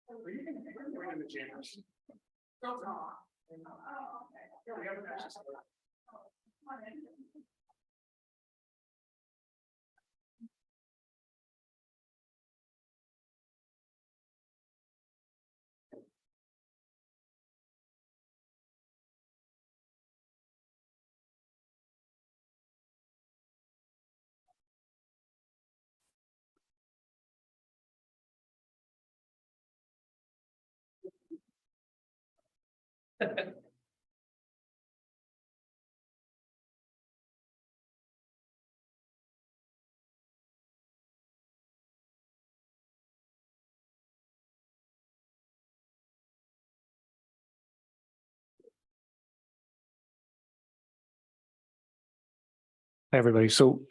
We're in the chambers. Don't talk. Yeah, we haven't actually started. Hi, everybody. So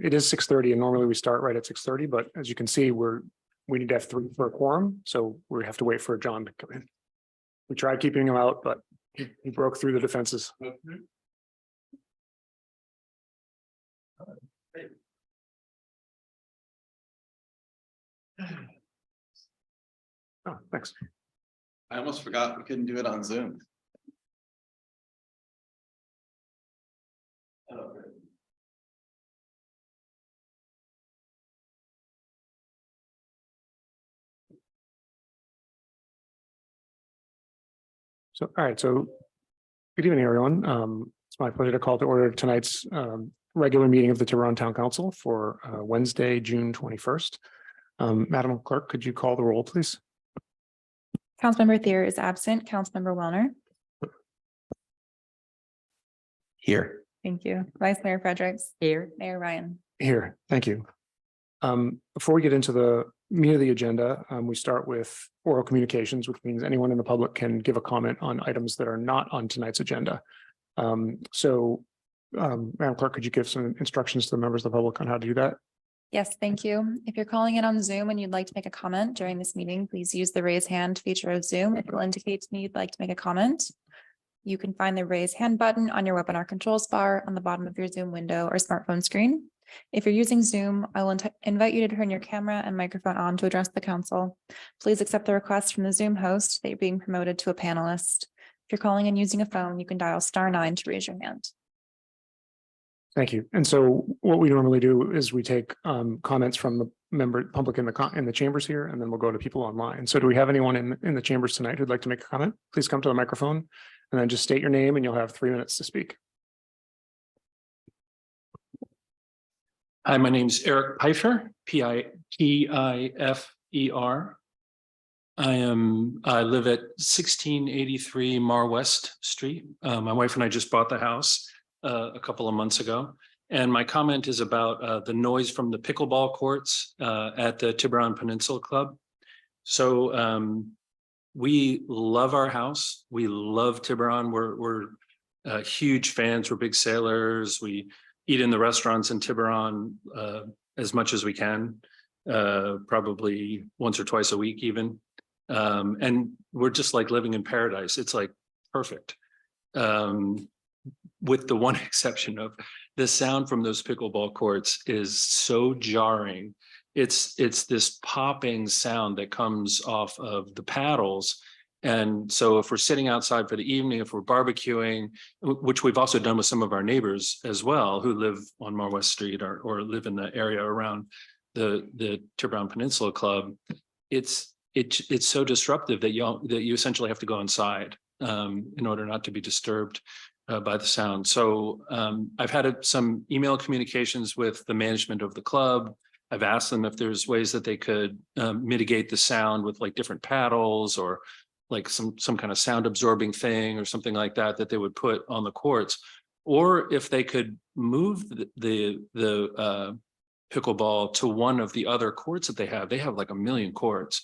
it is 6:30 and normally we start right at 6:30, but as you can see, we need to have 3 for a quorum, so we have to wait for John to come in. We tried keeping him out, but he broke through the defenses. Oh, thanks. I almost forgot we couldn't do it on Zoom. So, all right, so good evening, everyone. It's my pleasure to call to order tonight's regular meeting of the Tiburon Town Council for Wednesday, June 21st. Madam Clerk, could you call the roll, please? Councilmember Thier is absent. Councilmember Wellner. Here. Thank you. Vice Mayor Fredericks. Here. Mayor Ryan. Here, thank you. Before we get into the meat of the agenda, we start with oral communications, which means anyone in the public can give a comment on items that are not on tonight's agenda. Madam Clerk, could you give some instructions to the members of the public on how to do that? Yes, thank you. If you're calling in on Zoom and you'd like to make a comment during this meeting, please use the raise hand feature of Zoom. It will indicate to me you'd like to make a comment. You can find the raise hand button on your webinar controls bar on the bottom of your Zoom window or smartphone screen. If you're using Zoom, I will invite you to turn your camera and microphone on to address the council. Please accept the request from the Zoom host that you're being promoted to a panelist. If you're calling in using a phone, you can dial *9 to raise your hand. Thank you. And so what we normally do is we take comments from the public in the chambers here, and then we'll go to people online. So do we have anyone in the chambers tonight who'd like to make a comment? Please come to the microphone and then just state your name and you'll have 3 minutes to speak. Hi, my name is Eric Pfeiffer, Piffer. I live at 1683 Mar West Street. My wife and I just bought the house a couple of months ago. And my comment is about the noise from the pickleball courts at the Tiburon Peninsula Club. So we love our house. We love Tiburon. We're huge fans. We're big sailors. We eat in the restaurants in Tiburon as much as we can, probably once or twice a week even. And we're just like living in paradise. It's like perfect. With the one exception of the sound from those pickleball courts is so jarring. It's this popping sound that comes off of the paddles. And so if we're sitting outside for the evening, if we're barbecuing, which we've also done with some of our neighbors as well, who live on Mar West Street or live in the area around the Tiburon Peninsula Club, it's so disruptive that you essentially have to go inside in order not to be disturbed by the sound. So I've had some email communications with the management of the club. I've asked them if there's ways that they could mitigate the sound with like different paddles or like some kind of sound absorbing thing or something like that they would put on the courts, or if they could move the pickleball to one of the other courts that they have. They have like 1 million courts,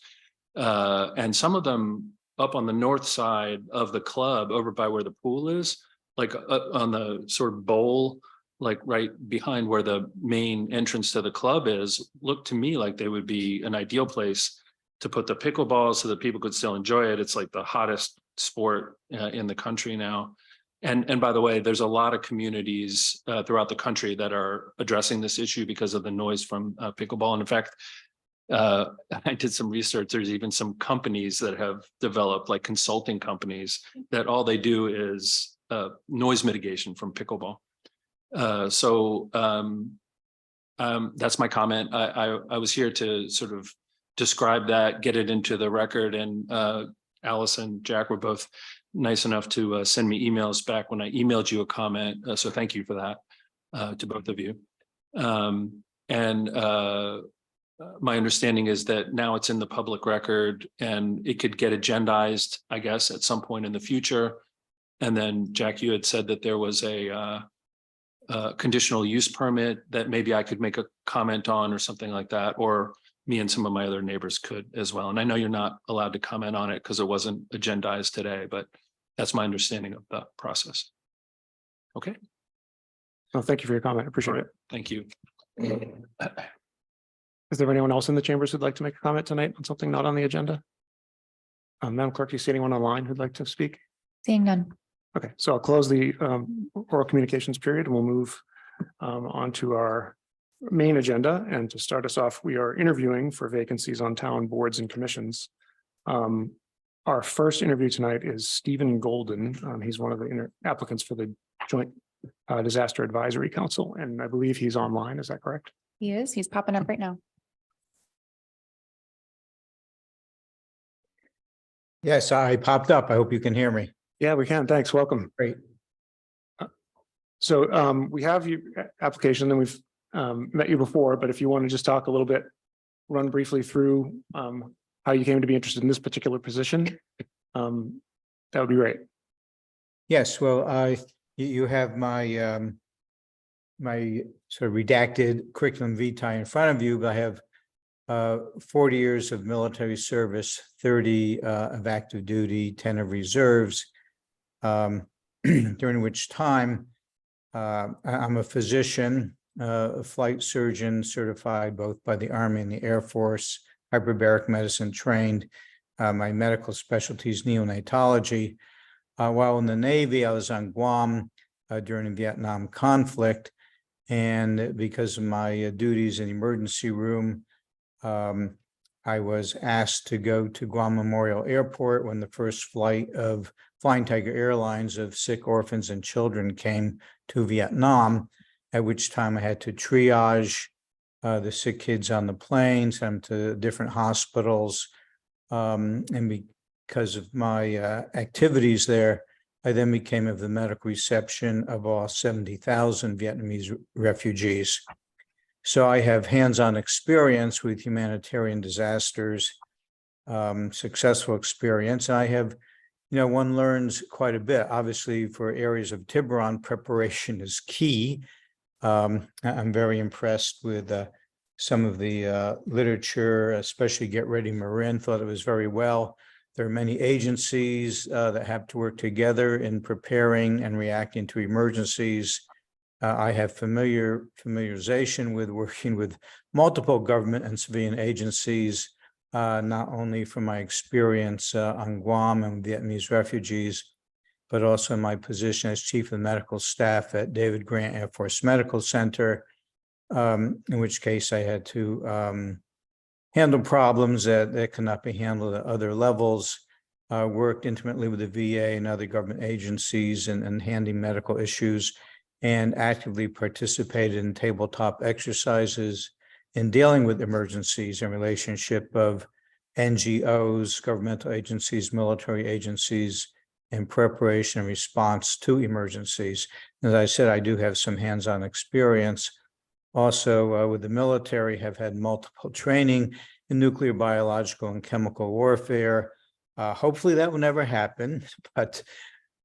and some of them up on the north side of the club over by where the pool is, like on the sort of bowl, like right behind where the main entrance to the club is, look to me like they would be an ideal place to put the pickleball so that people could still enjoy it. It's like the hottest sport in the country now. And by the way, there's a lot of communities throughout the country that are addressing this issue because of the noise from pickleball. And in fact, I did some research. There's even some companies that have developed, like consulting companies, that all they do is noise mitigation from pickleball. That's my comment. I was here to sort of describe that, get it into the record, and Alice and Jack were both nice enough to send me emails back when I emailed you a comment. So thank you for that to both of you. My understanding is that now it's in the public record and it could get agendized, I guess, at some point in the future. And then Jack, you had said that there was a conditional use permit that maybe I could make a comment on or something like that, or me and some of my other neighbors could as well. And I know you're not allowed to comment on it because it wasn't agendized today, but that's my understanding of the process. Okay. Well, thank you for your comment. I appreciate it. Thank you. Is there anyone else in the chambers who'd like to make a comment tonight on something not on the agenda? Madam Clerk, do you see anyone online who'd like to speak? Seeing none. Okay, so I'll close the oral communications period and we'll move on to our main agenda. And to start us off, we are interviewing for vacancies on town boards and commissions. Our first interview tonight is Stephen Golden. He's one of the applicants for the Joint Disaster Advisory Council, and I believe he's online. Is that correct? He is. He's popping up right now. Yes, I popped up. I hope you can hear me. Yeah, we can. Thanks. Welcome. Great. So we have your application and we've met you before, but if you want to just talk a little bit, run briefly through how you came to be interested in this particular position, that would be great. Yes, well, you have my my sort of redacted curriculum vitae in front of you, but I have 40 years of military service, 30 of active duty, 10 of reserves, during which time I'm a physician, a flight surgeon certified both by the Army and the Air Force, hyperbaric medicine trained. My medical specialty is neonatology. While in the Navy, I was on Guam during the Vietnam conflict. And because of my duties in the emergency room, I was asked to go to Guam Memorial Airport when the first flight of Flying Tiger Airlines of sick orphans and children came to Vietnam, at which time I had to triage the sick kids on the plane, send them to different hospitals. And because of my activities there, I then became of the medical reception of all 70,000 Vietnamese refugees. So I have hands-on experience with humanitarian disasters, successful experience. And I have, one learns quite a bit. Obviously, for areas of Tiburon, preparation is key. I'm very impressed with some of the literature, especially Get Ready Marin, thought it was very well. There are many agencies that have to work together in preparing and reacting to emergencies. I have familiarization with working with multiple government and civilian agencies, not only from my experience on Guam and Vietnamese refugees, but also in my position as chief of medical staff at David Grant Air Force Medical Center, in which case I had to handle problems that cannot be handled at other levels, worked intimately with the VA and other government agencies and handling medical issues, and actively participated in tabletop exercises in dealing with emergencies in relationship of NGOs, governmental agencies, military agencies, in preparation and response to emergencies. As I said, I do have some hands-on experience. Also, with the military, have had multiple training in nuclear, biological, and chemical warfare. Hopefully that will never happen, but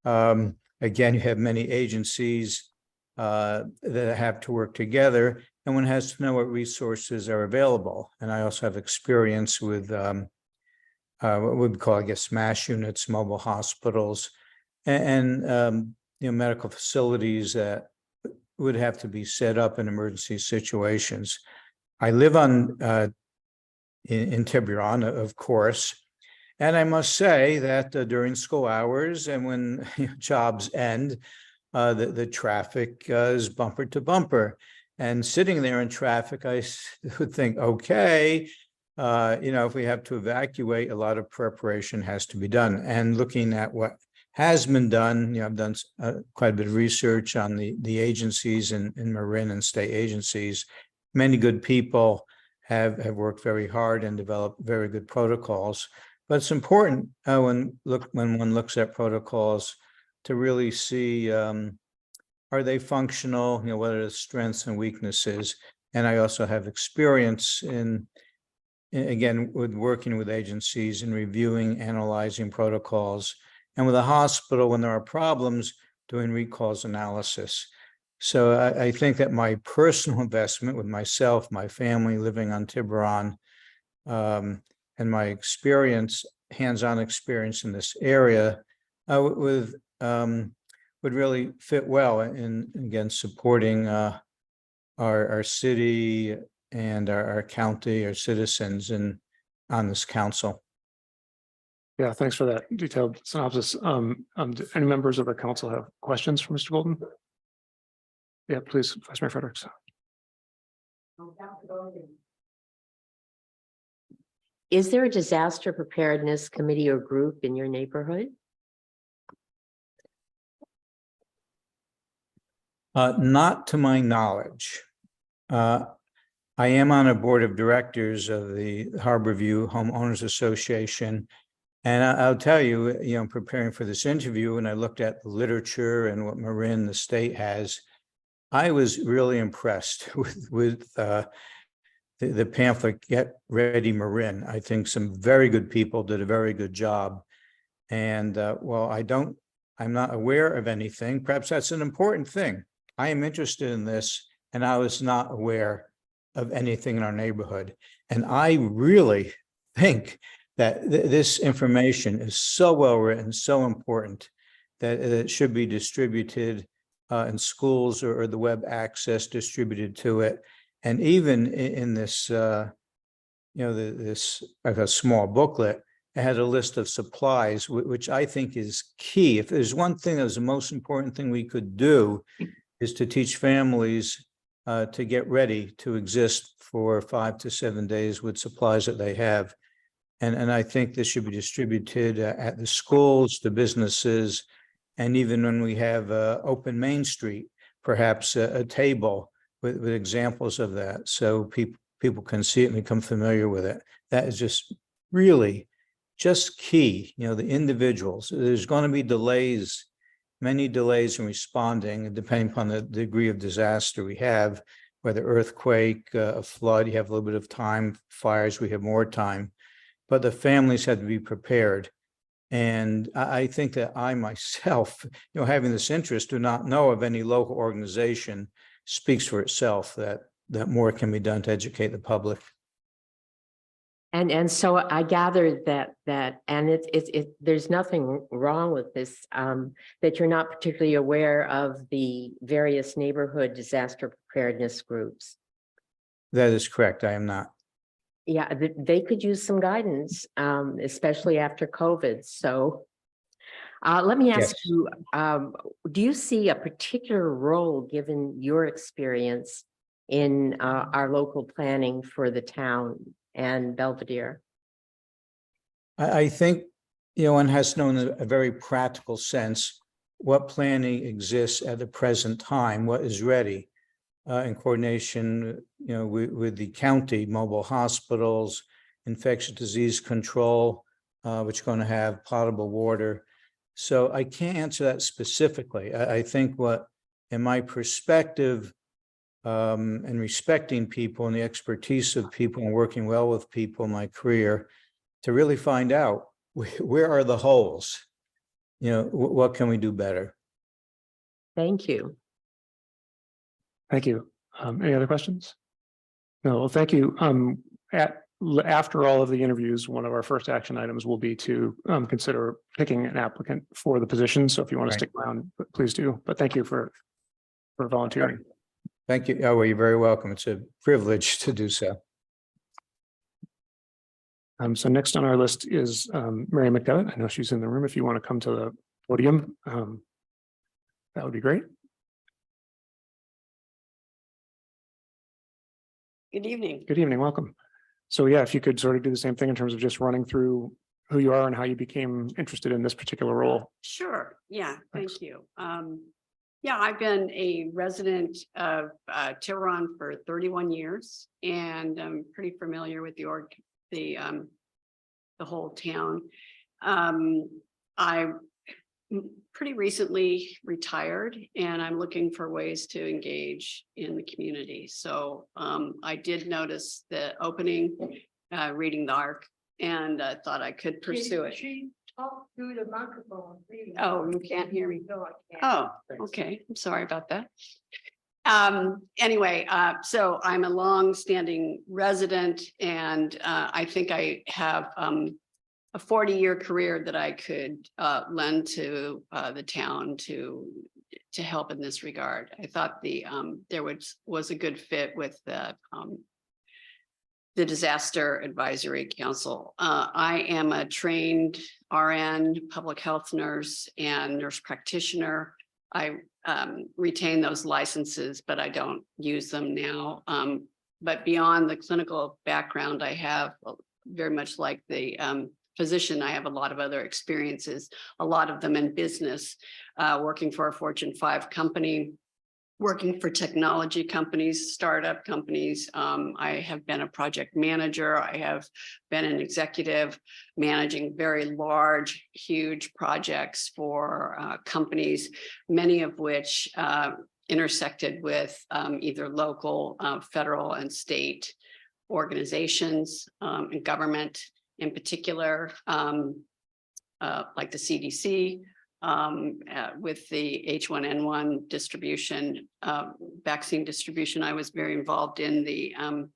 again, you have many agencies that have to work together, and one has to know what resources are available. And I also have experience with what we call, I guess, MASH units, mobile hospitals, and medical facilities that would have to be set up in emergency situations. I live in Tiburon, of course, And I must say that during school hours and when jobs end, the traffic is bumper to bumper. And sitting there in traffic, I would think, okay, if we have to evacuate, a lot of preparation has to be done. And looking at what has been done, I've done quite a bit of research on the agencies in Marin and state agencies. Many good people have worked very hard and developed very good protocols. But it's important when one looks at protocols to really see, are they functional, what are the strengths and weaknesses? And I also have experience again, with working with agencies and reviewing, analyzing protocols, and with a hospital, when there are problems, doing root cause analysis. So I think that my personal investment with myself, my family living on Tiburon, and my experience, hands-on experience in this area, would really fit well in, again, supporting our city and our county, our citizens on this council. Yeah, thanks for that detailed synopsis. Do any members of the council have questions for Mr. Golden? Yeah, please, Vice Mayor Fredericks. Is there a disaster preparedness committee or group in your neighborhood? Not to my knowledge. I am on a board of directors of the Harborview Homeowners Association. And I'll tell you, preparing for this interview, and I looked at the literature and what Marin, the state, has, I was really impressed with the pamphlet, Get Ready Marin. I think some very good people did a very good job. And well, I'm not aware of anything. Perhaps that's an important thing. I am interested in this, and I was not aware of anything in our neighborhood. And I really think that this information is so well written, so important, that it should be distributed in schools or the web access distributed to it. And even in this, this like a small booklet, it had a list of supplies, which I think is key. If there's one thing that was the most important thing we could do, is to teach families to get ready to exist for 5 to 7 days with supplies that they have. And I think this should be distributed at the schools, the businesses, and even when we have open Main Street, perhaps a table with examples of that, so people can see it and become familiar with it. That is just really just key. The individuals, there's going to be delays, many delays in responding, and depending upon the degree of disaster we have, whether earthquake, a flood, you have a little bit of time, fires, we have more time. But the families had to be prepared. And I think that I myself, having this interest, do not know of any local organization, speaks for itself that more can be done to educate the public. And so I gathered that and there's nothing wrong with this, that you're not particularly aware of the various neighborhood disaster preparedness groups. That is correct. I am not. Yeah, they could use some guidance, especially after COVID. So let me ask you, do you see a particular role, given your experience in our local planning for the town and Belvedere? I think, one has to know in a very practical sense what planning exists at the present time, what is ready. In coordination, with the county, mobile hospitals, infectious disease control, which are going to have potable water. So I can't answer that specifically. I think what, in my perspective, and respecting people and the expertise of people and working well with people in my career, to really find out where are the holes, what can we do better? Thank you. Thank you. Any other questions? No, well, thank you. After all of the interviews, one of our first action items will be to consider picking an applicant for the position. So if you want to stick around, please do. But thank you for volunteering. Thank you. Oh, well, you're very welcome. It's a privilege to do so. So next on our list is Mary McDevitt. I know she's in the room. If you want to come to the podium, that would be great. Good evening. Good evening, welcome. So yeah, if you could sort of do the same thing in terms of just running through who you are and how you became interested in this particular role. Sure. Yeah, Thanks. thank you. Yeah, I've been a resident of Tiburon for 31 years and I'm pretty familiar with the whole town. I pretty recently retired and I'm looking for ways to engage in the community. So I did notice the opening, Reading the Arc, and I thought I could pursue it. Talk through the microphone, please. Oh, you can't hear me. No, I can't. Oh, okay. I'm sorry about that. Anyway, so I'm a long-standing resident and I think I have a 40-year career that I could lend to the town to help in this regard. I thought there was a good fit with the Disaster Advisory Council. I am a trained RN, public health nurse, and nurse practitioner. I retain those licenses, but I don't use them now. But beyond the clinical background, I have very much like the physician, I have a lot of other experiences, a lot of them in business, working for a Fortune 5 company, working for technology companies, startup companies. I have been a project manager. I have been an executive managing very large, huge projects for companies, many of which intersected with either local, federal, and state organizations and government in particular, like the CDC, with the H1N1 distribution, vaccine distribution. I was very involved in the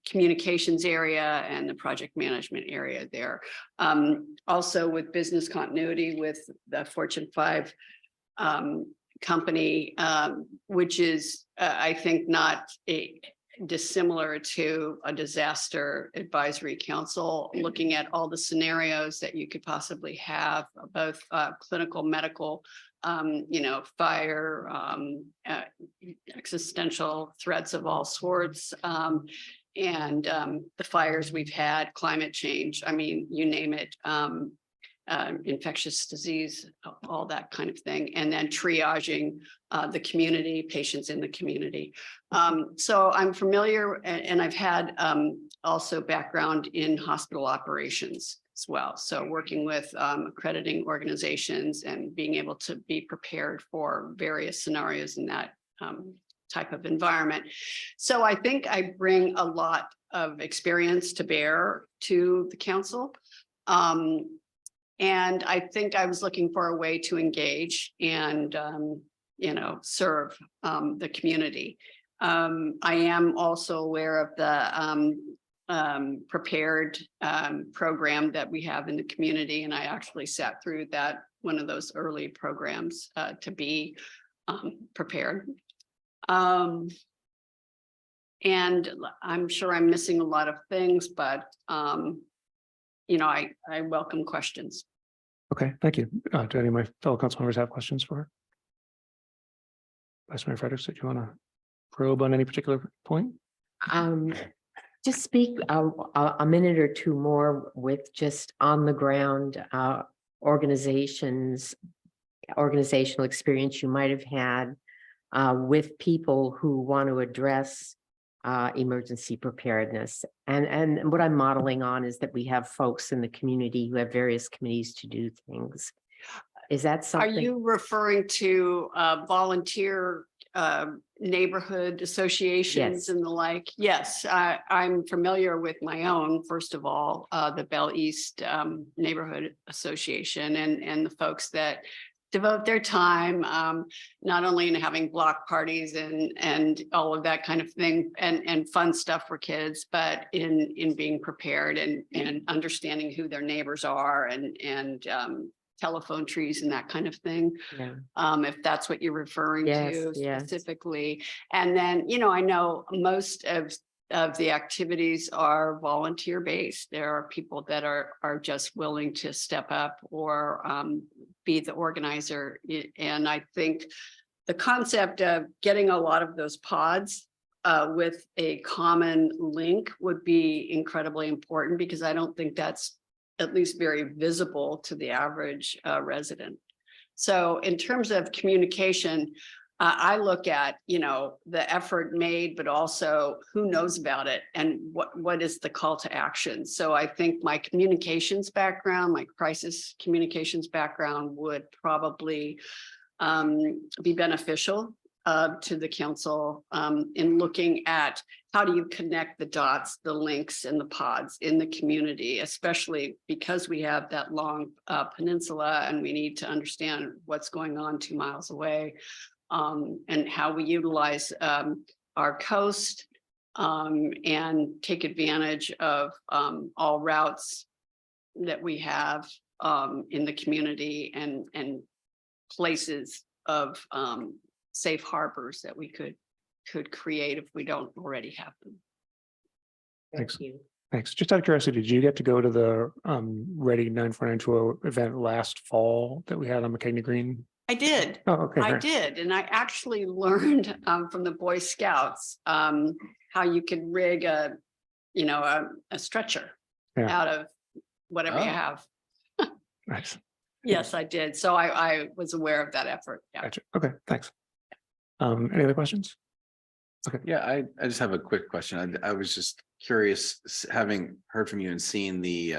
communications area and the project management area there. Also with business continuity with the Fortune 5 company, which is, I think, not dissimilar to a disaster advisory council, looking at all the scenarios that you could possibly have, both clinical, medical, fire, existential threats of all sorts, and the fires we've had, climate change, I mean, you name it, infectious disease, all that kind of thing, and then triaging the community, patients in the community. So I'm familiar, and I've had also background in hospital operations as well. So working with accrediting organizations and being able to be prepared for various scenarios in that type of environment. So I think I bring a lot of experience to bear to the council. And I think I was looking for a way to engage and, serve the community. I am also aware of the prepared program that we have in the community. And I actually sat through one of those early programs to be prepared. And I'm sure I'm missing a lot of things, but I welcome questions. Okay, thank you. Do any of my fellow council members have questions for her? Vice Mayor Fredericks, did you want to probe on any particular point? Just speak a minute or two more with just on the ground organizational experience you might have had with people who want to address emergency preparedness. And what I'm modeling on is that we have folks in the community who have various committees to do things. Is that something? Are you referring to volunteer neighborhood associations Yes. and the like? Yes, I'm familiar with my own, first of all, the Bell East Neighborhood Association and the folks that devote their time not only in having block parties and all of that kind of thing and fun stuff for kids, but in being prepared and understanding who their neighbors are and telephone trees and that kind of thing. Yeah. If that's what you're referring Yes, to yes. specifically. And then, I know most of of the activities are volunteer based. There are people that are just willing to step up or be the organizer. And I think the concept of getting a lot of those pods with a common link would be incredibly important, because I don't think that's at least very visible to the average resident. So in terms of communication, I look at, the effort made, but also who knows about it and what is the call to action. So I think my communications background, my crisis communications background would probably be beneficial to the council in looking at how do you connect the dots, the links and the pods in the community, especially because we have that long peninsula and we need to understand what's going on 2 miles away, and how we utilize our coast and take advantage of all routes that we have in the community and places of safe harbors that we could create if we don't already have them. Thanks. Thank you. Thanks. Just out of curiosity, did you get to go to the Ready 94920 event last fall that we had on McKinney Green? I did. Oh, okay. I great. did. And I actually learned from the Boy Scouts how you can rig a stretcher Yeah. out of whatever you Oh. have. Nice. Yes, I did. So I was aware of that effort. Yeah. Gotcha. Okay, thanks. Any other questions? Yeah, I just have a quick question. I was just curious, having heard from you and seeing the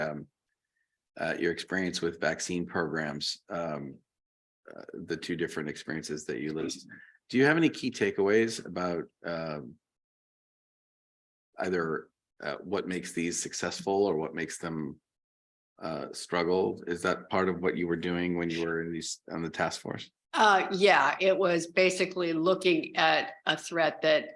your experience with vaccine programs, the 2 different experiences that you list. Do you have any key takeaways about either what makes these successful or what makes them struggle? Is that part of what you were doing when you were on the task force? Yeah, it was basically looking at a threat that,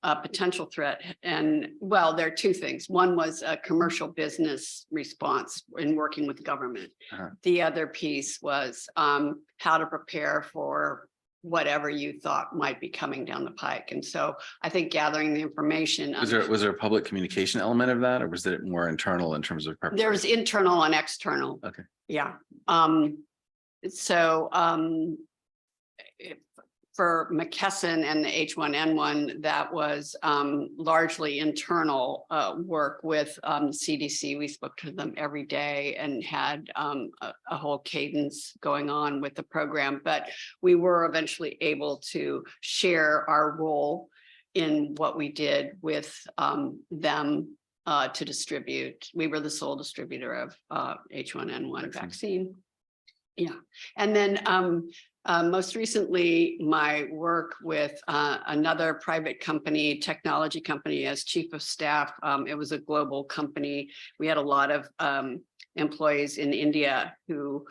a potential threat. And well, there are 2 things. One was a commercial business response in working with government. Uh-huh. The other piece was how to prepare for whatever you thought might be coming down the pike. And so I think gathering the information. Was there a public communication element of that, or was it more internal in terms of There was internal and external. Okay. Yeah. So for McKesson and the H1N1, that was largely internal work with CDC. We spoke to them every day and had a whole cadence going on with the program, but we were eventually able to share our role in what we did with them to distribute. We were the sole distributor of H1N1 vaccine. Yeah, and then most recently, my work with another private company, technology company, as chief of staff. It was a global company. We had a lot of employees in India who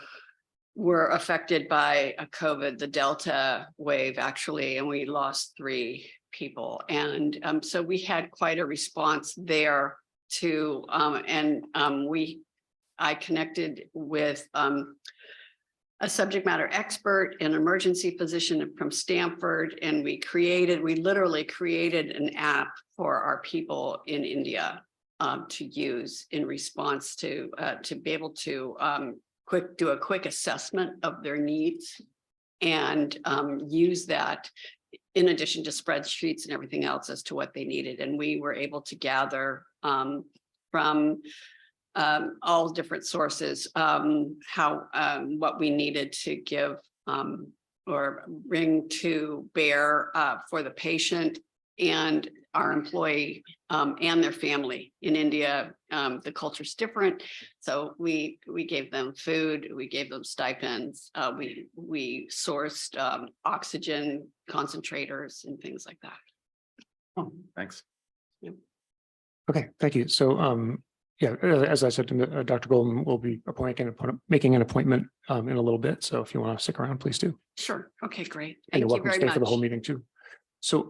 were affected by COVID, the Delta wave, actually, and we lost 3 people. And so we had quite a response there too. I connected with a subject matter expert, an emergency physician from Stanford, and we literally created an app for our people in India to use in response to be able to do a quick assessment of their needs and use that in addition to spreadsheets and everything else as to what they needed. And we were able to gather from all different sources, what we needed to give or bring to bear for the patient and our employee and their family. In India, the culture's different. So we gave them food, we gave them stipends, we sourced oxygen concentrators and things like that. Thanks. Okay, thank you. So yeah, as I said, Dr. Golden will be making an appointment in a little bit. So if you want to stick around, please do. Sure. Okay, great. And Thank you're you welcome to very stay much. for the whole meeting too. So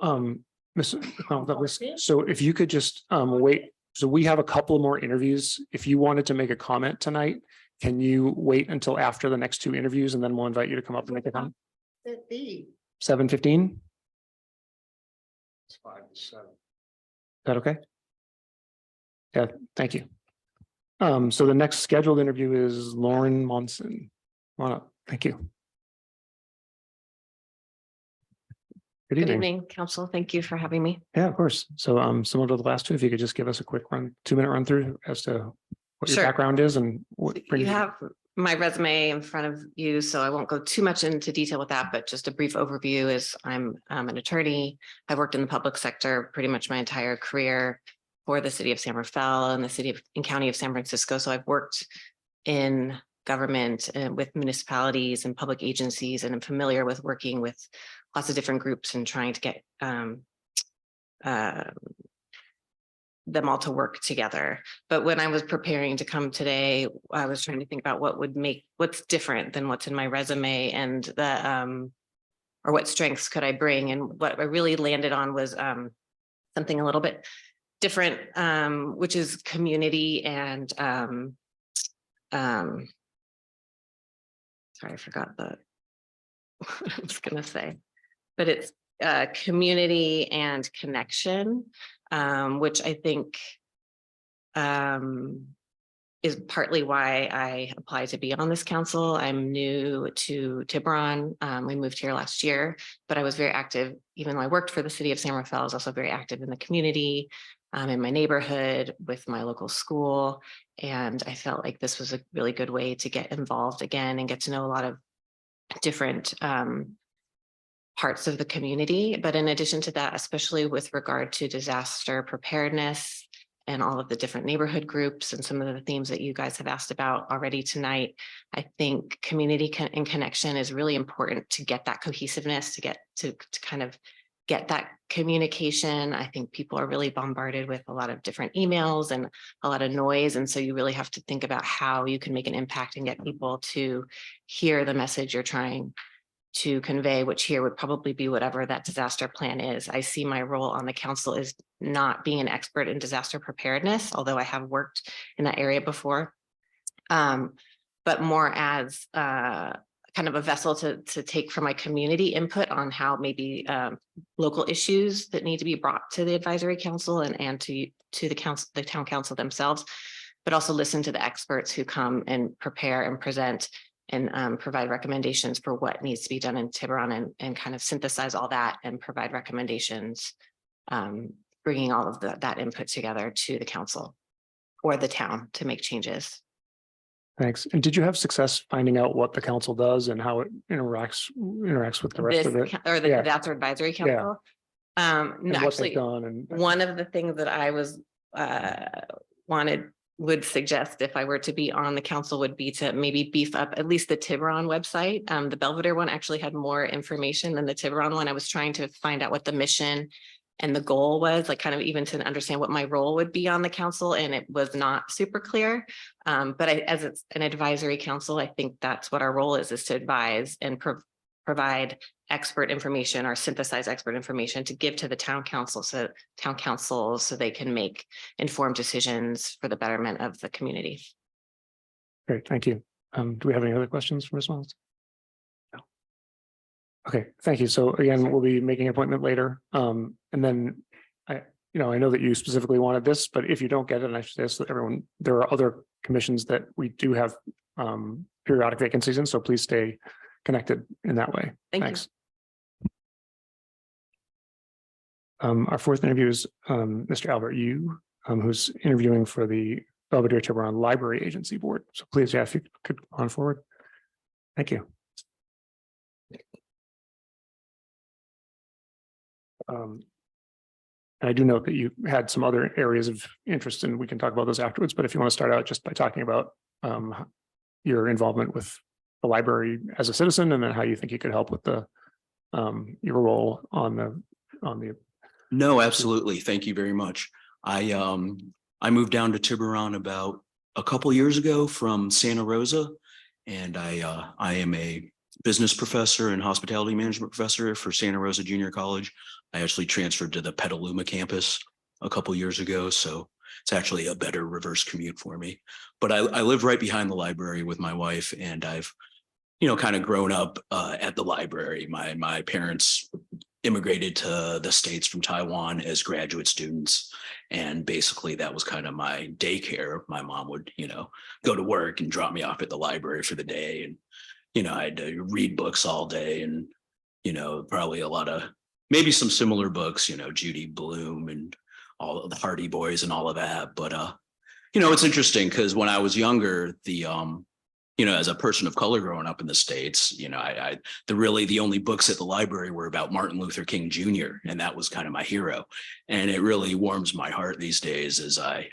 Ms. Douglas, so if you could just wait. So we have a couple more interviews. If you wanted to make a comment tonight, can you wait until after the next 2 interviews and then we'll invite you to come up and make a comment? 7:15? It's 5 to 7. that okay? Yeah, thank you. So the next scheduled interview is Lauren Monson. Come on up. Thank you. Good Good evening. evening, council. Thank you for having me. Yeah, of course. So similar to the last two, if you could just give us a quick 2-minute run through as to what your Sure. background is and what. You have my resume in front of you, so I won't go too much into detail with that, but just a brief overview is I'm an attorney. I've worked in the public sector pretty much my entire career for the city of San Rafael and the city of and county of San Francisco. So I've worked in government and with municipalities and public agencies, and I'm familiar with working with lots of different groups and trying to get them all to work together. But when I was preparing to come today, I was trying to think about what's different than what's in my resume, and or what strengths could I bring? And what I really landed on was something a little bit different, which is community and sorry, I forgot what I was gonna say, but it's community and connection, which I think is partly why I applied to be on this council. I'm new to Tiburon. We moved here last year, but I was very active, even though I worked for the city of San Rafael, I was also very active in the community, in my neighborhood, with my local school. And I felt like this was a really good way to get involved again and get to know a lot of different parts of the community. But in addition to that, especially with regard to disaster preparedness and all of the different neighborhood groups and some of the themes that you guys have asked about already tonight, I think community and connection is really important to get that cohesiveness, to get to kind of get that communication. I think people are really bombarded with a lot of different emails and a lot of noise. And so you really have to think about how you can make an impact and get people to hear the message you're trying to convey, which here would probably be whatever that disaster plan is. I see my role on the council as not being an expert in disaster preparedness, although I have worked in that area before, but more as kind of a vessel to take from my community input on how maybe local issues that need to be brought to the advisory council and to the council, the town council themselves, but also listen to the experts who come and prepare and present and provide recommendations for what needs to be done in Tiburon, and kind of synthesize all that and provide recommendations, bringing all of that input together to the council or the town to make changes. Thanks. And did you have success finding out what the council does and how it interacts with the rest of it? Or the Yeah. disaster advisory council? No, And what they've actually, done and one of the things that I was would suggest if I were to be on the council would be to maybe beef up at least the Tiburon website. The Belvedere one actually had more information than the Tiburon one. I was trying to find out what the mission and the goal was, like kind of even to understand what my role would be on the council, and it was not super clear. But as it's an advisory council, I think that's what our role is to advise and provide expert information or synthesize expert information to give to the town council, so town councils, so they can make informed decisions for the betterment of the community. great, thank you. Do we have any other questions for Ms. Mullins? No. Okay, thank you. So again, we'll be making an appointment later. And then I know that you specifically wanted this, but if you don't get it, and I should say this to everyone, there are other commissions that we do have periodic vacancies in, so please stay connected in that way. Thank you. Thanks. Our fourth interview is Mr. Albert Yu, who's interviewing for the Belvedere Tiburon Library Agency Board. So please, yeah, if you could come on forward. Thank you. And I do note that you had some other areas of interest, and we can talk about those afterwards. But if you want to start out just by talking about your involvement with the library as a citizen, and then how you think you could help with the your role on the. No, absolutely. Thank you very much. I moved down to Tiburon about a couple years ago from Santa Rosa, and I am a business professor and hospitality management professor for Santa Rosa Junior College. I actually transferred to the Petaluma campus a couple years ago, so it's actually a better reverse commute for me. But I live right behind the library with my wife, and I've kind of grown up at the library. My parents immigrated to the States from Taiwan as graduate students. And basically that was kind of my daycare. My mom would, go to work and drop me off at the library for the day. And, I had to read books all day and, probably a lot of, maybe some similar books, Judy Blume and all of the Hardy Boys and all of that. But, it's interesting because when I was younger, as a person of color growing up in the States, the only books at the library were about Martin Luther King Jr. And that was kind of my hero. And it really warms my heart these days as I,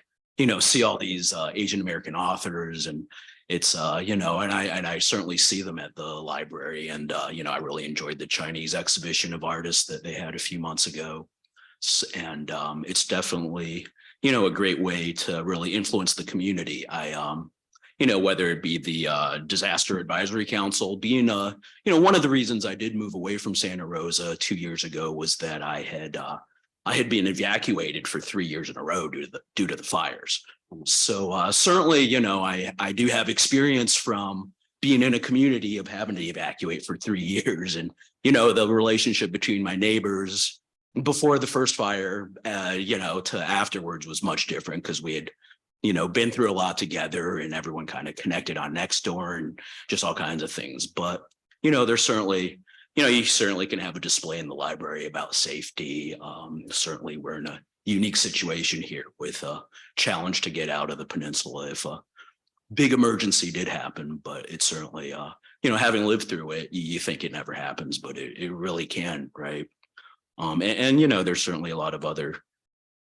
see all these Asian American authors, and it's, and I certainly see them at the library. And, I really enjoyed the Chinese exhibition of artists that they had a few months ago. And it's definitely, a great way to really influence the community. Whether it be the Disaster Advisory Council, being one of the reasons I did move away from Santa Rosa 2 years ago was that I had been evacuated for 3 years in a row due to the fires. So certainly, I do have experience from being in a community of having to evacuate for 3 years, and the relationship between my neighbors before the first fire, to afterwards was much different because we had been through a lot together and everyone kind of connected on Nextdoor and just all kinds of things. But, there's certainly, you certainly can have a display in the library about safety. Certainly we're in a unique situation here with a challenge to get out of the peninsula if a big emergency did happen. But it's certainly, having lived through it, you think it never happens, but it really can, right? And there's certainly a lot of other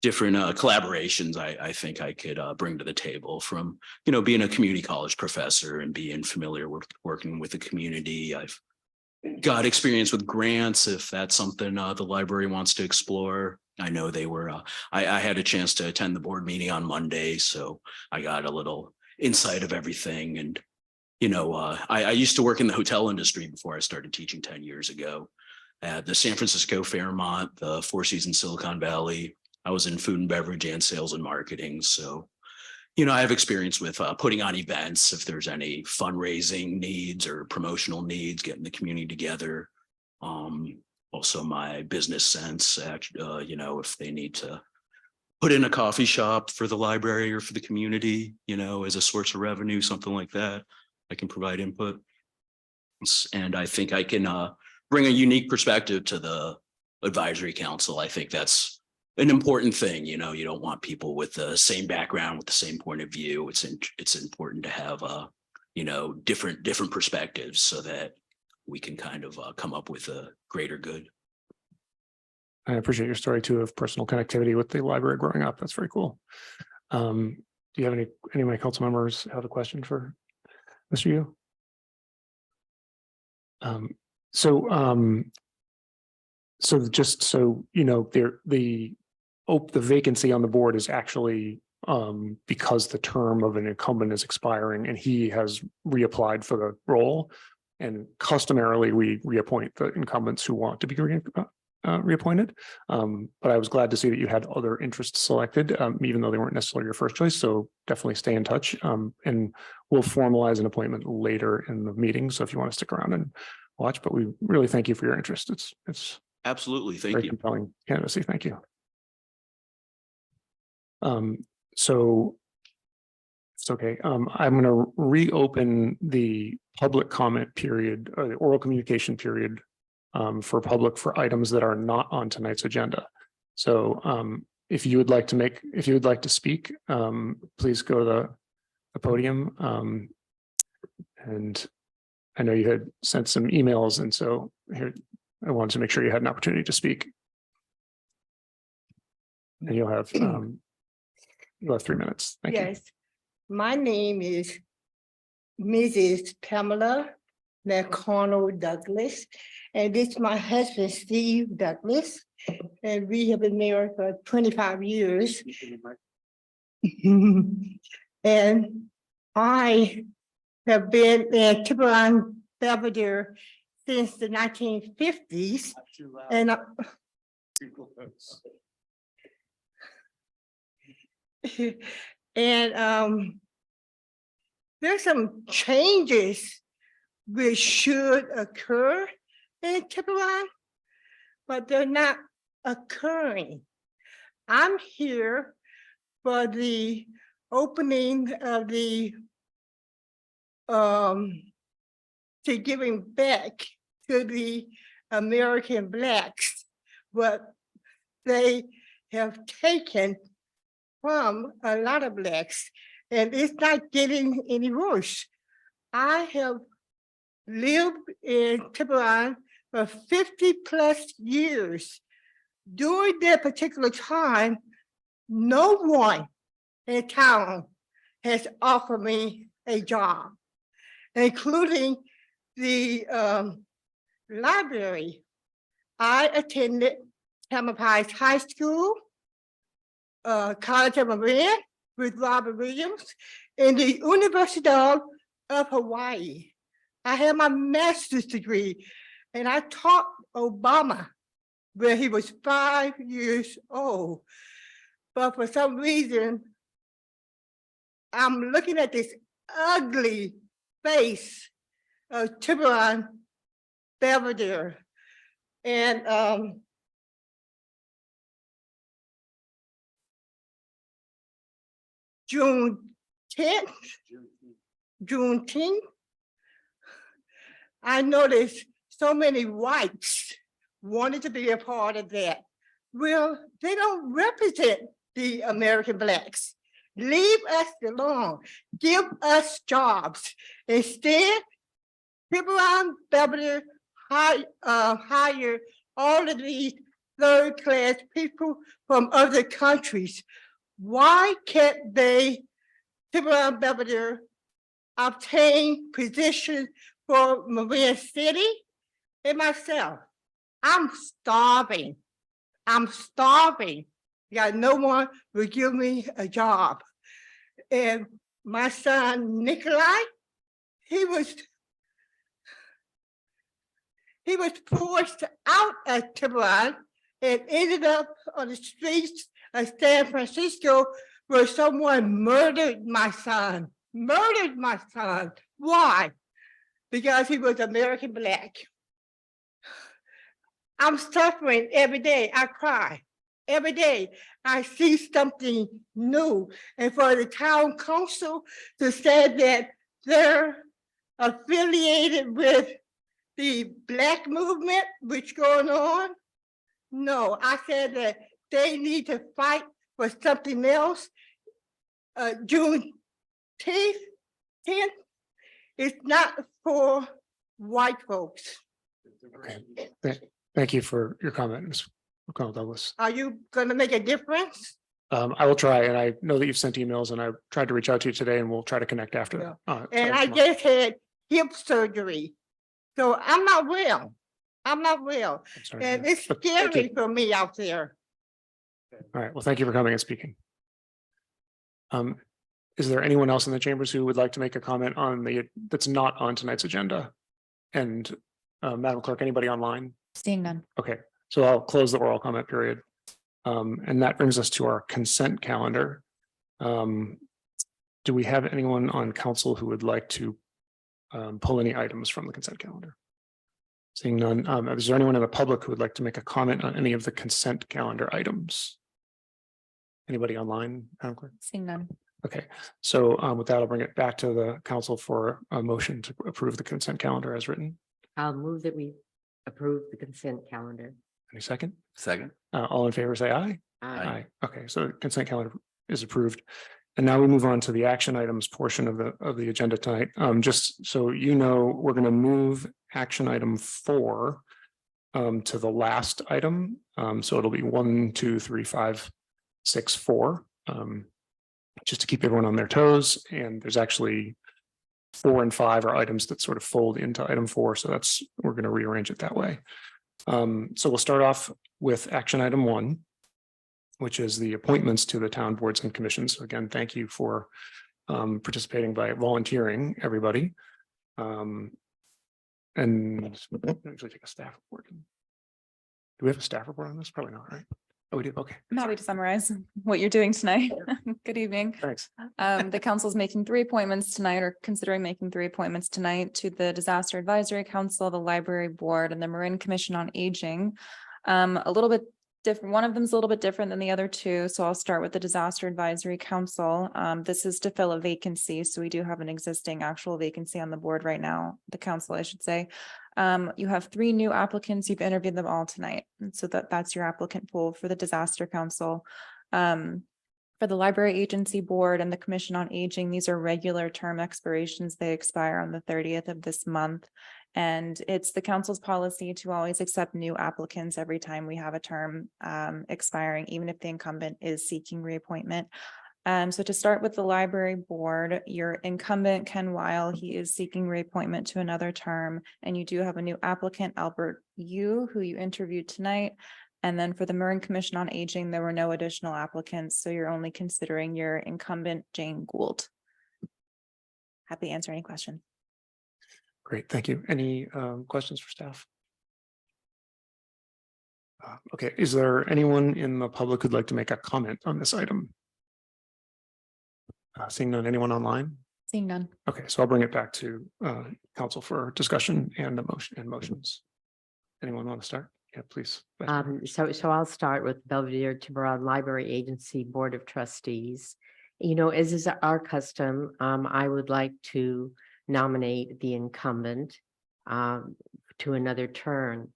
different collaborations I think I could bring to the table from, being a community college professor and being familiar with working with the community. I've got experience with grants if that's something the library wants to explore. I know they were, I had a chance to attend the board meeting on Monday, so I got a little insight of everything. And, I used to work in the hotel industry before I started teaching 10 years ago at the San Francisco Fairmont, the Four Seasons Silicon Valley. I was in food and beverage and sales and marketing. So, I have experience with putting on events if there's any fundraising needs or promotional needs, getting the community together. Also my business sense, if they need to put in a coffee shop for the library or for the community, as a source of revenue, something like that, I can provide input. And I think I can bring a unique perspective to the advisory council. I think that's an important thing. You don't want people with the same background, with the same point of view. It's important to have different perspectives so that we can kind of come up with a greater good. I appreciate your story too of personal connectivity with the library growing up. That's very cool. Do you have any of my council members have a question for Mr. Yu? So just so the vacancy on the board is actually because the term of an incumbent is expiring and he has reapplied for the role. And customarily, we reappoint the incumbents who want to be reappointed. But I was glad to see that you had other interests selected, even though they weren't necessarily your first choice. So definitely stay in touch, and we'll formalize an appointment later in the meeting. So if you want to stick around and watch, but we really thank you for your interest. It's Absolutely. Thank very you. compelling candidacy. Thank you. So it's okay. I'm going to reopen the public comment period or the oral communication period for public for items that are not on tonight's agenda. So if you would like to speak, please go to the podium. And I know you had sent some emails, and so here I wanted to make sure you had an opportunity to speak. And you'll have 3 minutes. Thank you. Yes, my name is Mrs. Pamela McConnell Douglas, and this is my husband, Steve Douglas, and we have been married for 25 years. And I have been in Tiburon, Belvedere since the 1950s. And there's some changes which should occur in Tiburon. but they're not occurring. I'm here for the opening of the to giving back to the American Blacks what they have taken from a lot of Blacks, and it's not getting any worse. I have lived in Tiburon for 50+ years. During that particular time, no one in town has offered me a job, including the library. I attended Tamalpais High School, College of Marin with Robert Williams, and the University of Hawaii. I have my master's degree, and I taught Obama when he was 5 years old. But for some reason, I'm looking at this ugly face of Tiburon Belvedere. And Juneteenth, I noticed so many whites wanted to be a part of that. Well, they don't represent the American Blacks. Leave us alone. Give us jobs. Instead, Tiburon Belvedere hire all of these third-class people from other countries. Why can't they, Tiburon Belvedere, obtain positions for Marin City and myself? I'm starving. I'm starving. Yeah, no one will give me a job. And my son Nikolai, he was forced out of Tiburon and ended up on the streets of San Francisco, where someone murdered my son. Murdered my son. Why? Because he was American Black. I'm suffering every day. I cry. Every day I see something new. And for the town council to say that they're affiliated with the Black movement, which going on, no, I said that they need to fight for something else. Juneteenth is not for white folks. Okay, thank you for your comment, Ms. McConnell Douglas. Are you gonna make a difference? I will try, and I know that you've sent emails, and I tried to reach out to you today, and we'll try to connect after. And I just had hip surgery, so I'm not well. I'm not well, I'm sorry. and it's But thank you. scary for me out there. All right, well, thank you for coming and speaking. Is there anyone else in the chambers who would like to make a comment on that's not on tonight's agenda? And Madam Clerk, anybody online? Seeing none. Okay, so I'll close the oral comment period. And that brings us to our consent calendar. Do we have anyone on council who would like to pull any items from the consent calendar? Seeing none, is there anyone in the public who would like to make a comment on any of the consent calendar items? Anybody online, Madam Clerk? Seeing none. Okay, so with that, I'll bring it back to the council for a motion to approve the consent calendar as written. I'll move that we approve the consent calendar. Any second? Second. All in favor, say aye. Aye. Okay, so consent calendar is approved. And now we move on to the action items portion of the agenda tonight. Just so you know, we're going to move action item 4 to the last item. So it'll be 1, 2, 3, 5, 6, 4. Just to keep everyone on their toes. And there's actually 4 and 5 are items that sort of fold into item 4. So we're going to rearrange it that way. So we'll start off with action item 1, which is the appointments to the town boards and commissions. So again, thank you for participating by volunteering, everybody. And actually take a staff report. Do we have a staff report on this? Probably not, right? Oh, we do. Okay. I'm happy to summarize what you're doing tonight. Good evening. Thanks. The council's making 3 appointments tonight, or considering making 3 appointments tonight to the Disaster Advisory Council, the Library Board, and the Marin Commission on Aging. A little bit different, one of them is a little bit different than the other two, so I'll start with the Disaster Advisory Council. This is to fill a vacancy, so we do have an existing actual vacancy on the board right now, the council, I should say. You have 3 new applicants, you've interviewed them all tonight, and so that's your applicant pool for the Disaster Council. For the Library Agency Board and the Commission on Aging, these are regular term expirations. They expire on the 30th of this month. And it's the council's policy to always accept new applicants every time we have a term expiring, even if the incumbent is seeking reappointment. So to start with the Library Board, your incumbent, Ken Weil, he is seeking reappointment to another term. And you do have a new applicant, Albert Yu, who you interviewed tonight. And then for the Marin Commission on Aging, there were no additional applicants, so you're only considering your incumbent, Jane Gould. Happy to answer any questions. Great, thank you. Any questions for staff? Okay, is there anyone in the public who'd like to make a comment on this item? Seeing none, anyone online? Seeing none. Okay, so I'll bring it back to council for discussion and motions. Anyone want to start? Yeah, please. So I'll start with Belvedere Tiburon Library Agency Board of Trustees. You know, as is our custom, I would like to nominate the incumbent to another term.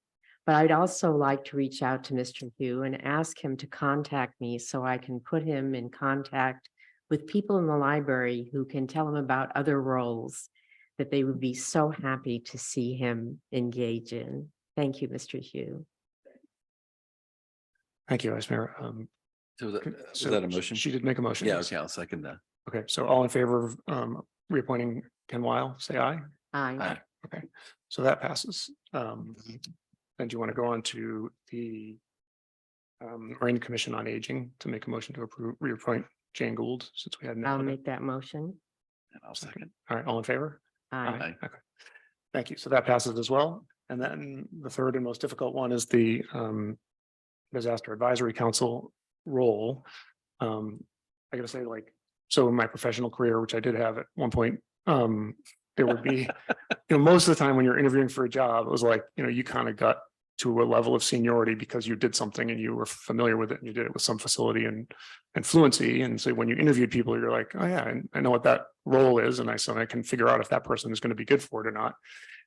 But I'd also like to reach out to Mr. Yu and ask him to contact me so I can put him in contact with people in the library who can tell him about other roles that they would be so happy to see him engage in. Thank you, Mr. Yu. Thank you, Vice Mayor. So is that a motion? She did make a motion. Yeah, yes. okay, I'll second that. Okay, so all in favor of reappointing Ken Weil, say aye. Aye. Okay, so that passes. Then do you want to go on to the Marin Commission on Aging to make a motion to approve reappoint Jane Gould, since we had I'll no. make that motion. And I'll second. All right, all in favor? Aye. Okay, thank you. So that passes as well. And then the third and most difficult one is the Disaster Advisory Council role. I gotta say, like, so in my professional career, which I did have at one point, there would be, most of the time when you're interviewing for a job, it was like, you kind of got to a level of seniority because you did something and you were familiar with it and you did it with some facility and fluency. And so when you interviewed people, you're like, oh yeah, I know what that role is. And I can figure out if that person is going to be good for it or not.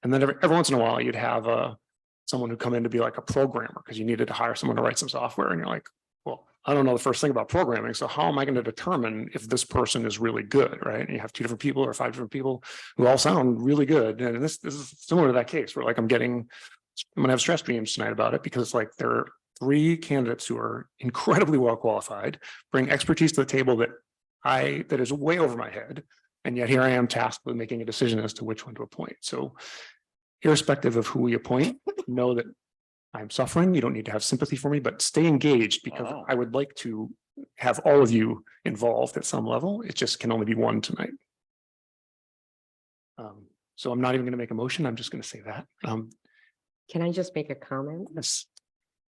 And then every once in a while you'd have someone who come in to be like a programmer because you needed to hire someone to write some software. And you're like, well, I don't know the first thing about programming. So how am I going to determine if this person is really good, right? And you have 2 different people or 5 different people who all sound really good. And this is similar to that case where like I'm going to have stress dreams tonight about it because like there are 3 candidates who are incredibly well qualified, bring expertise to the table that is way over my head. And yet here I am tasked with making a decision as to which one to appoint. So irrespective of who we appoint, know that I'm suffering. You don't need to have sympathy for me, but stay engaged because I would like to have all of you involved at some level. It just can only be one tonight. So I'm not even going to make a motion. I'm just going to say that. Can I just make a comment? Yes.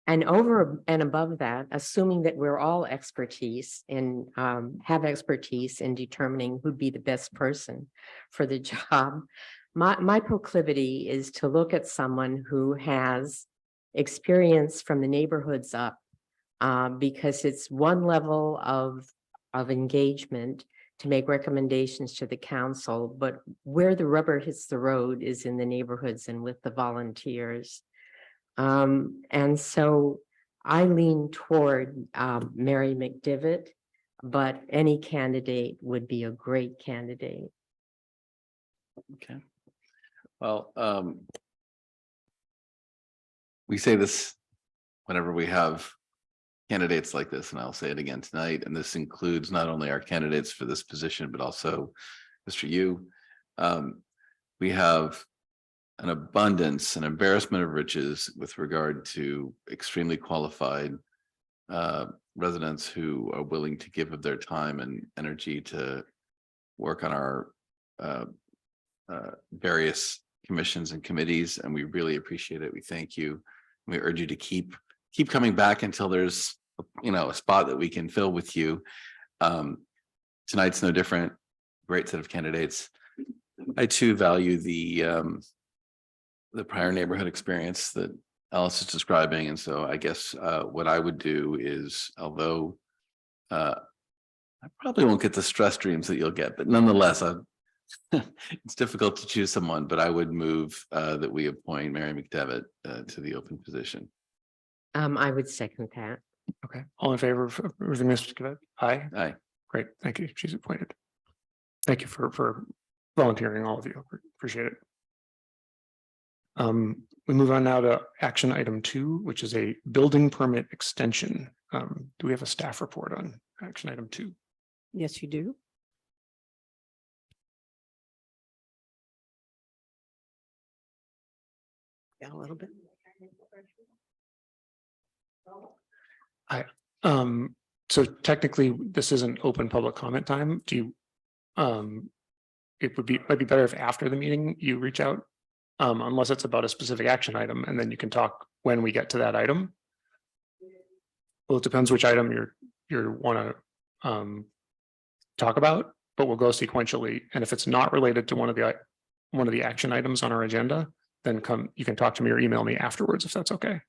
And over and above that, assuming that we're all expertise and have expertise in determining who'd be the best person for the job, my proclivity is to look at someone who has experience from the neighborhoods up, because it's one level of engagement to make recommendations to the council, but where the rubber hits the road is in the neighborhoods and with the volunteers. And so I lean toward Mary McDivitt, but any candidate would be a great candidate. Okay. Well, we say this whenever we have candidates like this, and I'll say it again tonight, and this includes not only our candidates for this position, but also Mr. Yu. We have an abundance, an embarrassment of riches with regard to extremely qualified residents who are willing to give of their time and energy to work on our various commissions and committees, and we really appreciate it. We thank you. We urge you to keep coming back until there's a spot that we can fill with you. Tonight's no different. Great set of candidates. I too value the prior neighborhood experience that Alice is describing. And so I guess what I would do is, although I probably won't get the stress dreams that you'll get, but nonetheless, it's difficult to choose someone, but I would move that we appoint Mary McDevitt to the open position. I would second that. Okay, all in favor of approving Ms. McDevitt? Aye. Aye. Great, thank you. She's appointed. Thank you for volunteering, all of you. Appreciate it. We move on now to action item 2, which is a building permit extension. Do we have a staff report on action item 2? Yes, you do. Yeah, a little bit. So technically, this isn't open public comment time. Do you, it might be better if after the meeting you reach out, unless it's about a specific action item, and then you can talk when we get to that item. Well, it depends which item you want to talk about, but we'll go sequentially. And if it's not related to one of the action items on our agenda, then you can talk to me or email me afterwards if that's okay.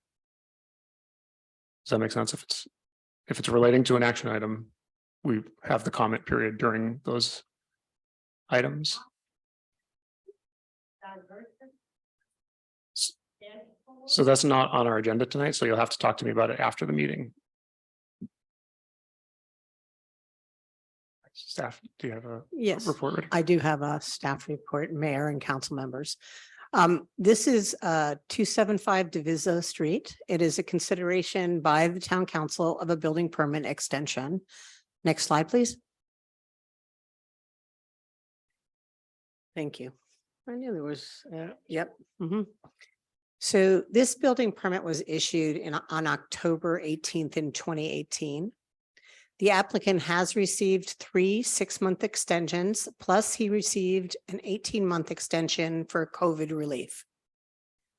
Does that make sense? If it's relating to an action item, we have the comment period during those items. So that's not on our agenda tonight, so you'll have to talk to me about it after the meeting. Staff, do you have a Yes, report ready? I do have a staff report, mayor and council members. This is 275 Divisa Street. It is a consideration by the town council of a building permit extension. Next slide, please. Thank you. I knew there was, yep. Mhm. So this building permit was issued on October 18th in 2018. The applicant has received 3 6-month extensions, plus he received an 18-month extension for COVID relief.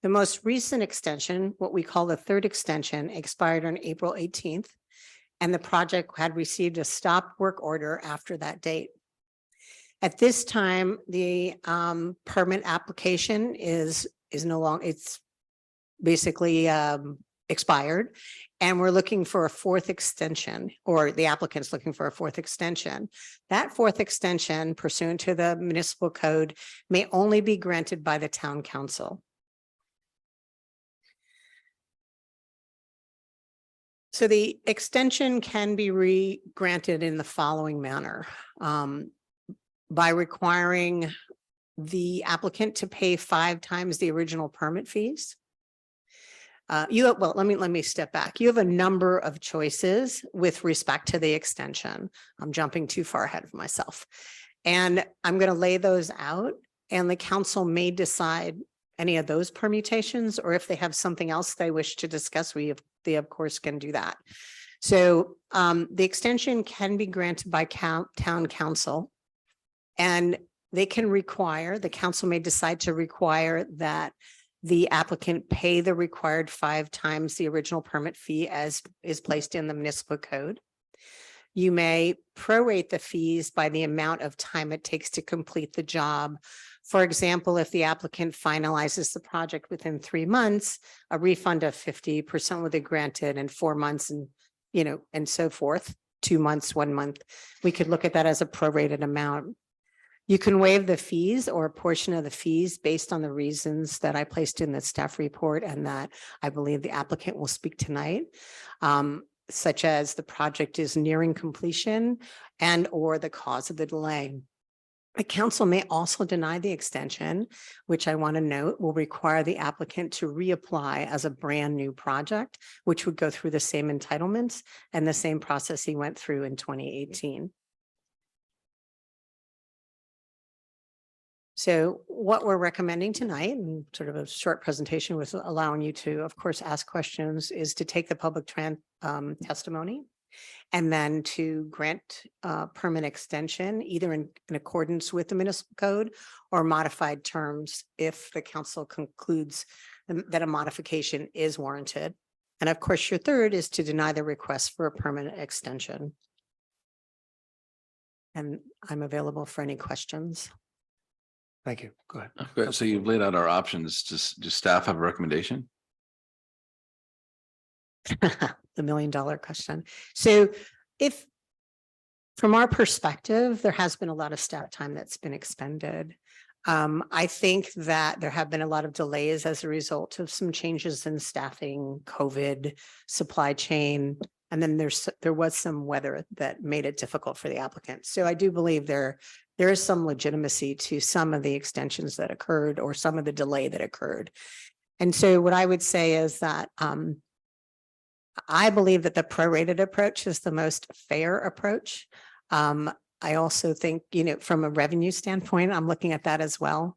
The most recent extension, what we call the third extension, expired on April 18th, and the project had received a stop work order after that date. At this time, the permit application is no longer, it's basically expired, and we're looking for a 4th extension, or the applicant's looking for a 4th extension. That 4th extension pursuant to the municipal code may only be granted by the town council. So the extension can be re-granted in the following manner. By requiring the applicant to pay 5 times the original permit fees. Well, let me step back. You have a number of choices with respect to the extension. I'm jumping too far ahead of myself. And I'm going to lay those out, and the council may decide any of those permutations, or if they have something else they wish to discuss, they of course can do that. So the extension can be granted by town council, and they can require, the council may decide to require that the applicant pay the required 5 times the original permit fee as is placed in the municipal code. You may prorate the fees by the amount of time it takes to complete the job. For example, if the applicant finalizes the project within 3 months, a refund of 50% will be granted, and 4 months, and and so forth, 2 months, 1 month. We could look at that as a prorated amount. You can waive the fees or a portion of the fees based on the reasons that I placed in the staff report, and that I believe the applicant will speak tonight, such as the project is nearing completion and or the cause of the delay. The council may also deny the extension, which I want to note will require the applicant to reapply as a brand new project, which would go through the same entitlements and the same process he went through in 2018. So what we're recommending tonight, and sort of a short presentation with allowing you to, of course, ask questions, is to take the public testimony, and then to grant permit extension, either in accordance with the municipal code or modified terms if the council concludes that a modification is warranted. And of course, your third is to deny the request for a permanent extension. And I'm available for any questions. Thank you. Go ahead. Okay, so you've laid out our options. Does staff have a recommendation? The $1 million question. So if, from our perspective, there has been a lot of staff time that's been expended. I think that there have been a lot of delays as a result of some changes in staffing, COVID, supply chain, and then there was some weather that made it difficult for the applicant. So I do believe there is some legitimacy to some of the extensions that occurred or some of the delay that occurred. And so what I would say is that I believe that the prorated approach is the most fair approach. I also think, from a revenue standpoint, I'm looking at that as well.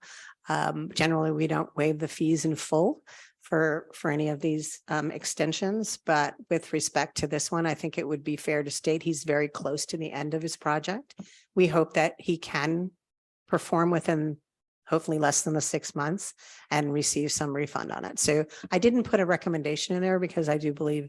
Generally, we don't waive the fees in full for any of these extensions, but with respect to this one, I think it would be fair to state he's very close to the end of his project. We hope that he can perform within hopefully less than the 6 months and receive some refund on it. So I didn't put a recommendation in there because I do believe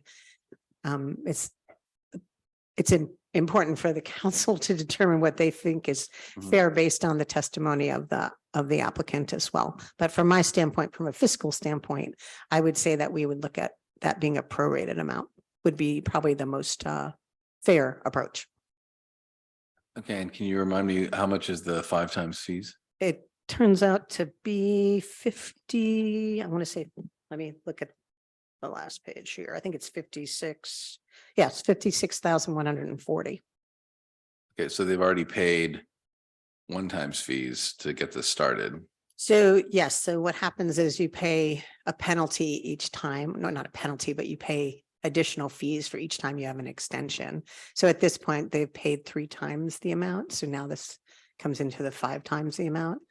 it's important for the council to determine what they think is fair based on the testimony of the applicant as well. But from my standpoint, from a fiscal standpoint, I would say that we would look at that being a prorated amount would be probably the most fair approach. Okay, and can you remind me how much is the 5 times fees? It turns out to be 50, I want to say, let me look at the last page here. I think it's 56. Yes, 56,140. Okay, so they've already paid 1 times fees to get this started. So yes, so what happens is you pay a penalty each time, no, not a penalty, but you pay additional fees for each time you have an extension. So at this point, they've paid 3 times the amount. So now this comes into the 5 times the amount.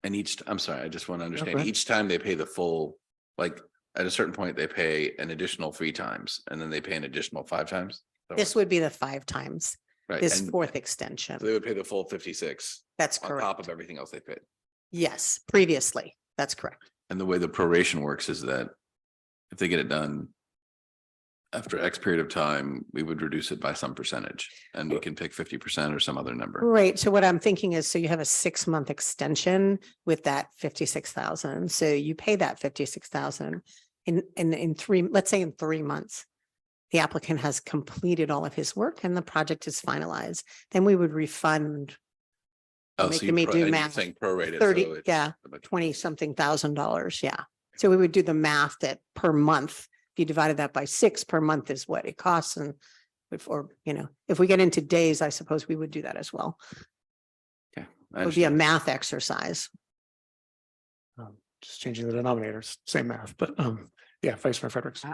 And I'm sorry, I just want to go understand, ahead. each time they pay the full, like, at a certain point, they pay an additional 3 times, and then they pay an additional 5 times? Is that This what- would be the 5 times, Right, this and 4th extension. so they would pay the full 56 That's on top of correct. everything else they paid. Yes, previously. That's correct. And the way the proration works is that if they get it done after X period of time, we would reduce it by some percentage, and we can pick 50% or some other number. Right. So what I'm thinking is, so you have a 6-month extension with that 56,000. So you pay that 56,000 in 3, let's say in 3 months. The applicant has completed all of his work and the project is finalized. Then we would refund Oh, so making you me pro- do and you're math. saying prorated. 30, so it's yeah, about 20 something $1,000. Yeah. So we would do the math that per month, if you divided that by 6 per month is what it costs. And if we get into days, I suppose we would do that as well. I It would be a understand. math exercise. Just changing the denominators, same math, but yeah, Vice Mayor Fredericks.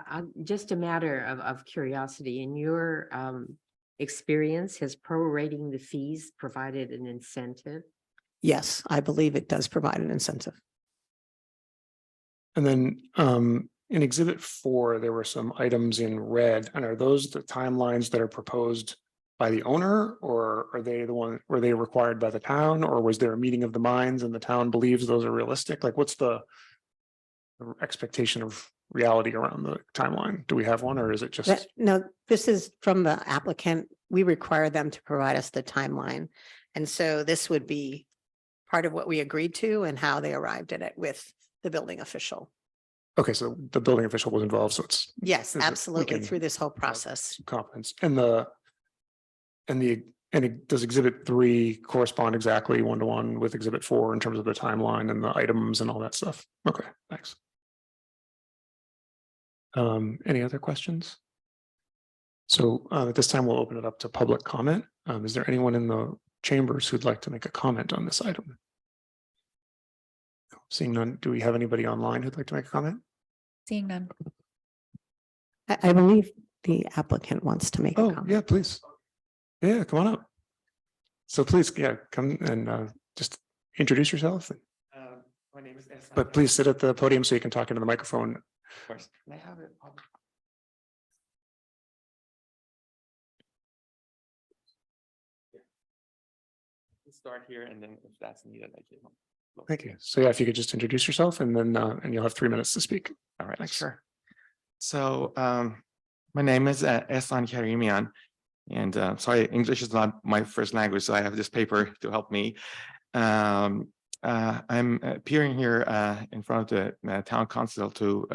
Just a matter of curiosity, in your experience, has prorating the fees provided an incentive? Yes, I believe it does provide an incentive. And then in Exhibit 4, there were some items in red, and are those the timelines that are proposed by the owner, or were they required by the town, or was there a meeting of the minds and the town believes those are realistic? Like, what's the expectation of reality around the timeline? Do we have one, or is it just? No, this is from the applicant. We require them to provide us the timeline. And so this would be part of what we agreed to and how they arrived at it with the building official. Okay, so the building official was involved, so it's Yes, Is it- we absolutely, can through this whole process. confidence. Does Exhibit 3 correspond exactly 1-to-1 with Exhibit 4 in terms of the timeline and the items and all that stuff? Okay, thanks. Any other questions? So at this time, we'll open it up to public comment. Is there anyone in the chambers who'd like to make a comment on this item? Seeing none, do we have anybody online who'd like to make a comment? Seeing none. I believe the applicant wants to make a Oh, comment. yeah, please. Yeah, come on up. So please, yeah, come and just introduce yourself, My name is Ehsan. but please sit at the podium so you can talk into the microphone. Of course. Can I have it? Start here, and then if that's needed, I can. Thank you. So yeah, if you could just introduce yourself and then and you'll have 3 minutes to speak. All right, Thanks. sure. So my name is Ehsan Karimian, and sorry, English is not my first language, so I have this paper to help me. I'm appearing here in front of the town council to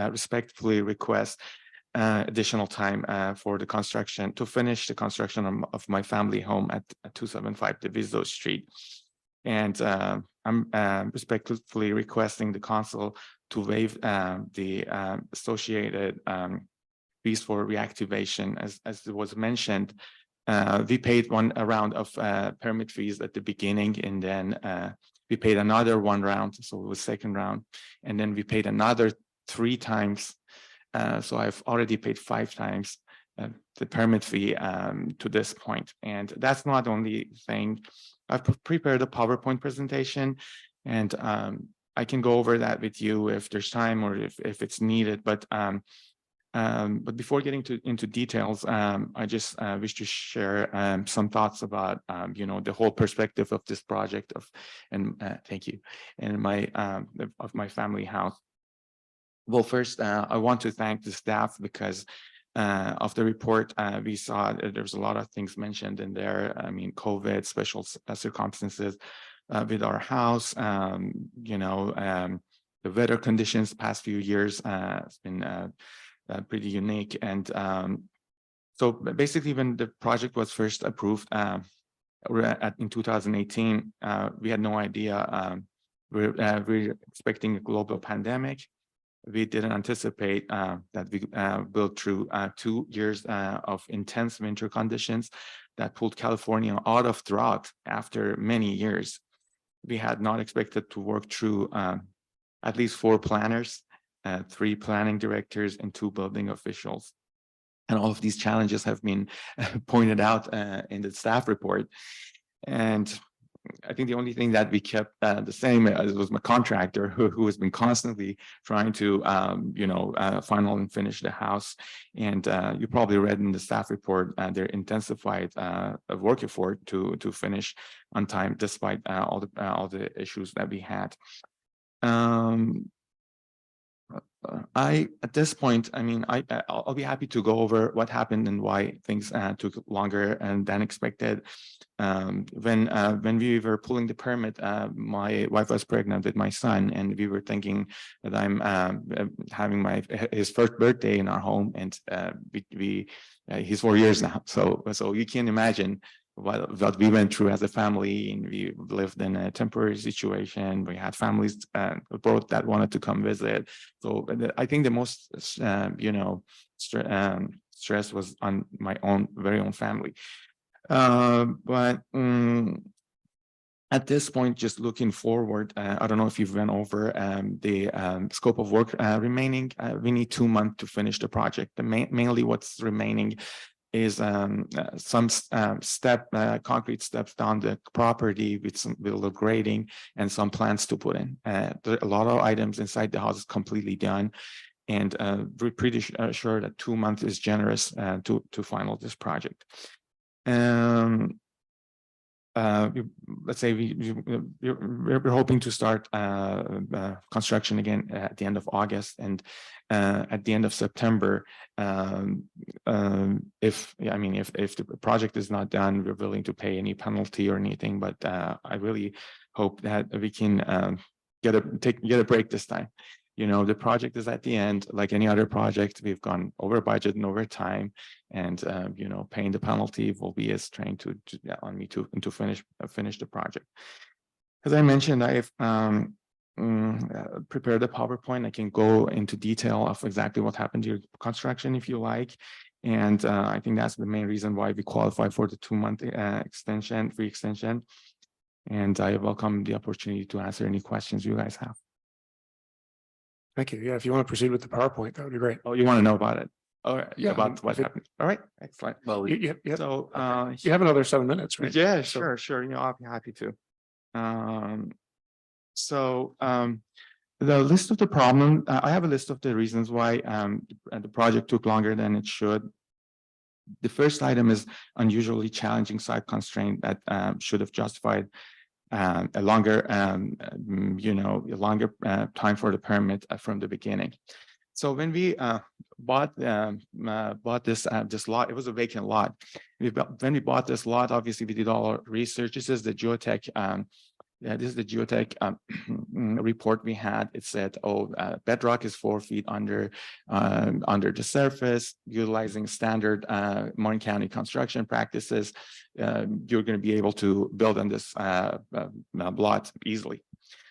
respectfully request additional time for the construction, to finish the construction of my family home at 275 Diviso Street. And I'm respectfully requesting the council to waive the associated fees for reactivation. As it was mentioned, we paid a round of permit fees at the beginning, and then we paid another one round, so it was second round, and then we paid another 3 times. So I've already paid 5 times the permit fee to this point. And that's not the only thing. I've prepared a PowerPoint presentation, and I can go over that with you if there's time or if it's needed. But before getting into details, I just wish to share some thoughts about the whole perspective of this project thank you, and of my family house. Well, first, I want to thank the staff because of the report. We saw there's a lot of things mentioned in there. I mean, COVID, special circumstances with our house, the weather conditions the past few years has been pretty unique. And so basically, when the project was first approved in 2018, we had no idea. We're expecting a global pandemic. We didn't anticipate that we will through 2 years of intense winter conditions that pulled California out of drought after many years. We had not expected to work through at least 4 planners, 3 planning directors, and 2 building officials. And all of these challenges have been pointed out in the staff report. And I think the only thing that we kept the same was my contractor, who has been constantly trying to, final and finish the house. And you probably read in the staff report their intensified work effort to finish on time, despite all the issues that we had. At this point, I mean, I'll be happy to go over what happened and why things took longer than expected. When we were pulling the permit, my wife was pregnant with my son, and we were thinking that I'm having his first birthday in our home, and he's 4 years now. So you can imagine what we went through as a family, and we lived in a temporary situation. We had families abroad that wanted to come visit. So I think the most, stress was on my very own family. But at this point, just looking forward, I don't know if you've went over the scope of work remaining. We need 2 months to finish the project. Mainly what's remaining is some concrete steps down the property with some little grading and some plants to put in. There are a lot of items inside the house is completely done, and we're pretty sure that 2 months is generous to final this project. Let's say we're hoping to start construction again at the end of August, and at the end of September. If the project is not done, we're willing to pay any penalty or anything. But I really hope that we can get a break this time. The project is at the end. Like any other project, we've gone over budget and over time, and paying the penalty will be a strain on me to finish the project. As I mentioned, I've prepared a PowerPoint. I can go into detail of exactly what happened to your construction if you like. And I think that's the main reason why we qualify for the 2-month free extension. And I welcome the opportunity to answer any questions you guys have. Thank you. Yeah, if you want to proceed with the PowerPoint, that would be great. Oh, you want to know about it? All right. Yeah, About what happened. All right. Excellent. Well, You So you have another 7 minutes, right? yeah, So- sure. I'll be happy to. The list of the problem, I have a list of the reasons why the project took longer than it should. The first item is unusually challenging site constraint that should have justified a longer time for the permit from the beginning. So when we bought this lot, it was a vacant lot. When we bought this lot, obviously we did all our research. This is the geotech Yeah, this is the geotech report we had. It said, bedrock is 4 feet under the surface, utilizing standard Marin County construction practices. You're going to be able to build on this lot easily.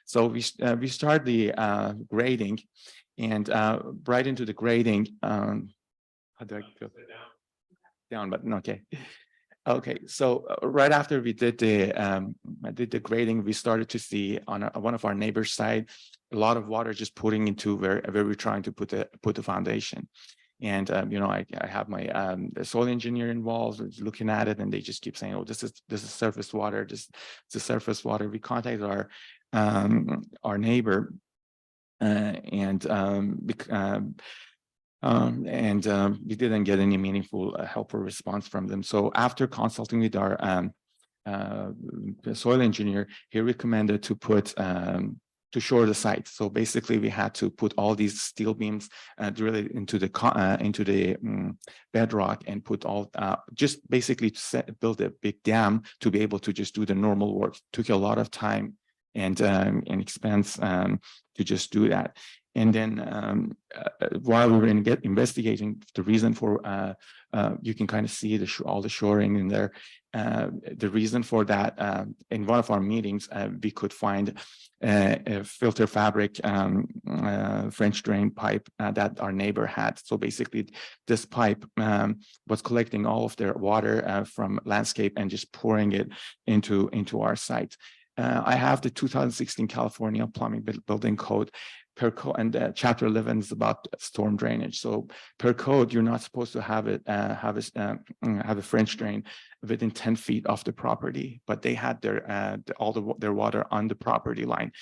So we start the grading, and right into the grading. How do I go? Down, but okay. Okay, so right after we did the grading, we started to see on one of our neighbors' side a lot of water just putting into where we're trying to put the foundation. And you know, I have my the soil engineer involved looking at it, and they just keep saying, "Oh, this is surface water. This is surface water." We contacted our neighbor, and we didn't get any meaningful help or response from them. So after consulting with our soil engineer, he recommended to put to shore the site. So basically, we had to put all these steel beams really into the bedrock and put all just basically to build a big dam to be able to just do the normal work. Took a lot of time and expense to just do that. And then while we were investigating the reason for, you can kind of see all the shoring in there. The reason for that, in one of our meetings, we could find a filter fabric French drain pipe that our neighbor had. So basically, this pipe was collecting all of their water from landscape and just pouring it into our site. I have the 2016 California Plumbing Building Code. Per code, and Chapter 11 is about storm drainage. So per code, you're not supposed to have a French drain within 10 feet of the property, but they had their water on the property line.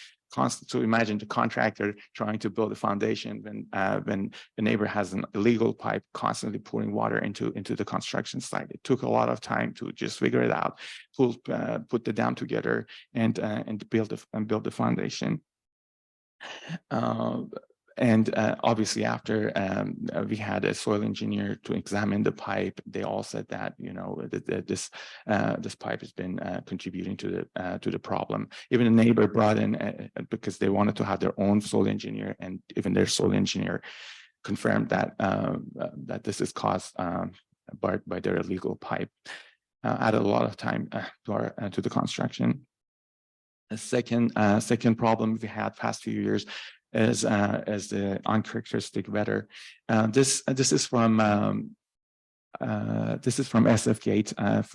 So imagine the contractor trying to build a foundation when the neighbor has an illegal pipe constantly pouring water into the construction site. It took a lot of time to just figure it out, put the dam together, and build the foundation. Obviously, after we had a soil engineer to examine the pipe, they all said that, you know, this pipe has been contributing to the problem. Even the neighbor brought in because they wanted to have their own soil engineer, and even their soil engineer confirmed that that this is caused by their illegal pipe. Added a lot of time to the construction. A second problem we had past few years is the uncharacteristic weather. This is from SF Gate.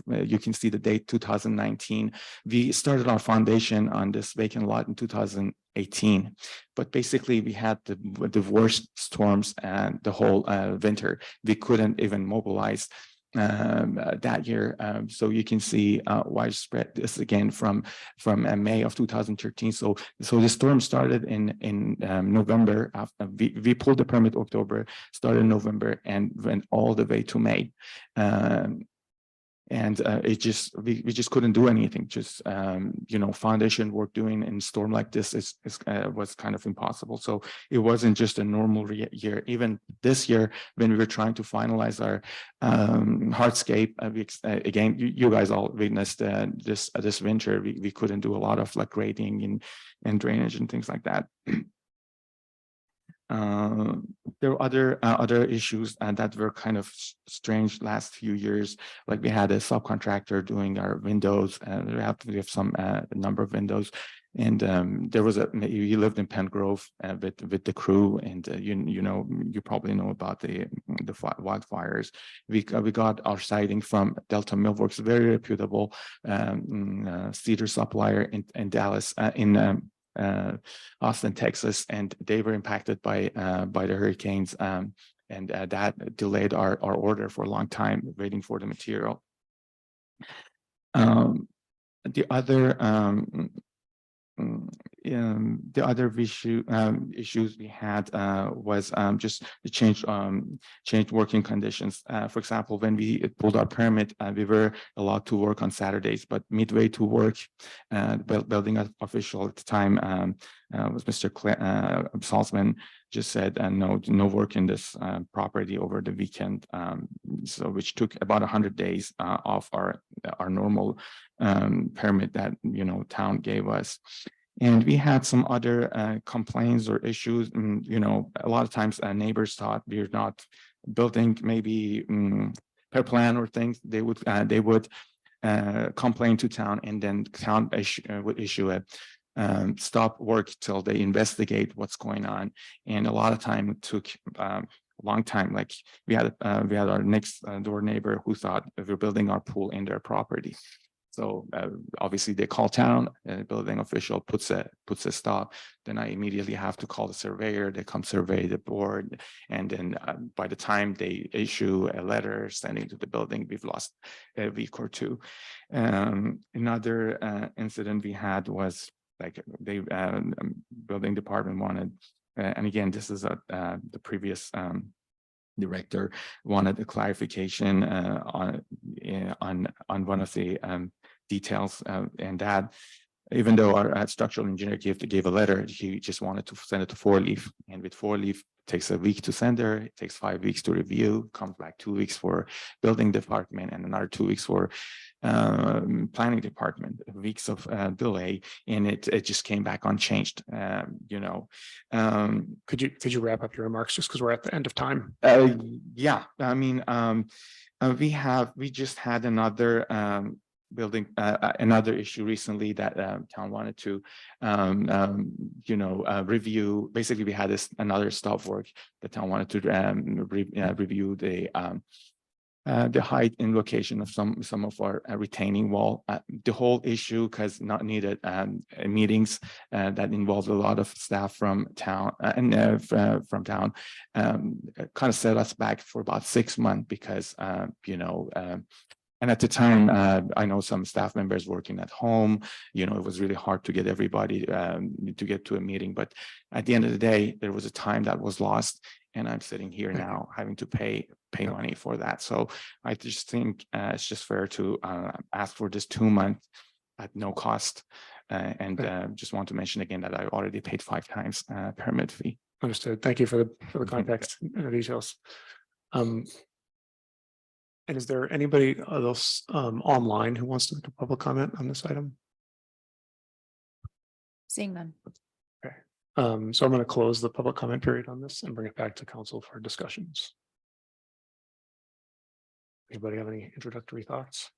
You can see the date 2019. We started our foundation on this vacant lot in 2018, but basically we had the worst storms and the whole winter. We couldn't even mobilize that year. So you can see widespread this again from May of 2013. So the storm started in November. We pulled the permit October, started in November, and went all the way to May. We just couldn't do anything. Just you know, foundation work doing in storm like this was kind of impossible. So it wasn't just a normal year. Even this year, when we were trying to finalize our hardscape, again, you guys all witnessed this winter. We couldn't do a lot of like grading and drainage and things like that. There were other issues that were kind of strange last few years. Like we had a subcontractor doing our windows, and we have some number of windows. And there was he lived in Pen Grove with the crew, and you probably know about the wildfires. We got our siding from Delta Millworks, very reputable cedar supplier in Dallas, Austin, Texas, and they were impacted by the hurricanes, and that delayed our order for a long time, waiting for the material. The other issues we had was just the changed working conditions. For example, when we pulled our permit, we were allowed to work on Saturdays, but midway to work, building official at the time was Mr. Salzman, just said no work in this property over the weekend, so which took about 100 days off our our normal permit that, town gave us. And we had some other complaints or issues. A lot of times neighbors thought we're not building maybe per plan or things. They would complain to town, and then town would issue a stop work till they investigate what's going on. And a lot of time it took a long time. Like we had our next door neighbor who thought we're building our pool in their property. So obviously they call town, building official puts a stop. Then I immediately have to call the surveyor. They come survey the board. And then by the time they issue a letter sending to the building, we've lost a week or two. Another incident we had was like they building department wanted, and again, this is the previous director wanted a clarification on one of the details, and that even though our structural engineer gave a letter, he just wanted to send it to 4-leaf, and with 4-leaf takes a week to send there, it takes 5 weeks to review, comes back 2 weeks for building department, and another 2 weeks for planning department, weeks of delay, and it just came back unchanged. Could you wrap up your remarks just because we're at the end of time? Yeah, I mean, we just had another building another issue recently that town wanted to review. Basically, we had another stop work that town wanted to review the height and location of some of our retaining wall. The whole issue, because not needed meetings that involved a lot of staff from town from town, kind of set us back for about 6 months because and at the time, I know some staff members working at home, it was really hard to get everybody to get to a meeting. But at the end of the day, there was a time that was lost, and I'm sitting here now having to pay money for that. So I just think it's just fair to ask for this 2 months at no cost. And just want to mention again that I already paid 5 times permit fee. Understood. Thank you for the context and the details. And is there anybody else online who wants to make a public comment on this item? Seeing none. Okay. So I'm going to close the public comment period on this and bring it back to council for discussions. Anybody have any introductory thoughts?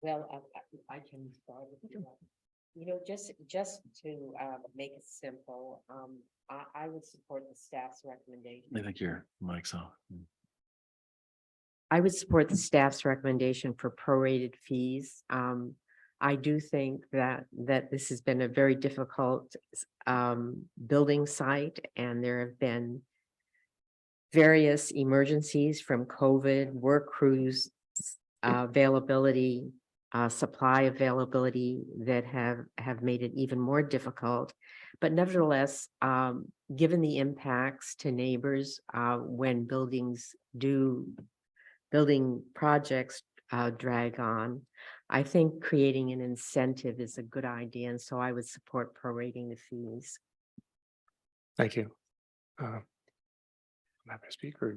Well, I can start with just to make it simple, I would support the staff's recommendation. I think your mic's off. I would support the staff's recommendation for prorated fees. I do think that this has been a very difficult building site, and there have been various emergencies from COVID, work crews availability, supply availability that have made it even more difficult. But nevertheless, given the impacts to neighbors when building projects drag on, I think creating an incentive is a good idea. And so I would support prorating the fees. Thank you. I'm happy to speak. Or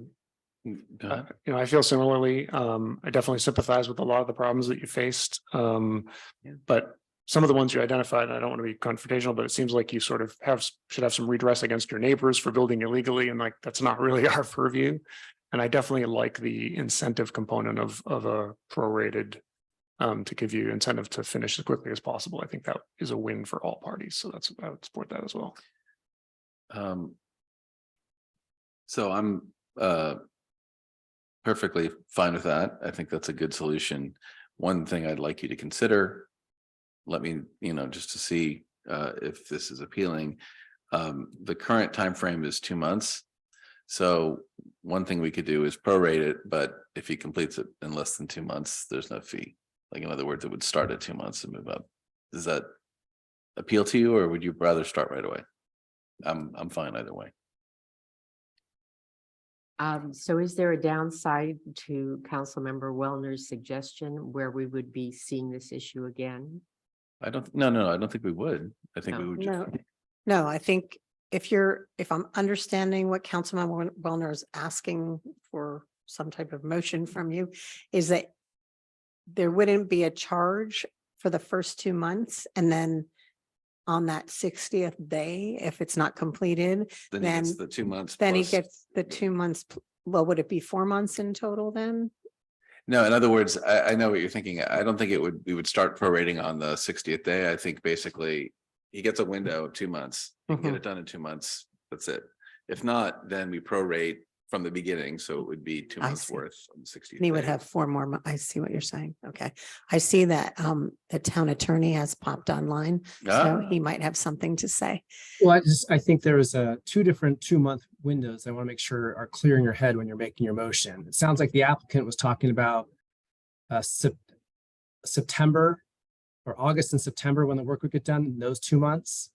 Go ahead. I feel similarly. I definitely sympathize with a lot of the problems that you faced. But some of the ones you identified, and I don't want to be confrontational, but it seems like you sort of should have some redress against your neighbors for building illegally, and like that's not really our purview. And I definitely like the incentive component of a prorated to give you incentive to finish as quickly as possible. I think that is a win for all parties. So I would support that as well. So I'm perfectly fine with that. I think that's a good solution. One thing I'd like you to consider, let me, just to see if this is appealing. The current time frame is 2 months. So one thing we could do is prorate it, but if he completes it in less than 2 months, there's no fee. Like, in other words, it would start at 2 months and move up. Does that appeal to you, or would you rather start right away? I'm fine either way. So is there a downside to Councilmember Wellner's suggestion where we would be seeing this issue again? I don't think we would. I think we would just. No, I think if I'm understanding what Councilmember Wellner is asking for some type of motion from you, is that there wouldn't be a charge for the first 2 months, and then on that 60th day, if it's not completed, Then he gets then- the 2 months. then he plus- gets the 2 months. Well, would it be 4 months in total then? No, in other words, I know what you're thinking. I don't think we would start prorating on the 60th day. I think basically he gets a window of 2 months. He can get it done in 2 months. That's it. If not, then we prorate from the beginning. So it would be 2 I months see. worth on the 60th. And he would day. have 4 more. I see what you're saying. Okay. I see that the town attorney has popped online, so Ah. he might have something to say. Well, I think there was two different 2-month windows I want to make sure are clear in your head when you're making your motion. It sounds like the applicant was talking about September or August and September when the work would get done in those 2 months.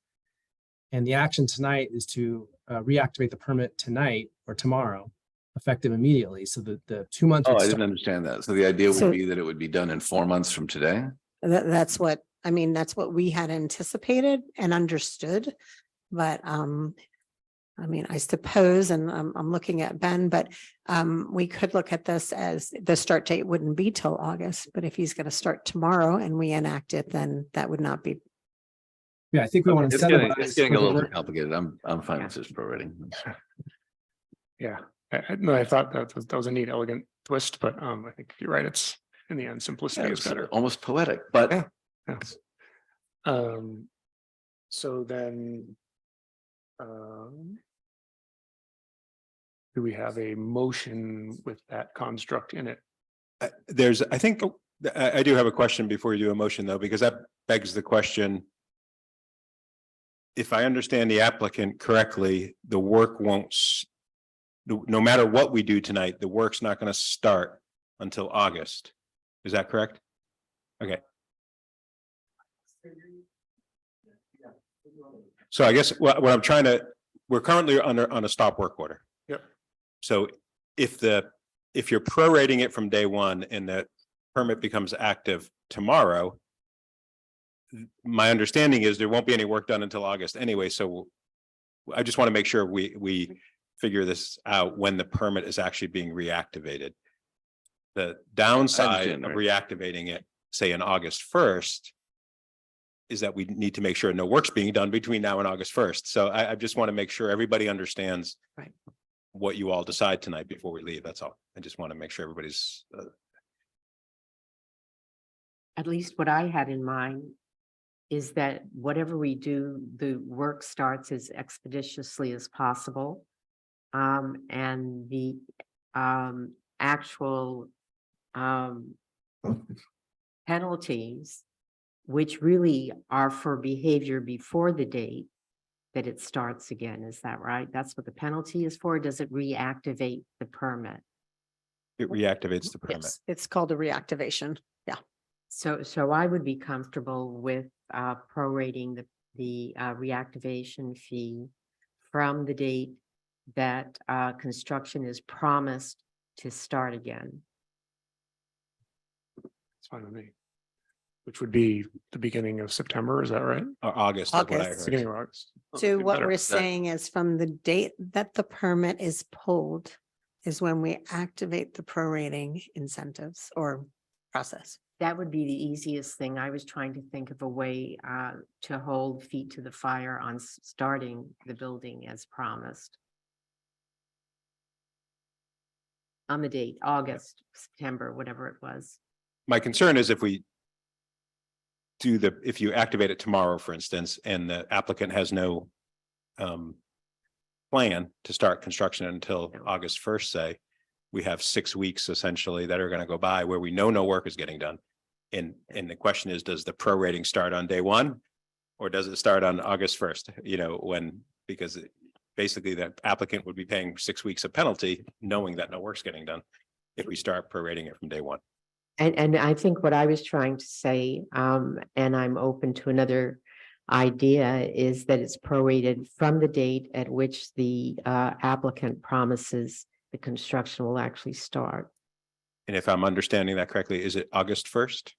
And the action tonight is to reactivate the permit tonight or tomorrow, effective immediately. So the 2 months. Oh, would I start- didn't understand that. So the idea So- would be that it would be done in 4 months from today? That's what, I mean, that's what we had anticipated and understood. But I mean, I suppose, and I'm looking at Ben, but we could look at this as the start date wouldn't be till August, but if he's going to start tomorrow and we enact it, then that would not be. Yeah, I think we want to It's getting incentivize. a for the little work- bit complicated. I'm fine with just prorating. Yeah, no, I thought that was a neat, elegant twist, but I think you're right. It's in the end, simplicity is It's better. almost poetic, but Yeah. Yes. So then. Do we have a motion with that construct in it? I think, I do have a question before you do a motion though, because that begs the question. If I understand the applicant correctly, the work won't, no matter what we do tonight, the work's not going to start until August. Is that correct? Okay. So I guess what I'm trying to, we're currently on a stop work order. Yep. So if you're prorating it from day one and the permit becomes active tomorrow, my understanding is there won't be any work done until August anyway. So I just want to make sure we figure this out when the permit is actually being reactivated. The downside of right. reactivating it, say on August 1st, is that we need to make sure no work's being done between now and August 1st. So I just want to make sure everybody understands Right. what you all decide tonight before we leave. That's all. I just want to make sure everybody's At least what I had in mind is that whatever we do, the work starts as expeditiously as possible. And the actual penalties, which really are for behavior before the date that it starts again. Is that right? That's what the penalty is for? Does it reactivate the permit? it reactivates the permit. Yes, it's called a reactivation. Yeah. So I would be comfortable with prorating the reactivation fee from the date that construction is promised to start again. It's fine with me. Which would be the beginning of September, is that right? Or August, is what I August. Beginning heard. of August. So what Better. we're saying is from the date that the permit is pulled is when we activate the prorating incentives or process. That would be the easiest thing. I was trying to think of a way to hold feet to the fire on starting the building as promised. On the date, August, September, whatever it was. My concern is if you activate it tomorrow, for instance, and the applicant has no plan to start construction until August 1st, say, we have 6 weeks essentially that are going to go by where we know no work is getting done. And the question is, does the prorating start on day one? Or does it start on August 1st? Because basically the applicant would be paying 6 weeks of penalty, knowing that no work's getting done. If we start prorating it from day one. And I think what I was trying to say, and I'm open to another idea, is that it's prorated from the date at which the applicant promises the construction will actually start. And if I'm understanding that correctly, is it August 1st?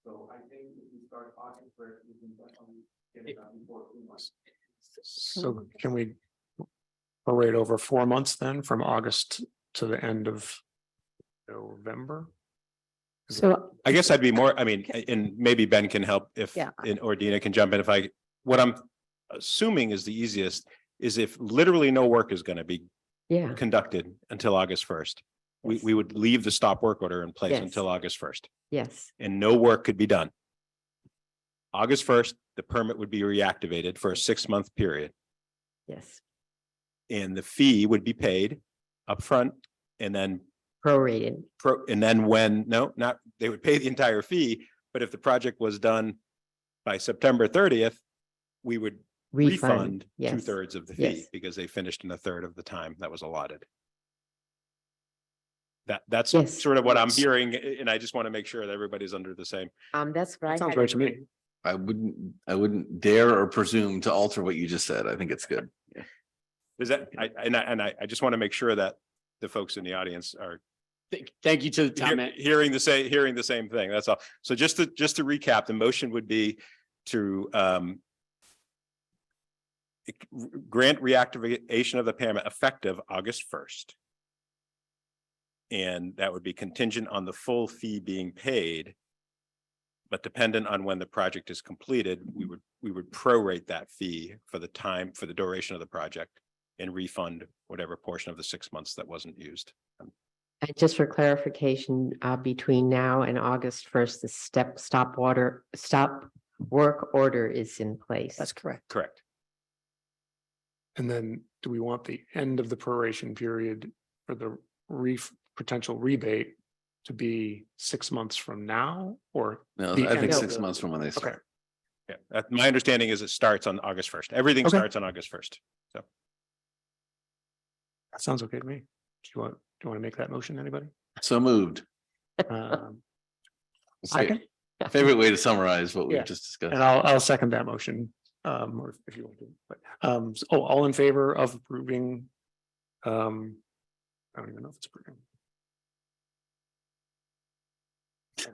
So I think if we start August first, we can definitely get it done before 2 months. So can we prorate over 4 months then, from August to the end of November? So I guess I'd be more, I mean, and maybe Ben can help if, Yeah. or Dina can jump in if what I'm assuming is the easiest is if literally no work is gonna be yeah, conducted until August first. Yes. We would leave the stop work order in place Yes. until August first, yes, and no work could be done. August first, the permit would be reactivated for a 6-month period, yes, and the fee would be paid upfront, and then prorated. and then when, no, not, they would pay the entire fee, but if the project was done by September 30th, we would refund Yes. 2/3 of the fee Yes. because they finished in a third of the time that was allotted. That's Yes. sort of what I'm hearing, and I just want to make sure that everybody's under the same. That's what I Sounds had right in to me. mind. I wouldn't dare or presume to alter what you just said. I think it's good. Is that, I just want to make sure that the folks in the audience are Thank you to the town man. hearing the same thing. That's all. So just to recap, the motion would be to grant reactivation of the permit effective August 1st. And that would be contingent on the full fee being paid. But dependent on when the project is completed, we would prorate that fee for the duration of the project and refund whatever portion of the 6 months that wasn't used. And just for clarification, between now and August 1st, the stop work order is in place. That's correct. Correct. And then do we want the end of the proration period for the potential rebate to be 6 months from now, or? No, the I think end of 6 the- months from when they start. Okay, Yeah, my understanding is it starts on August 1st. Everything Okay. starts on August 1st. So that sounds okay to me. Do you want to make that motion, anybody? So moved. Second? Favorite way to summarize what Yeah. we've just discussed. And I'll second that motion, or if you want to, but, all in favor of approving, I don't even know if it's approving.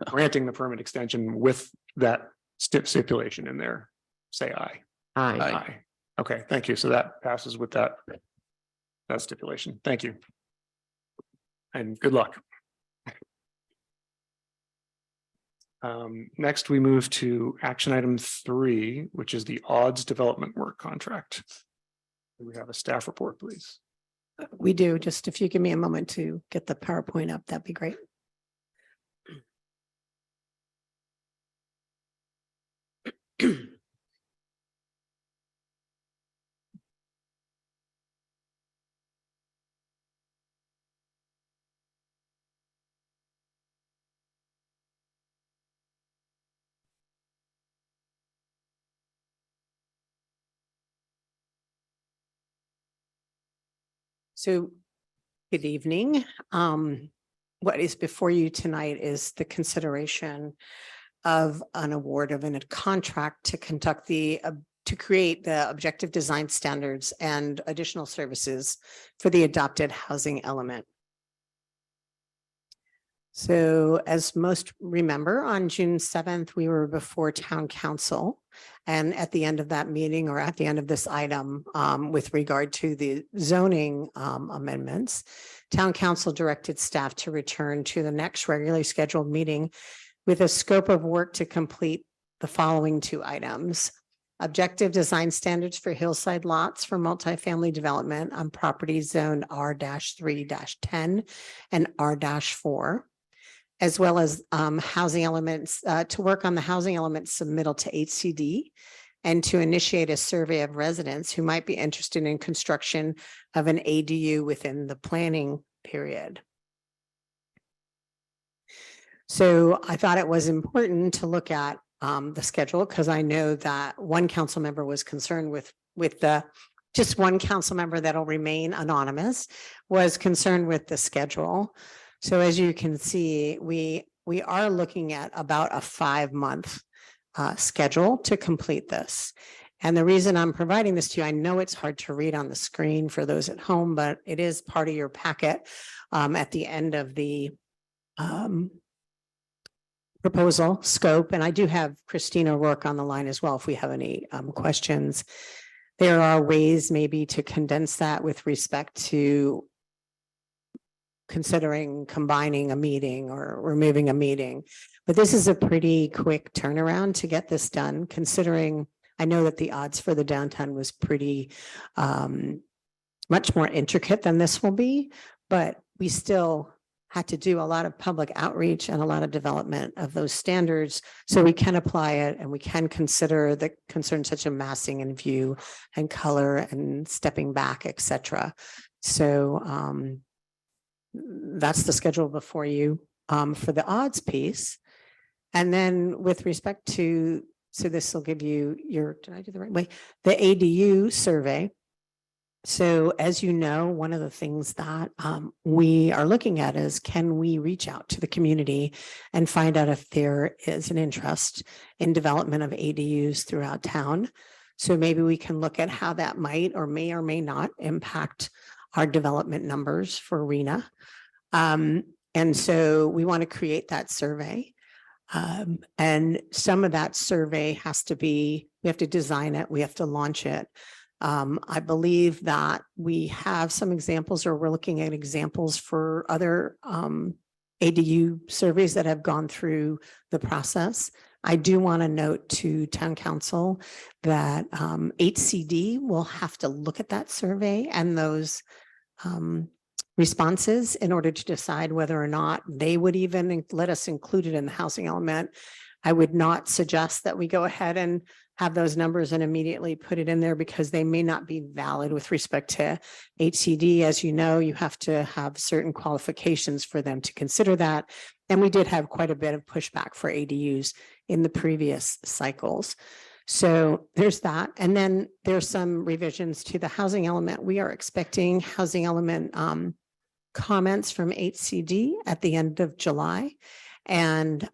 Granting the permit extension with that stipulation in there, say aye. Aye. Aye. Okay, thank you. So that passes with that stipulation. Thank you. And good luck. Next, we move to action item 3, which is the odds development work contract. Do we have a staff report, please? We do. Just if you give me a moment to get the PowerPoint up, that'd be great. So, good evening. What is before you tonight is the consideration of an award of a contract to conduct to create the objective design standards and additional services for the adopted housing element. So as most remember, on June 7th, we were before Town Council. And at the end of that meeting, or at the end of this item, with regard to the zoning amendments, Town Council directed staff to return to the next regularly scheduled meeting with a scope of work to complete the following 2 items. Objective design standards for hillside lots for multifamily development on property zone R-3-10 and R-4. As well as housing elements, to work on the housing elements submittal to HCD and to initiate a survey of residents who might be interested in construction of an ADU within the planning period. So I thought it was important to look at the schedule because I know that one council member was concerned with just one council member that'll remain anonymous was concerned with the schedule. So as you can see, we are looking at about a 5-month schedule to complete this. And the reason I'm providing this to you, I know it's hard to read on the screen for those at home, but it is part of your packet at the end of the proposal scope, and I do have Christina Rourke on the line as well if we have any questions. There are ways maybe to condense that with respect to considering combining a meeting or removing a meeting. But this is a pretty quick turnaround to get this done, considering I know that the odds for the downtown was pretty much more intricate than this will be, but we still had to do a lot of public outreach and a lot of development of those standards so we can apply it and we can consider the concerns such as massing and view and color and stepping back, et cetera. So that's the schedule before you for the odds piece. And then with respect to, so this will give you your, did I do the right way? The ADU survey. So as you know, one of the things that we are looking at is, can we reach out to the community and find out if there is an interest in development of ADUs throughout town? So maybe we can look at how that might or may not impact our development numbers for RENA. And so we want to create that survey. And some of that survey has to be, we have to design it, we have to launch it. I believe that we have some examples, or we're looking at examples for other ADU surveys that have gone through the process. I do want to note to town council that HCD will have to look at that survey and those responses in order to decide whether or not they would even let us include it in the housing element. I would not suggest that we go ahead and have those numbers and immediately put it in there, because they may not be valid with respect to HCD. As you know, you have to have certain qualifications for them to consider that. And we did have quite a bit of pushback for ADUs in the previous cycles. So there's that. And then there's some revisions to the housing element. We are expecting housing element comments from HCD at the end of July. And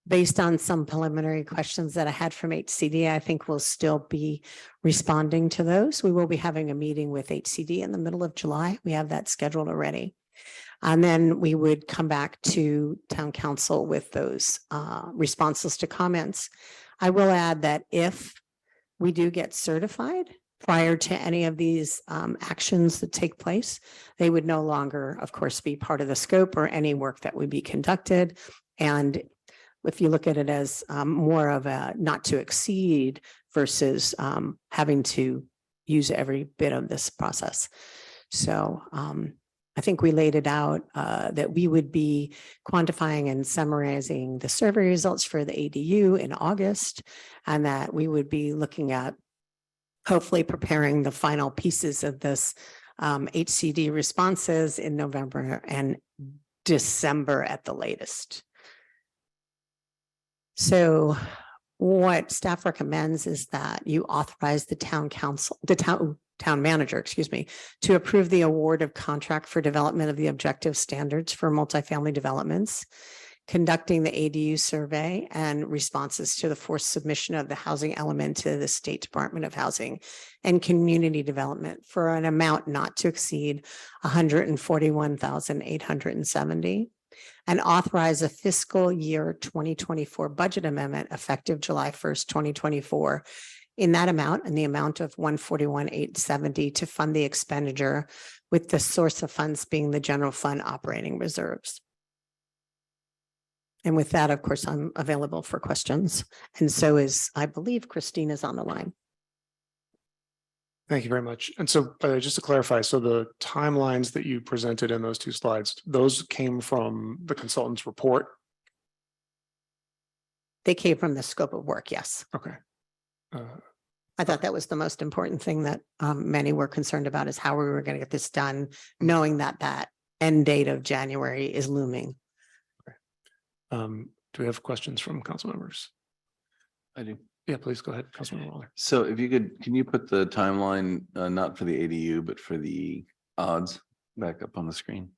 based on some preliminary questions that I had from HCD, I think we'll still be responding to those. We will be having a meeting with HCD in the middle of July. We have that scheduled already. And then we would come back to town council with those responses to comments. I will add that if we do get certified prior to any of these actions that take place, they would no longer, of course, be part of the scope or any work that would be conducted. And if you look at it as more of a not to exceed versus having to use every bit of this process. So I think we laid it out that we would be quantifying and summarizing the survey results for the ADU in August, and that we would be looking at hopefully preparing the final pieces of this HCD responses in November and December at the latest. So what staff recommends is that you authorize the town council, the town manager, excuse me, to approve the award of contract for development of the objective standards for multifamily developments, conducting the ADU survey and responses to the forced submission of the housing element to the State Department of Housing and Community Development for an amount not to exceed $141,870. And authorize a fiscal year 2024 budget amendment effective July 1st, 2024 in that amount and the amount of $141,870 to fund the expenditure, with the source of funds being the general fund operating reserves. And with that, of course, I'm available for questions. And so is, I believe, Christina's on the line. Thank you very much. And so just to clarify, so the timelines that you presented in those two slides, those came from the consultant's report? They came from the scope of work, yes. Okay. I thought that was the most important thing that many were concerned about, is how we were going to get this done, knowing that that end date of January is looming. Do we have questions from council members? I do. Yeah, please go ahead, Councilman Waller. So if you could, can you put the timeline, not for the ADU, but for the odds back up on the screen?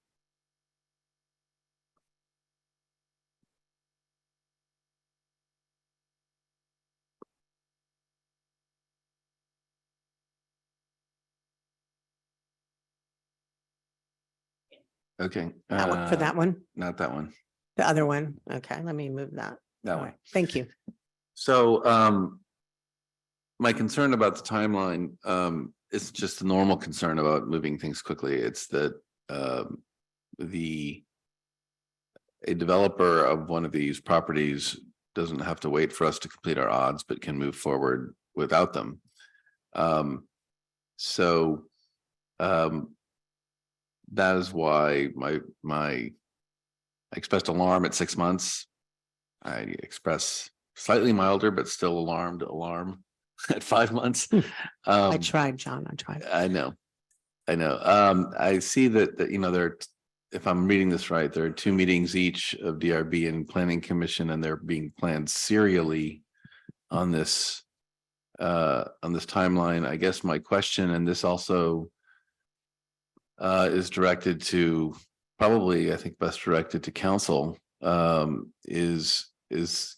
Okay. For that one? Not that one. The other one. Okay, let me move that. That All way. right, thank you. So my concern about the timeline is just a normal concern about moving things quickly. It's that the a developer of one of these properties doesn't have to wait for us to complete our odds, but can move forward without them. So that is why I expressed alarm at 6 months. I express slightly milder, but still alarm at 5 months. I tried, John, I tried. I know. I see that, there, if I'm reading this right, there are 2 meetings each of DRB and Planning Commission, and they're being planned serially on this timeline. I guess my question, and this also is directed to, probably, I think best directed to council, is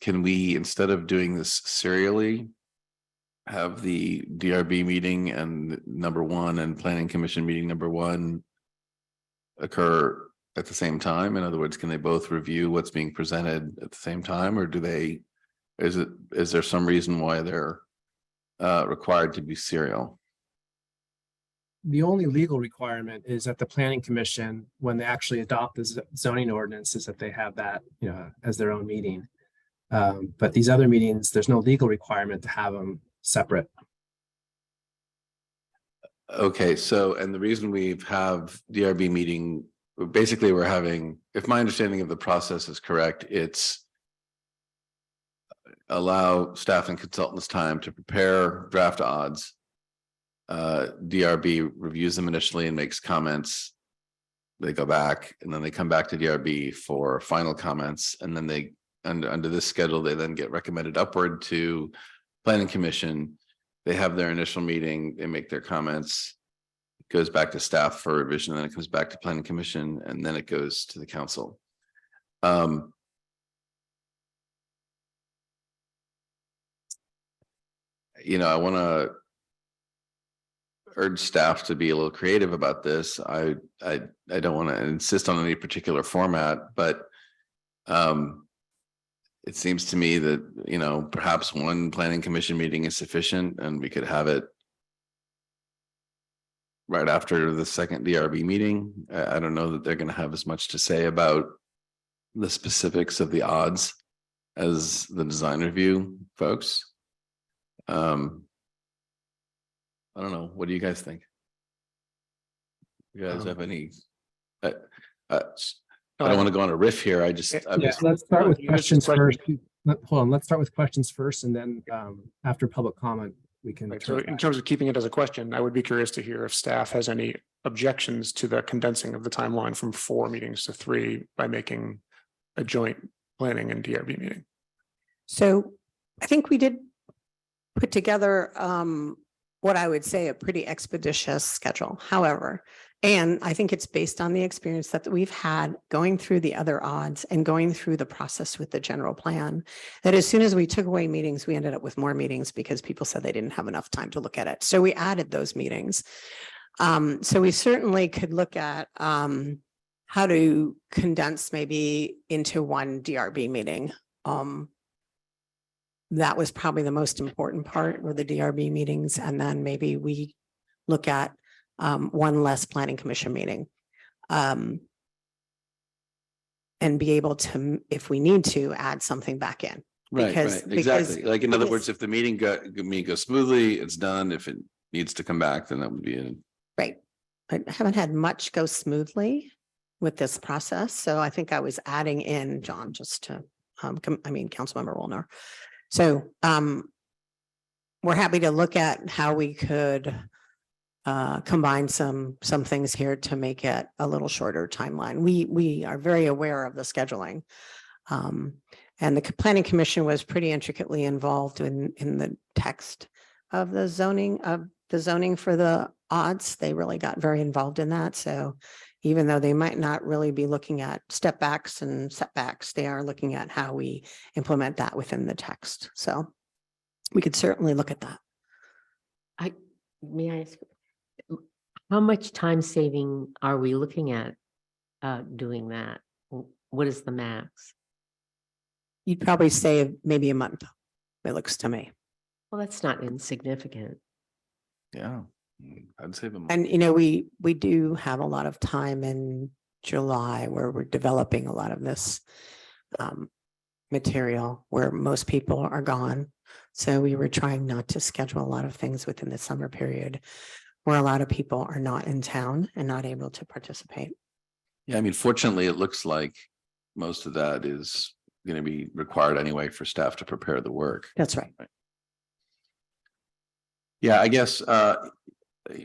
can we, instead of doing this serially, have the DRB meeting and #1 and Planning Commission meeting #1 occur at the same time? In other words, can they both review what's being presented at the same time, or is there some reason why they're required to be serial? The only legal requirement is that the planning commission, when they actually adopt the zoning ordinances, that they have that, as their own meeting. But these other meetings, there's no legal requirement to have them separate. Okay, so, and the reason we have DRB meeting, basically we're having, if my understanding of the process is correct, it's allow staff and consultants time to prepare draft odds. DRB reviews them initially and makes comments. They go back and then they come back to DRB for final comments. And then they, under this schedule, they then get recommended upward to Planning Commission. They have their initial meeting, they make their comments, it goes back to staff for revision, and then it comes back to Planning Commission, and then it goes to the council. I want to urge staff to be a little creative about this. I don't want to insist on any particular format, but it seems to me that, perhaps one Planning Commission meeting is sufficient, and we could have it right after the second DRB meeting. I don't know that they're going to have as much to say about the specifics of the odds as the design review folks. I don't know. What do you guys think? You guys have any? I don't want to go on a riff here. Let's start with questions first. Hold on, let's start with questions first, and then after public comment, we can. Right, so in terms of keeping it as a question, I would be curious to hear if staff has any objections to the condensing of the timeline from 4 meetings to 3 by making a joint planning and DRB meeting. So I think we did put together what I would say a pretty expeditious schedule. However, and I think it's based on the experience that we've had going through the other odds and going through the process with the general plan, that as soon as we took away meetings, we ended up with more meetings because people said they didn't have enough time to look at it. So we added those meetings. So we certainly could look at how to condense maybe into one DRB meeting. That was probably the most important part, were the DRB meetings. And then maybe we look at one less Planning Commission meeting. And be able to, if we need to, add something back in. Right, exactly. Like, in other because- words, if the meeting goes smoothly, it's done. If it needs to come back, then that would be it. Right. I haven't had much go smoothly with this process. So I think I was adding in, John, just to, Councilmember Woolner. So we're happy to look at how we could combine some things here to make it a little shorter timeline. We are very aware of the scheduling. And the Planning Commission was pretty intricately involved in the text of the zoning for the odds. They really got very involved in that. So even though they might not really be looking at step backs and setbacks, they are looking at how we implement that within the text. So we could certainly look at that. May I ask, how much time saving are we looking at doing that? What is the max? You'd probably say maybe a month, it looks to me. Well, that's not insignificant. Yeah, I'd say the. And, we do have a lot of time in July where we're developing a lot of this material where most people are gone. So we were trying not to schedule a lot of things within the summer period where a lot of people are not in town and not able to participate. Yeah, I mean, fortunately, it looks like most of that is going to be required anyway for staff to prepare the work. That's right. Yeah, I guess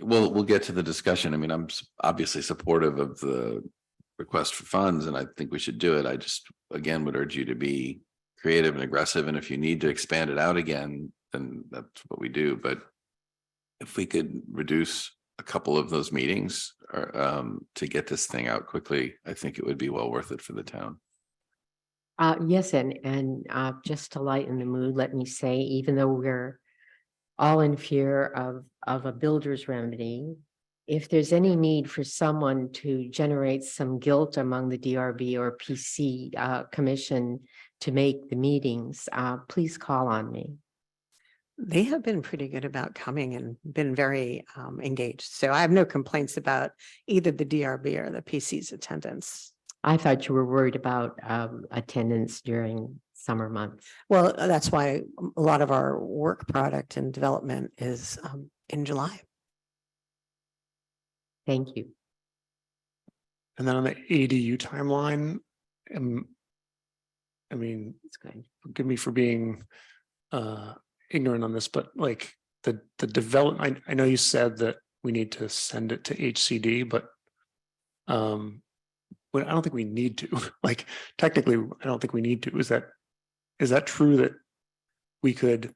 we'll get to the discussion. I mean, I'm obviously supportive of the request for funds, and I think we should do it. I just, again, would urge you to be creative and aggressive, and if you need to expand it out again, then that's what we do. But if we could reduce a couple of those meetings to get this thing out quickly, I think it would be well worth it for the town. Yes, and just to lighten the mood, let me say, even though we're all in fear of a builder's remedy, if there's any need for someone to generate some guilt among the DRB or PC commission to make the meetings, please call on me. They have been pretty good about coming and been very engaged. So I have no complaints about either the DRB or the PC's attendance. I thought you were worried about attendance during summer months. Well, that's why a lot of our work product and development is in July. Thank you. And then on the ADU timeline, I mean, That's good. forgive me for being ignorant on this, but like the development, I know you said that we need to send it to HCD, but I don't think we need to. Like technically, I don't think we need to. Is that true that we could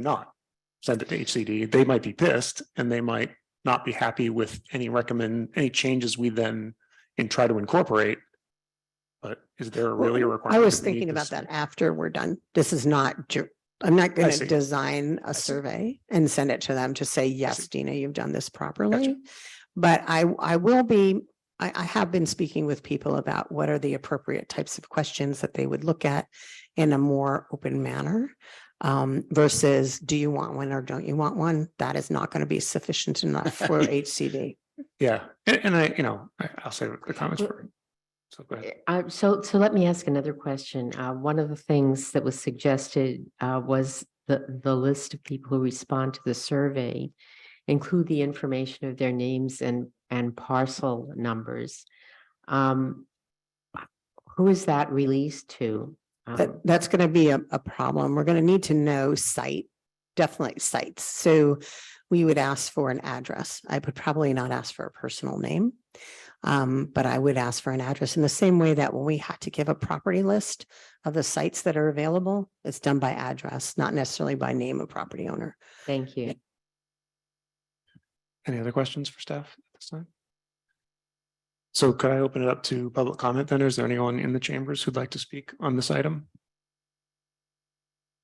not send it to HCD? They might be pissed and they might not be happy with any changes we then try to incorporate. But is there really a requirement? I was that we need thinking to about send? that after we're done. This is not, I'm not going see. to design a survey and send it to them to say, yes, Dina, you've done this properly. But I will be, I have been speaking with people about what are the appropriate types of questions that they would look at in a more open manner versus do you want one or don't you want one? That is not going to be sufficient enough for HCD. Yeah, and I'll say the comments for. So go ahead. So let me ask another question. One of the things that was suggested was the list of people who respond to the survey include the information of their names and parcel numbers. Who is that released to? That's going to be a problem. We're going to need to know definitely sites. So we would ask for an address. I would probably not ask for a personal name. But I would ask for an address in the same way that when we had to give a property list of the sites that are available, it's done by address, not necessarily by name of property owner. Thank you. Any other questions for staff at this time? So could I open it up to public comment then? Is there anyone in the chambers who'd like to speak on this item?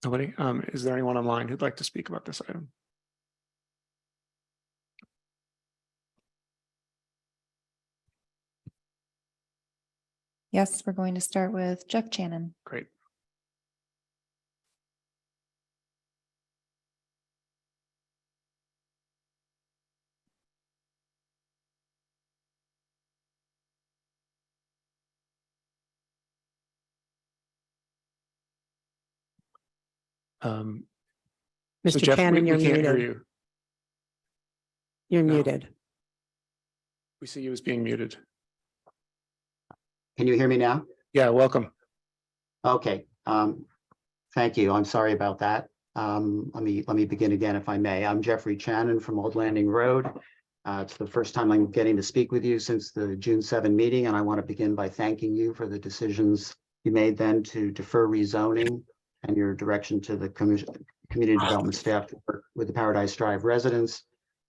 Nobody? Is there anyone online who'd like to speak about this item? Yes, we're going to start with Jeff Channon. Great. So Mr. Jeff, Cannon, we you're can't hear muted. you. You're No. muted. We see you as being muted. Can you hear me now? Yeah, welcome. Okay, thank you. I'm sorry about that. Let me begin again if I may. I'm Jeffrey Channon from Old Landing Road. It's the first time I'm getting to speak with you since the June 7 meeting, and I want to begin by thanking you for the decisions you made then to defer rezoning and your direction to the community development staff to work with the Paradise Drive residents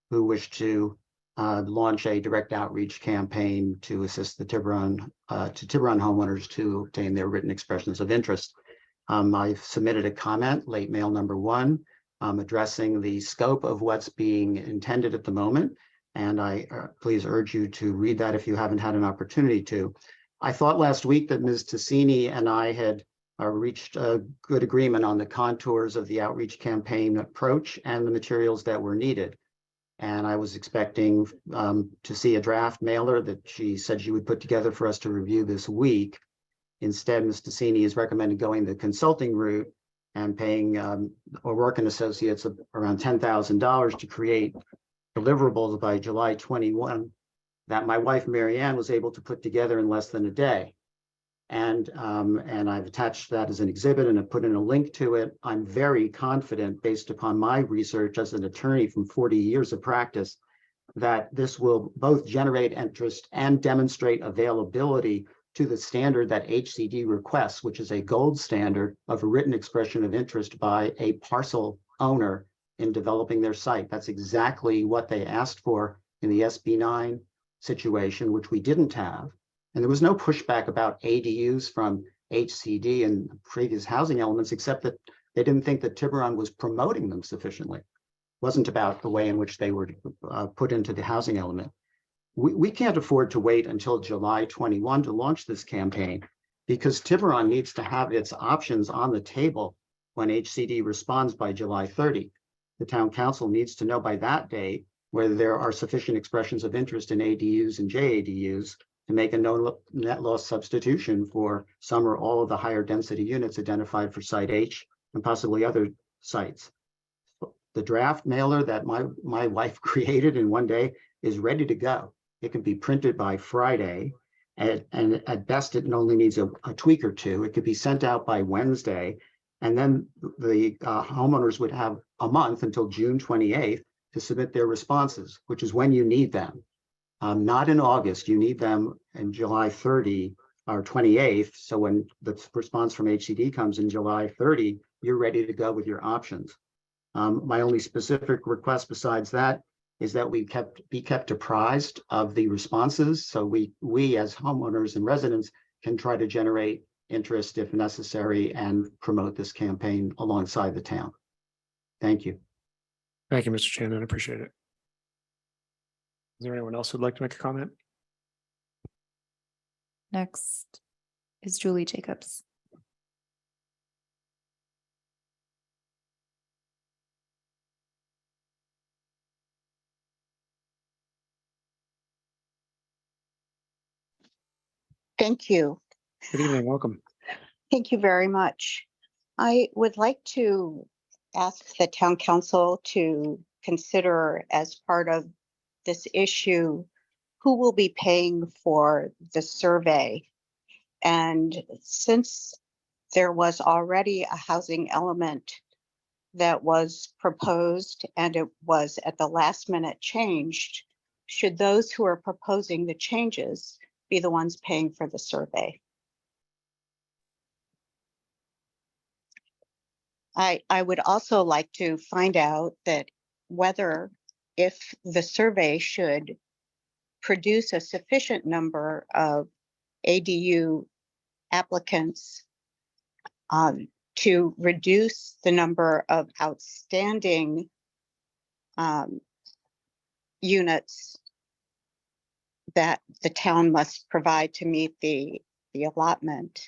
who wish to launch a direct outreach campaign to assist the Tiburon homeowners to obtain their written expressions of interest. I've submitted a comment, late mail number 1, addressing the scope of what's being intended at the moment. And I please urge you to read that if you haven't had an opportunity to. I thought last week that Ms. Tassini and I had reached a good agreement on the contours of the outreach campaign approach and the materials that were needed. And I was expecting to see a draft mailer that she said she would put together for us to review this week. Instead, Ms. Tassini has recommended going the consulting route and paying O'Rourke and Associates around $10,000 to create deliverables by July 21 that my wife, Marianne, was able to put together in less than a day. And I've attached that as an exhibit and have put in a link to it. I'm very confident, based upon my research as an attorney from 40 years of practice, that this will both generate interest and demonstrate availability to the standard that HCD requests, which is a gold standard of a written expression of interest by a parcel owner in developing their site. That's exactly what they asked for in the SB9 situation, which we didn't have. And there was no pushback about ADUs from HCD and previous housing elements, except that they didn't think that Tiburon was promoting them sufficiently. It wasn't about the way in which they were put into the housing element. We can't afford to wait until July 21 to launch this campaign, because Tiburon needs to have its options on the table when HCD responds by July 30. The town council needs to know by that date whether there are sufficient expressions of interest in ADUs and JADUs to make a no net loss substitution for some or all of the higher density units identified for Site H and possibly other sites. The draft mailer that my wife created in one day is ready to go. It can be printed by Friday, and at best it only needs a tweak or two. It could be sent out by Wednesday, and then the homeowners would have a month until June 28th to submit their responses, which is when you need them. Not in August, you need them in July 30 or 28th. So when the response from HCD comes in July 30, you're ready to go with your options. My only specific request besides that is that we be kept apprised of the responses, so we as homeowners and residents can try to generate interest if necessary and promote this campaign alongside the town. Thank you. Thank you, Mr. Shannon. I appreciate it. Is there anyone else who'd like to make a comment? Next is Julie Jacobs. Thank you. Good evening, welcome. Thank you very much. I would like to ask the town council to consider, as part of this issue, who will be paying for the survey. And since there was already a housing element that was proposed and it was at the last minute changed, should those who are proposing the changes be the ones paying for the survey? I would also like to find out that whether, if the survey should produce a sufficient number of ADU applicants to reduce the number of outstanding units that the town must provide to meet the allotment,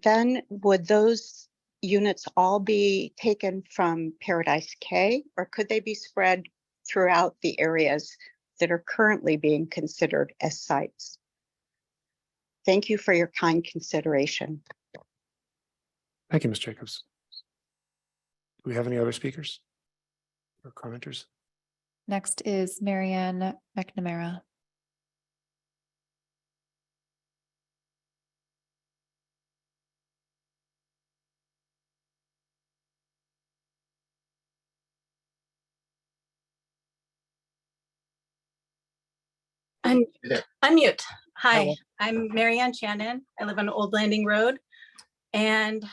then would those units all be taken from Paradise K, or could they be spread throughout the areas that are currently being considered as sites? Thank you for your kind consideration. Thank you, Ms. Jacobs. Do we have any other speakers or commenters? Next is Marianne McNamara. Unmute. Hi, I'm Marianne Shannon. I live on Old Landing Road. And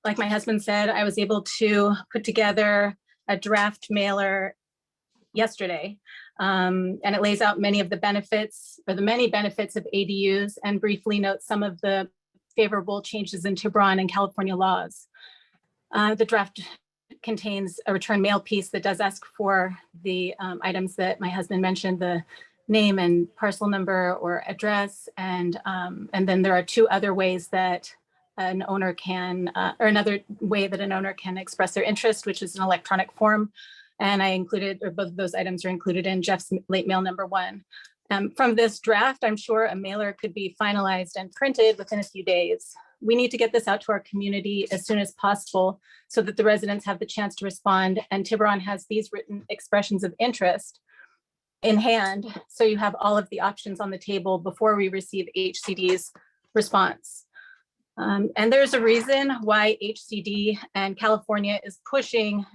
like my husband said, I was able to put together a draft mailer yesterday. And it lays out many of the benefits, or the many benefits of ADUs, and briefly notes some of the favorable changes in Tiburon and California laws. The draft contains a return mail piece that does ask for the items that my husband mentioned, the name and parcel number or address. And then there are two other ways that an owner can, or another way that an owner can express their interest, which is an electronic form. And I included, or both of those items are included in Jeff's late mail number 1. From this draft, I'm sure a mailer could be finalized and printed within a few days. We need to get this out to our community as soon as possible so that the residents have the chance to respond, and Tiburon has these written expressions of interest in hand. So you have all of the options on the table before we receive HCD's response. And there's a reason why HCD and California is pushing,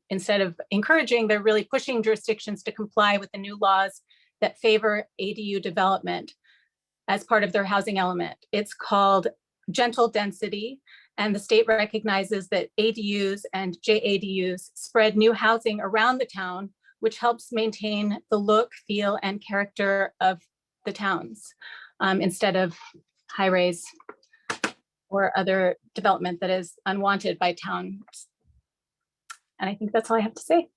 instead of encouraging, they're really pushing jurisdictions to comply with the new laws that favor ADU development as part of their housing element. It's called gentle density, and the state recognizes that ADUs and JADUs spread new housing around the town, which helps maintain the look, feel, and character of the towns, instead of high-rise or other development that is unwanted by towns. And I think that's all I have to say.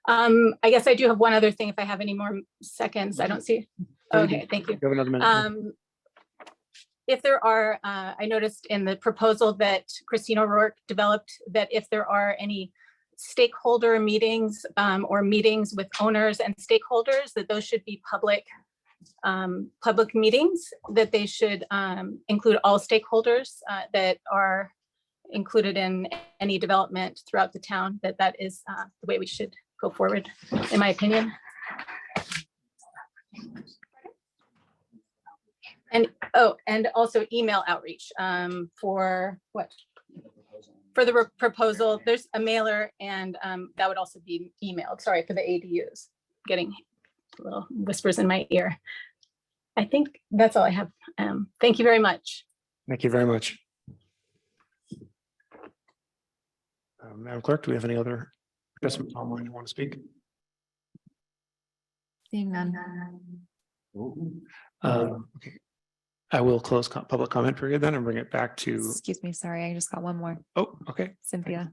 I guess I do have one other thing if I have any more seconds. I don't see. Okay, thank you. You have another minute. If there are, I noticed in the proposal that Christine O'Rourke developed that if there are any stakeholder meetings or meetings with owners and stakeholders, that those should be public meetings, that they should include all stakeholders that are included in any development throughout the town, that is the way we should go forward, in my opinion. And and also email outreach for what? For the proposal, there's a mailer, and that would also be emailed. Sorry for the ADUs, getting little whispers in my ear. I think that's all I have. Thank you very much. Thank you very much. Madam Clerk, do we have any other participants online who want to speak? Seeing none. Okay. I will close public comment period then and bring it back to, Excuse me, sorry, I just got one more. oh, okay. Cynthia.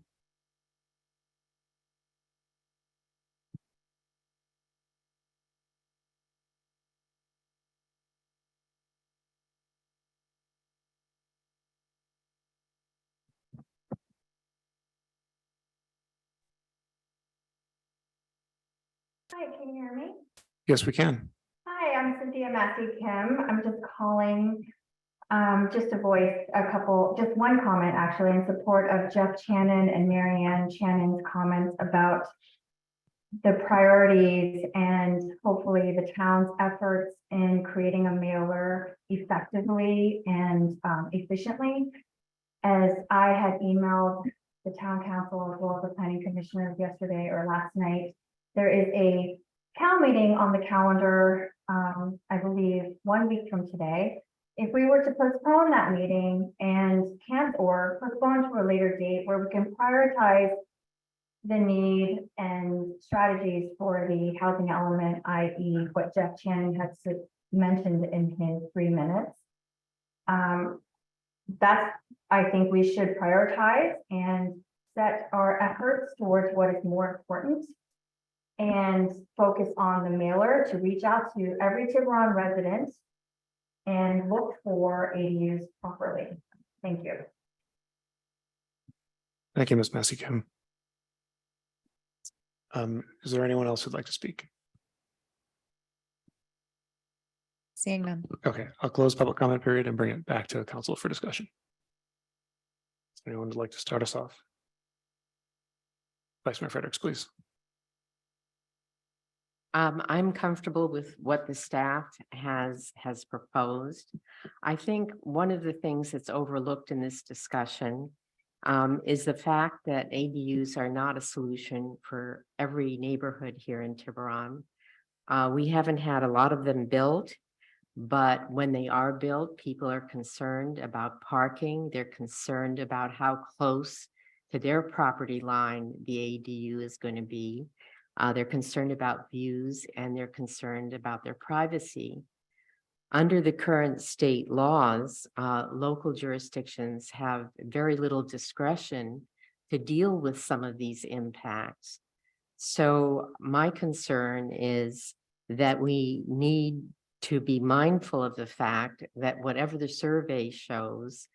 Hi, can you hear me? Yes, we can. Hi, I'm Cynthia Massey Kim. I'm just calling just to voice just one comment actually in support of Jeff Channon and Marianne Channon's comments about the priorities and hopefully the town's efforts in creating a mailer effectively and efficiently. As I had emailed the town council as well as the planning commissioners yesterday or last night, there is a Cal meeting on the calendar, I believe 1 week from today. If we were to postpone that meeting and or postpone to a later date where we can prioritize the need and strategies for the housing element, i.e. what Jeff Channon has mentioned in his 3 minutes. That's, I think we should prioritize and set our efforts towards what is more important and focus on the mailer to reach out to every Tiburon resident and look for ADUs properly. Thank you. Thank you, Ms. Massey Kim. Is there anyone else who'd like to speak? Seeing none. Okay, I'll close public comment period and bring it back to the council for discussion. Anyone would like to start us off? Vice Mayor Fredericks, please. I'm comfortable with what the staff has proposed. I think one of the things that's overlooked in this discussion is the fact that ADUs are not a solution for every neighborhood here in Tiburon. We haven't had a lot of them built, but when they are built, people are concerned about parking. They're concerned about how close to their property line the ADU is going to be. They're concerned about views and they're concerned about their privacy. Under the current state laws, local jurisdictions have very little discretion to deal with some of these impacts. So my concern is that we need to be mindful of the fact that whatever the survey shows,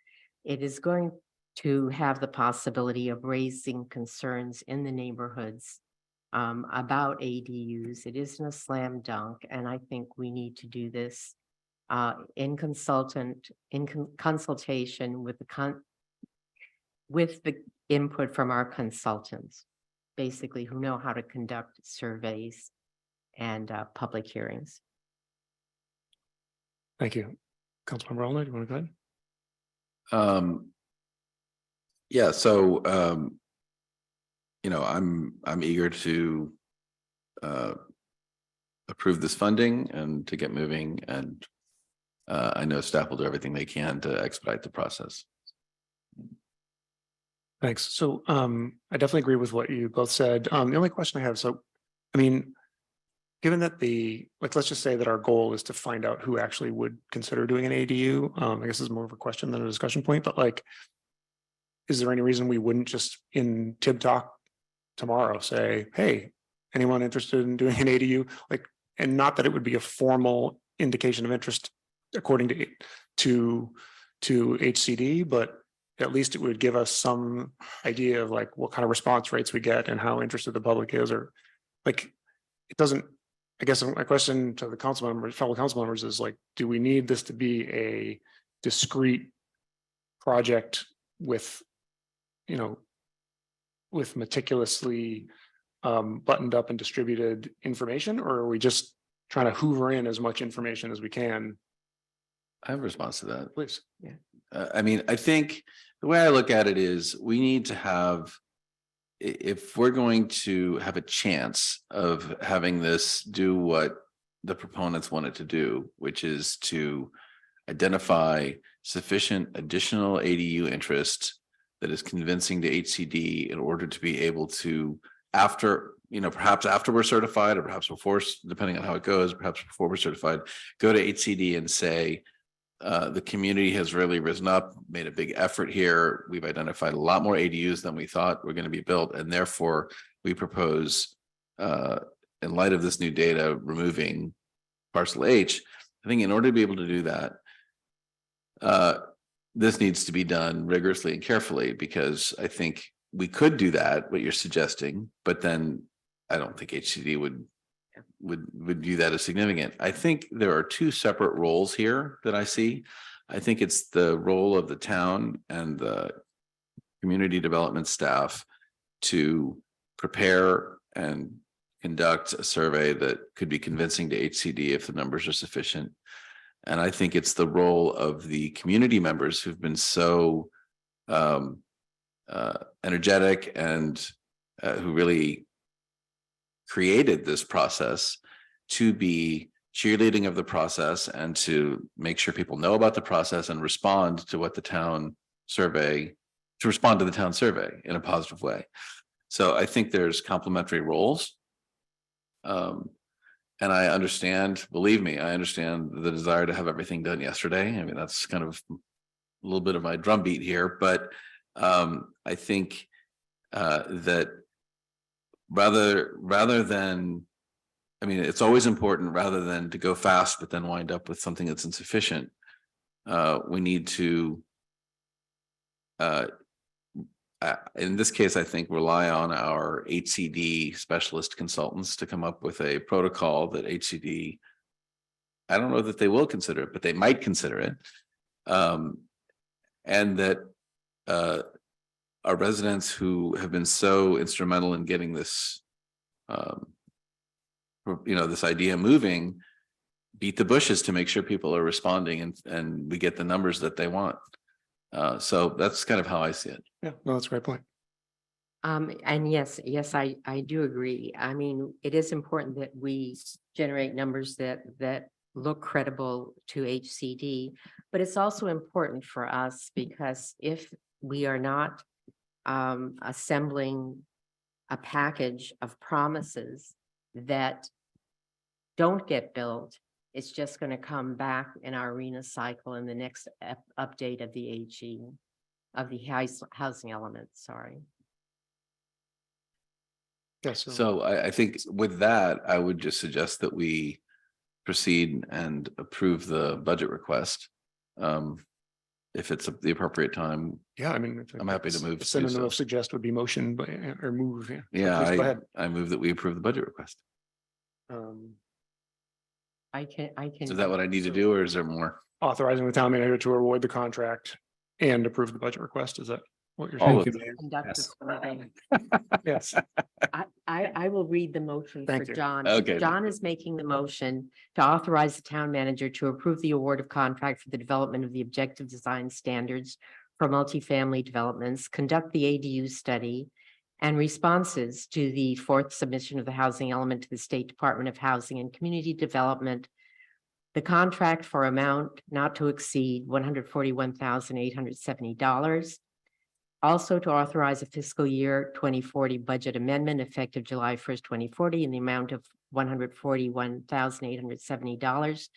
it is going to have the possibility of raising concerns in the neighborhoods about ADUs. It isn't a slam dunk, and I think we need to do this in consultation with the input from our consultants, basically, who know how to conduct surveys and public hearings. Thank you. Councilmember Allner, do you want to go ahead? Yeah, so I'm eager to approve this funding and to get moving, and I know staff will do everything they can to expedite the process. Thanks. So I definitely agree with what you both said. The only question I have, so I mean, given that let's just say that our goal is to find out who actually would consider doing an ADU. I guess this is more of a question than a discussion point, but like, is there any reason we wouldn't just in Tib Talk tomorrow say, hey, anyone interested in doing an ADU? Like, and not that it would be a formal indication of interest according to HCD, but at least it would give us some idea of like what kind of response rates we get and how interested the public is, or like, it doesn't, I guess my question to the council members, fellow council members is like, do we need this to be a discrete project with, with meticulously buttoned up and distributed information, or are we just trying to hoover in as much information as we can? I have a response to that. Please. Yeah. I mean, I think the way I look at it is we need to have, if we're going to have a chance of having this do what the proponents want it to do, which is to identify sufficient additional ADU interest that is convincing to HCD in order to be able to, after, perhaps after we're certified, or perhaps before, depending on how it goes, perhaps before we're certified, go to HCD and say, the community has really risen up, made a big effort here. We've identified a lot more ADUs than we thought were going to be built. And therefore, we propose, in light of this new data, removing parcel H. I think in order to be able to do that, this needs to be done rigorously and carefully, because I think we could do that, what you're suggesting, but then I don't think HCD would view that as significant. I think there are two separate roles here that I see. I think it's the role of the town and the community development staff to prepare and conduct a survey that could be convincing to HCD if the numbers are sufficient. And I think it's the role of the community members who've been so energetic and who really created this process to be cheerleading of the process and to make sure people know about the process and respond to what the town survey, to respond to the town survey in a positive way. So I think there's complementary roles. And I understand, believe me, I understand the desire to have everything done yesterday. I mean, that's kind of a little bit of my drumbeat here, but I think that rather than, I mean, it's always important rather than to go fast, but then wind up with something that's insufficient. We need to, in this case, I think rely on our HCD specialist consultants to come up with a protocol that HCD, I don't know that they will consider it, but they might consider it. And that our residents who have been so instrumental in getting this, this idea moving, beat the bushes to make sure people are responding and we get the numbers that they want. So that's kind of how I see it. Yeah, no, that's a great point. And yes, I do agree. I mean, it is important that we generate numbers that look credible to HCD, but it's also important for us because if we are not assembling a package of promises that don't get built, it's just going to come back in our arena cycle in the next update of the HE, of the housing element, sorry. Yes. So I think with that, I would just suggest that we proceed and approve the budget request. If it's the appropriate time. Yeah, I mean. I'm happy to move to do Synonym so. of suggest would be motion, but, or move, yeah. So Yeah, please go ahead. I move that we approve the budget request. I can. Is that what I need to do or is there more? Authorizing the town manager to award the contract and approve the budget request. Is that what you're All saying? of Conduct the Yes. following. Yes. I will read the motion for Thank you. John. Okay. John is making the motion to authorize the town manager to approve the award of contract for the development of the objective design standards for multifamily developments, conduct the ADU study and responses to the fourth submission of the housing element to the State Department of Housing and Community Development. The contract for amount not to exceed $141,870. Also to authorize a fiscal year 2040 budget amendment effective July 1st, 2040 in the amount of $141,870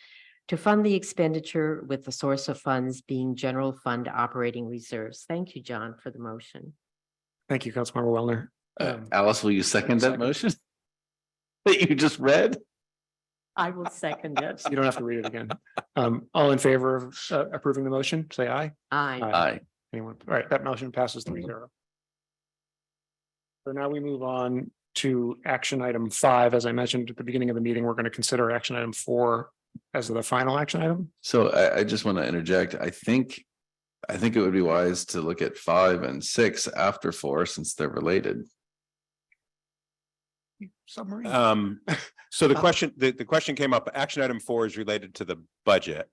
to fund the expenditure with the source of funds being general fund operating reserves. Thank you, John, for the motion. Thank you, Councilmember Wellner. Alice, will you second that motion? That you just read? I will second it. You don't have to read it again. All in favor of approving the motion, say aye. Aye. Aye. Anyone? All right, that motion passes 3-0. So now we move on to action item 5. As I mentioned at the beginning of the meeting, we're going to consider action item 4 as the final action item. So I just want to interject. I think it would be wise to look at 5 and 6 after 4 since they're related. Submarine. So the question came up, action item 4 is related to the budget.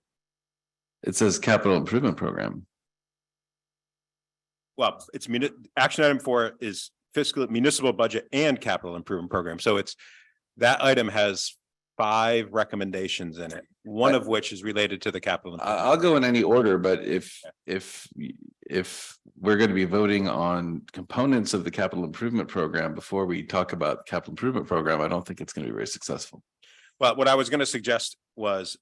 It says capital improvement program. Well, it's action item 4 is fiscal municipal budget and capital improvement program. So that item has 5 recommendations in it, one of which is related to the capital. I'll go in any order, but if we're going to be voting on components of the capital improvement program before we talk about capital improvement program, I don't think it's going to be very successful. Well, what I was going to suggest was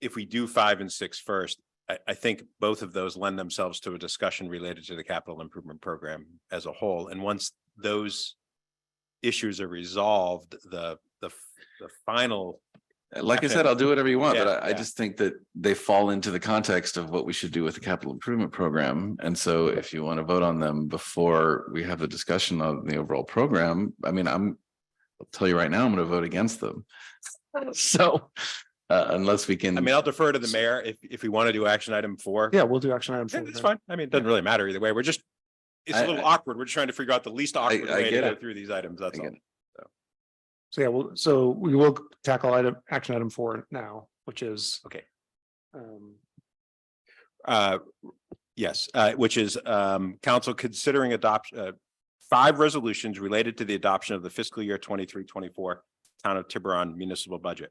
if we do 5 and 6 first, I think both of those lend themselves to a discussion related to the capital improvement program as a whole. And once those issues are resolved, the final. Like I said, I'll do whatever you want, Yeah, but I just think that they fall into the context of what we should do with the capital improvement program. And so if you want to vote on them before we have the discussion on the overall program, I mean, I'll tell you right now, I'm going to vote against them. So unless we can. I mean, I'll defer to the mayor if we want to do action item 4. Yeah, we'll do action item 4. It's fine. I mean, it doesn't really matter either way. It's a little awkward. We're just trying to figure out the least awkward way to go through these items. That's all. So yeah, so we will tackle action item 4 now, which is. Okay. Yes, which is council considering adoption 5 resolutions related to the adoption of the fiscal year 23-24 town of Tiburon municipal budget.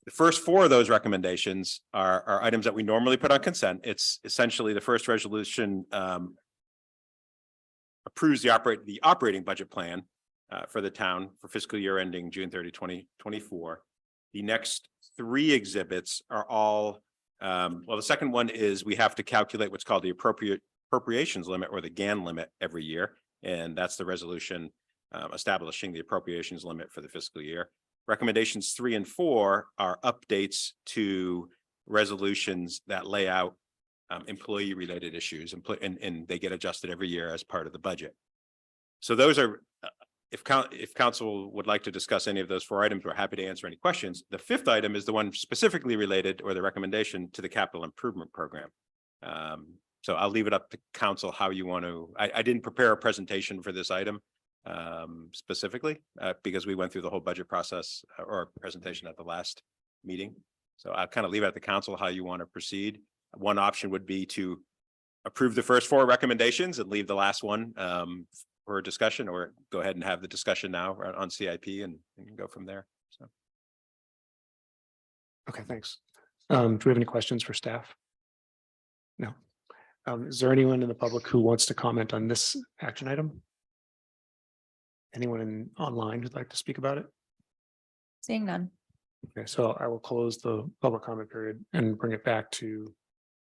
The first 4 of those recommendations are items that we normally put on consent. It's essentially the first resolution approves the operating budget plan for the town for fiscal year ending June 30, 2024. The next 3 exhibits are all, well, the second one is we have to calculate what's called the appropriations limit or the GAN limit every year. And that's the resolution establishing the appropriations limit for the fiscal year. Recommendations 3 and 4 are updates to resolutions that lay out employee related issues and they get adjusted every year as part of the budget. So those are, if council would like to discuss any of those 4 items, we're happy to answer any questions. The 5th item is the one specifically related or the recommendation to the capital improvement program. So I'll leave it up to council how you want to, I didn't prepare a presentation for this item specifically because we went through the whole budget process or presentation at the last meeting. So I'll kind of leave it at the council how you want to proceed. One option would be to approve the first 4 recommendations and leave the last one for a discussion, or go ahead and have the discussion now on CIP and go from there. So. Okay, thanks. Do we have any questions for staff? No. Is there anyone in the public who wants to comment on this action item? Anyone online who'd like to speak about it? Seeing none. Okay, so I will close the public comment period and bring it back to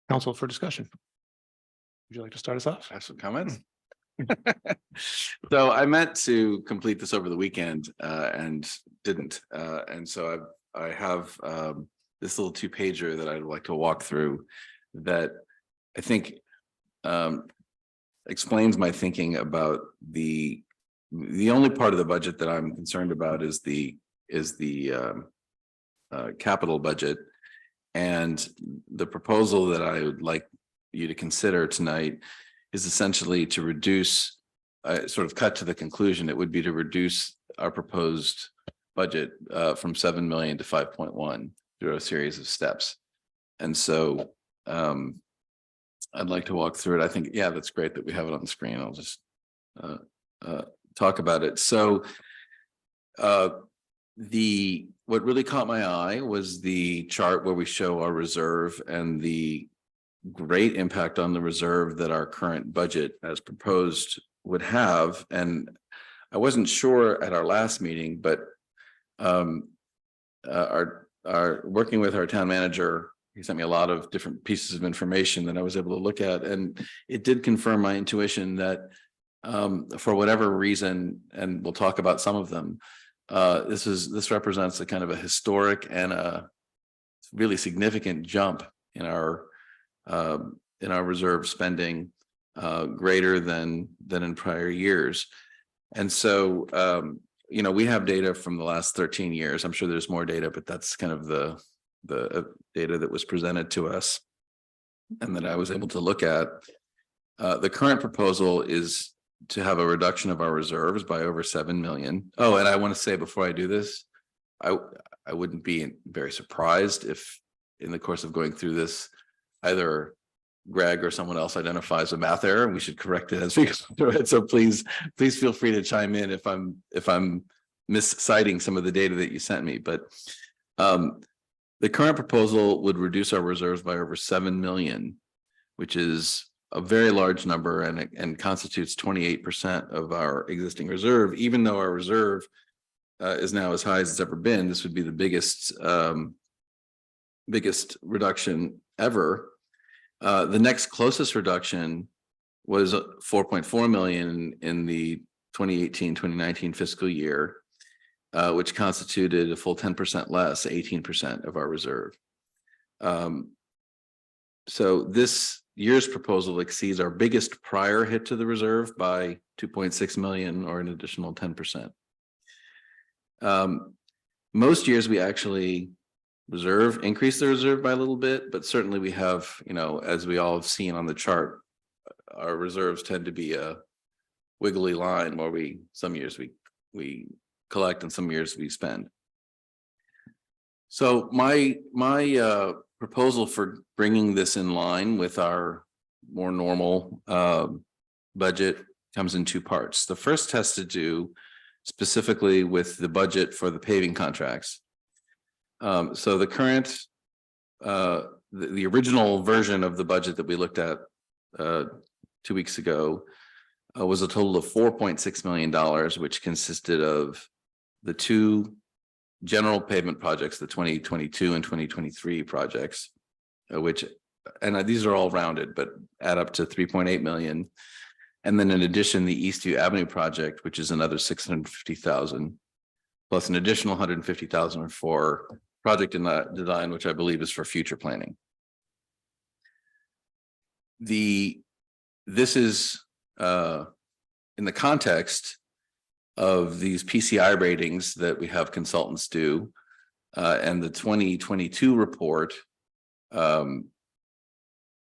council for discussion. Would you like to start us off? Have some comments? So I meant to complete this over the weekend and didn't. And so I have this little 2-pager that I'd like to walk through that I think explains my thinking about the only part of the budget that I'm concerned about is the capital budget. And the proposal that I would like you to consider tonight is essentially to reduce, sort of cut to the conclusion, it would be to reduce our proposed budget from 7 million to 5.1 through a series of steps. And so I'd like to walk through it. I think, yeah, that's great that we have it on the screen. I'll just talk about it. So what really caught my eye was the chart where we show our reserve and the great impact on the reserve that our current budget as proposed would have. And I wasn't sure at our last meeting, but our working with our town manager, he sent me a lot of different pieces of information that I was able to look at, and it did confirm my intuition that for whatever reason, and we'll talk about some of them, this represents a kind of a historic and a really significant jump in our reserve spending, greater than in prior years. And so you know, we have data from the last 13 years. I'm sure there's more data, but that's kind of the data that was presented to us and that I was able to look at. The current proposal is to have a reduction of our reserves by over 7 million. Oh, and I want to say before I do this, I wouldn't be very surprised if in the course of going through this, either Greg or someone else identifies a math error and we should correct it as we go through it. So please feel free to chime in if I'm misciting some of the data that you sent me. But the current proposal would reduce our reserves by over 7 million, which is a very large number and constitutes 28% of our existing reserve. Even though our reserve is now as high as it's ever been, this would be the biggest reduction ever. The next closest reduction was 4.4 million in the 2018-2019 fiscal year, which constituted a full 10% less, 18% of our reserve. So this year's proposal exceeds our biggest prior hit to the reserve by 2.6 million, or an additional 10%. Most years we actually increase the reserve by a little bit, but certainly we have, you know, as we all have seen on the chart, our reserves tend to be a wiggly line where some years we collect and some years we spend. So my proposal for bringing this in line with our more normal budget comes in 2 parts. The first has to do specifically with the budget for the paving contracts. So the current, the original version of the budget that we looked at 2 weeks ago was a total of $4.6 million, which consisted of the 2 general pavement projects, the 2022 and 2023 projects, and these are all rounded, but add up to 3.8 million. And then in addition, the Eastview Avenue project, which is another 650,000, plus an additional 150,000 for project design, which I believe is for future planning. This is in the context of these PCI ratings that we have consultants do, and the 2022 report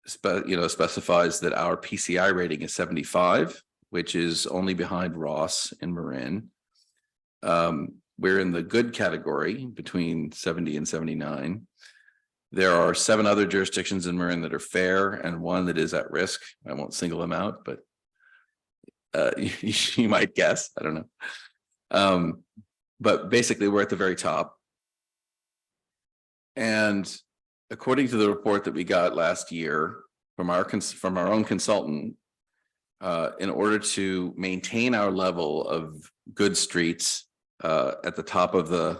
specifies that our PCI rating is 75, which is only behind Ross and Marin. We're in the good category between 70 and 79. There are 7 other jurisdictions in Marin that are fair and 1 that is at risk. I won't single them out, but you might guess, I don't know. But basically we're at the very top. And according to the report that we got last year from our own consultant, in order to maintain our level of good streets at the top of the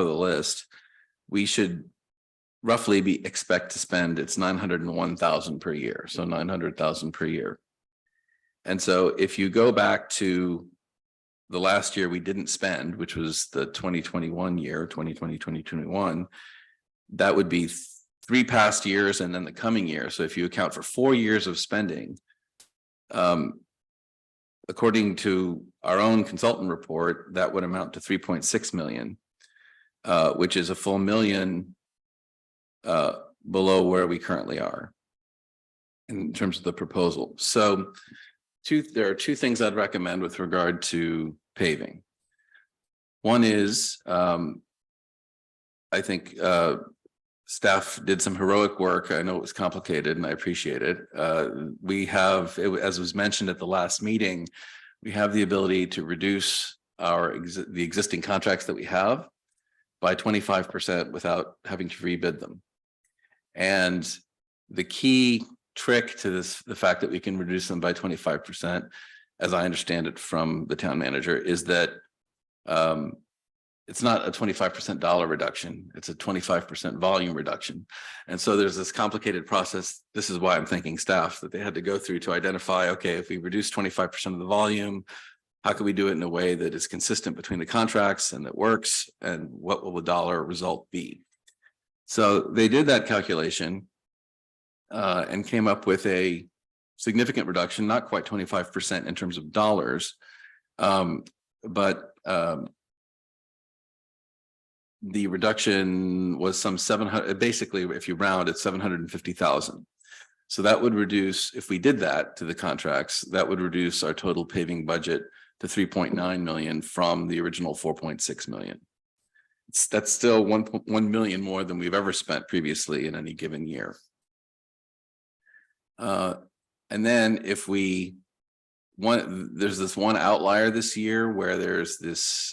list, we should roughly expect to spend, it's 901,000 per year, so 900,000 per year. And so if you go back to the last year we didn't spend, which was the 2021 year, 2020, 2021, that would be 3 past years and then the coming year. So if you account for 4 years of spending, according to our own consultant report, that would amount to 3.6 million, which is a full million below where we currently are in terms of the proposal. So there are 2 things I'd recommend with regard to paving. One is, I think staff did some heroic work. I know it was complicated and I appreciate it. We have, as was mentioned at the last meeting, we have the ability to reduce the existing contracts that we have by 25% without having to rebid them. And the key trick to this, the fact that we can reduce them by 25%, as I understand it from the town manager, is that it's not a 25% dollar reduction, it's a 25% volume reduction. And so there's this complicated process. This is why I'm thanking staff that they had to go through to identify, okay, if we reduce 25% of the volume, how can we do it in a way that is consistent between the contracts and that works, and what will the dollar result be? So they did that calculation and came up with a significant reduction, not quite 25% in terms of dollars, but the reduction was some 700, basically, if you round, it's 750,000. So that would reduce, if we did that to the contracts, that would reduce our total paving budget to 3.9 million from the original 4.6 million. That's still 1 million more than we've ever spent previously in any given year. And then if there's this one outlier this year where there's this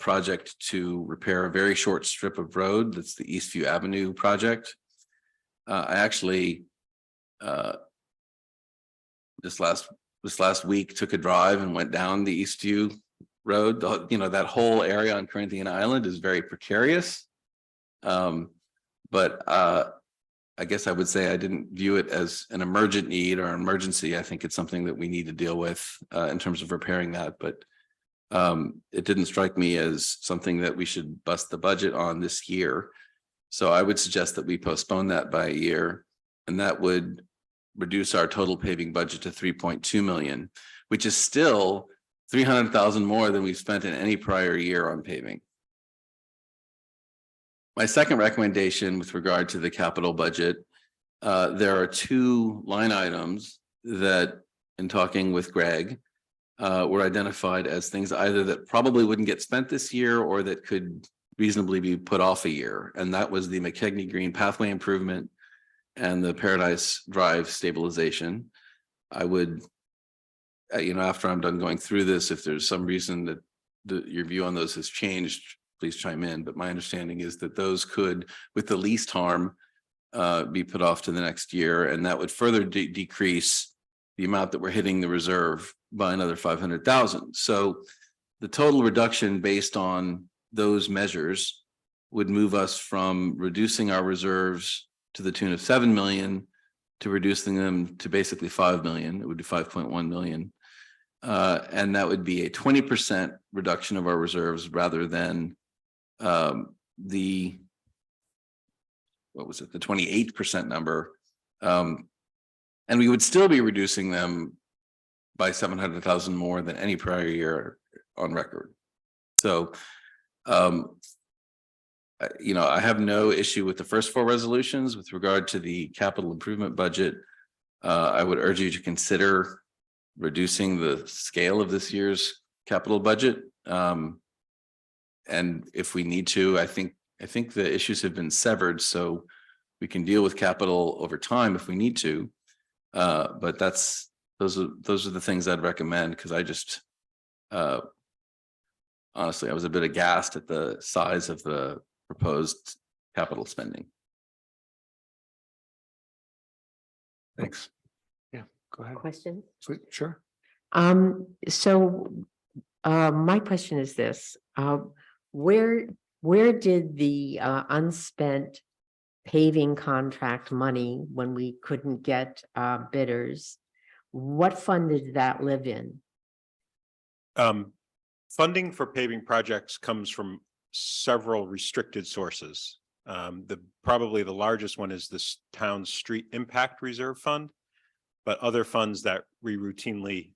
project to repair a very short strip of road. That's the Eastview Avenue project. I actually this last week took a drive and went down the Eastview Road. That whole area on Corinthian Island is very precarious. But I guess I would say I didn't view it as an emergent need or emergency. I think it's something that we need to deal with in terms of repairing that. But it didn't strike me as something that we should bust the budget on this year. So I would suggest that we postpone that by a year, and that would reduce our total paving budget to 3.2 million, which is still 300,000 more than we've spent in any prior year on paving. My second recommendation with regard to the capital budget, there are 2 line items that, in talking with Greg, were identified as things either that probably wouldn't get spent this year or that could reasonably be put off a year. And that was the McKegney Green pathway improvement and the Paradise Drive stabilization. I would, after I'm done going through this, if there's some reason that your view on those has changed, please chime in. But my understanding is that those could, with the least harm, be put off to the next year. And that would further decrease the amount that we're hitting the reserve by another 500,000. So the total reduction based on those measures would move us from reducing our reserves to the tune of 7 million to reducing them to basically 5 million. It would be 5.1 million. And that would be a 20% reduction of our reserves rather than the 28% number. And we would still be reducing them by 700,000 more than any prior year on record. So, I have no issue with the first 4 resolutions. With regard to the capital improvement budget, I would urge you to consider reducing the scale of this year's capital budget. And if we need to, I think the issues have been severed, so we can deal with capital over time if we need to. But those are the things I'd recommend, because I just honestly, I was a bit aghast at the size of the proposed capital spending. Thanks. Yeah, go ahead. Question? Sure. So my question is this, where did the unspent paving contract money, when we couldn't get bidders, what fund did that live in? Funding for paving projects comes from several restricted sources. Probably the largest one is this town street impact reserve fund. But other funds that we routinely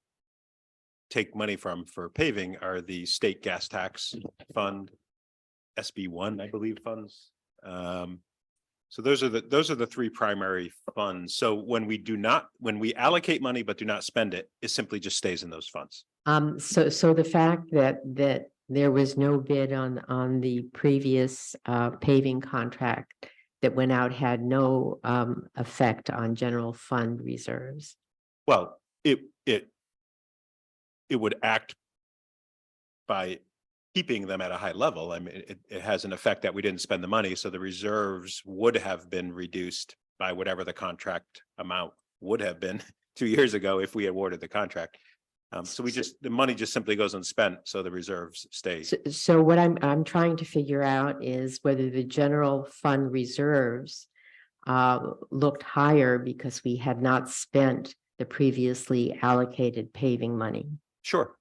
take money from for paving are the state gas tax fund, SB1, I believe, funds. So those are the three primary funds. So when we allocate money but do not spend it, it simply just stays in those funds. So the fact that there was no bid on the previous paving contract that went out had no effect on general fund reserves. Well, it would act by keeping them at a high level. I mean, it has an effect that we didn't spend the money, so the reserves would have been reduced by whatever the contract amount would have been 2 years ago if we awarded the contract. So the money just simply goes unspent, so the reserves stay. So what I'm trying to figure out is whether the general fund reserves looked higher because we had not spent the previously allocated paving money. Sure.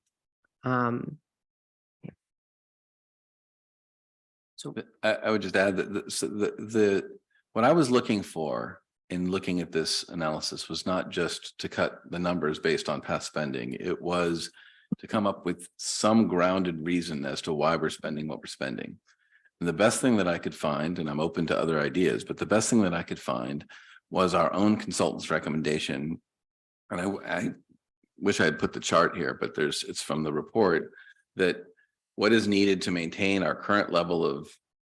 So I would just add that what I was looking for in looking at this analysis was not just to cut the numbers based on past spending. It was to come up with some grounded reason as to why we're spending what we're spending. And the best thing that I could find, and I'm open to other ideas, but the best thing that I could find was our own consultant's recommendation. And I wish I had put the chart here, but it's from the report that what is needed to maintain our current level of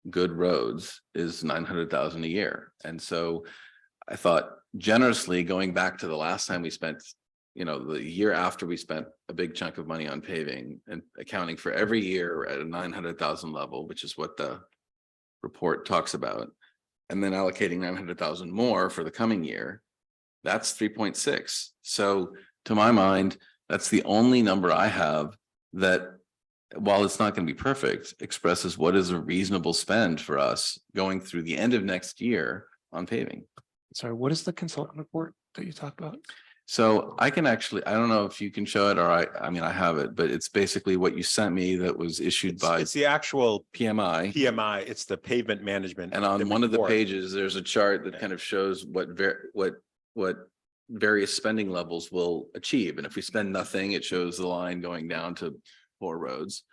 good roads is $900,000 a year. And so I thought generously, going back to the last time we spent, the year after we spent a big chunk of money on paving and accounting for every year at a 900,000 level, which is what the report talks about, and then allocating 900,000 more for the coming year, that's 3.6. So to my mind, that's the only number I have that, while it's not going to be perfect, expresses what is a reasonable spend for us going through the end of next year on paving. Sorry, what is the consultant report that you talked about? So I can actually, I don't know if you can show it, or I mean, I have it, but it's basically what you sent me that was issued by It's the actual PMI. It's the pavement management. And on one of the report. pages, there's a chart that kind of shows what various spending levels will achieve. And if we spend nothing, it shows the line going down to poor roads.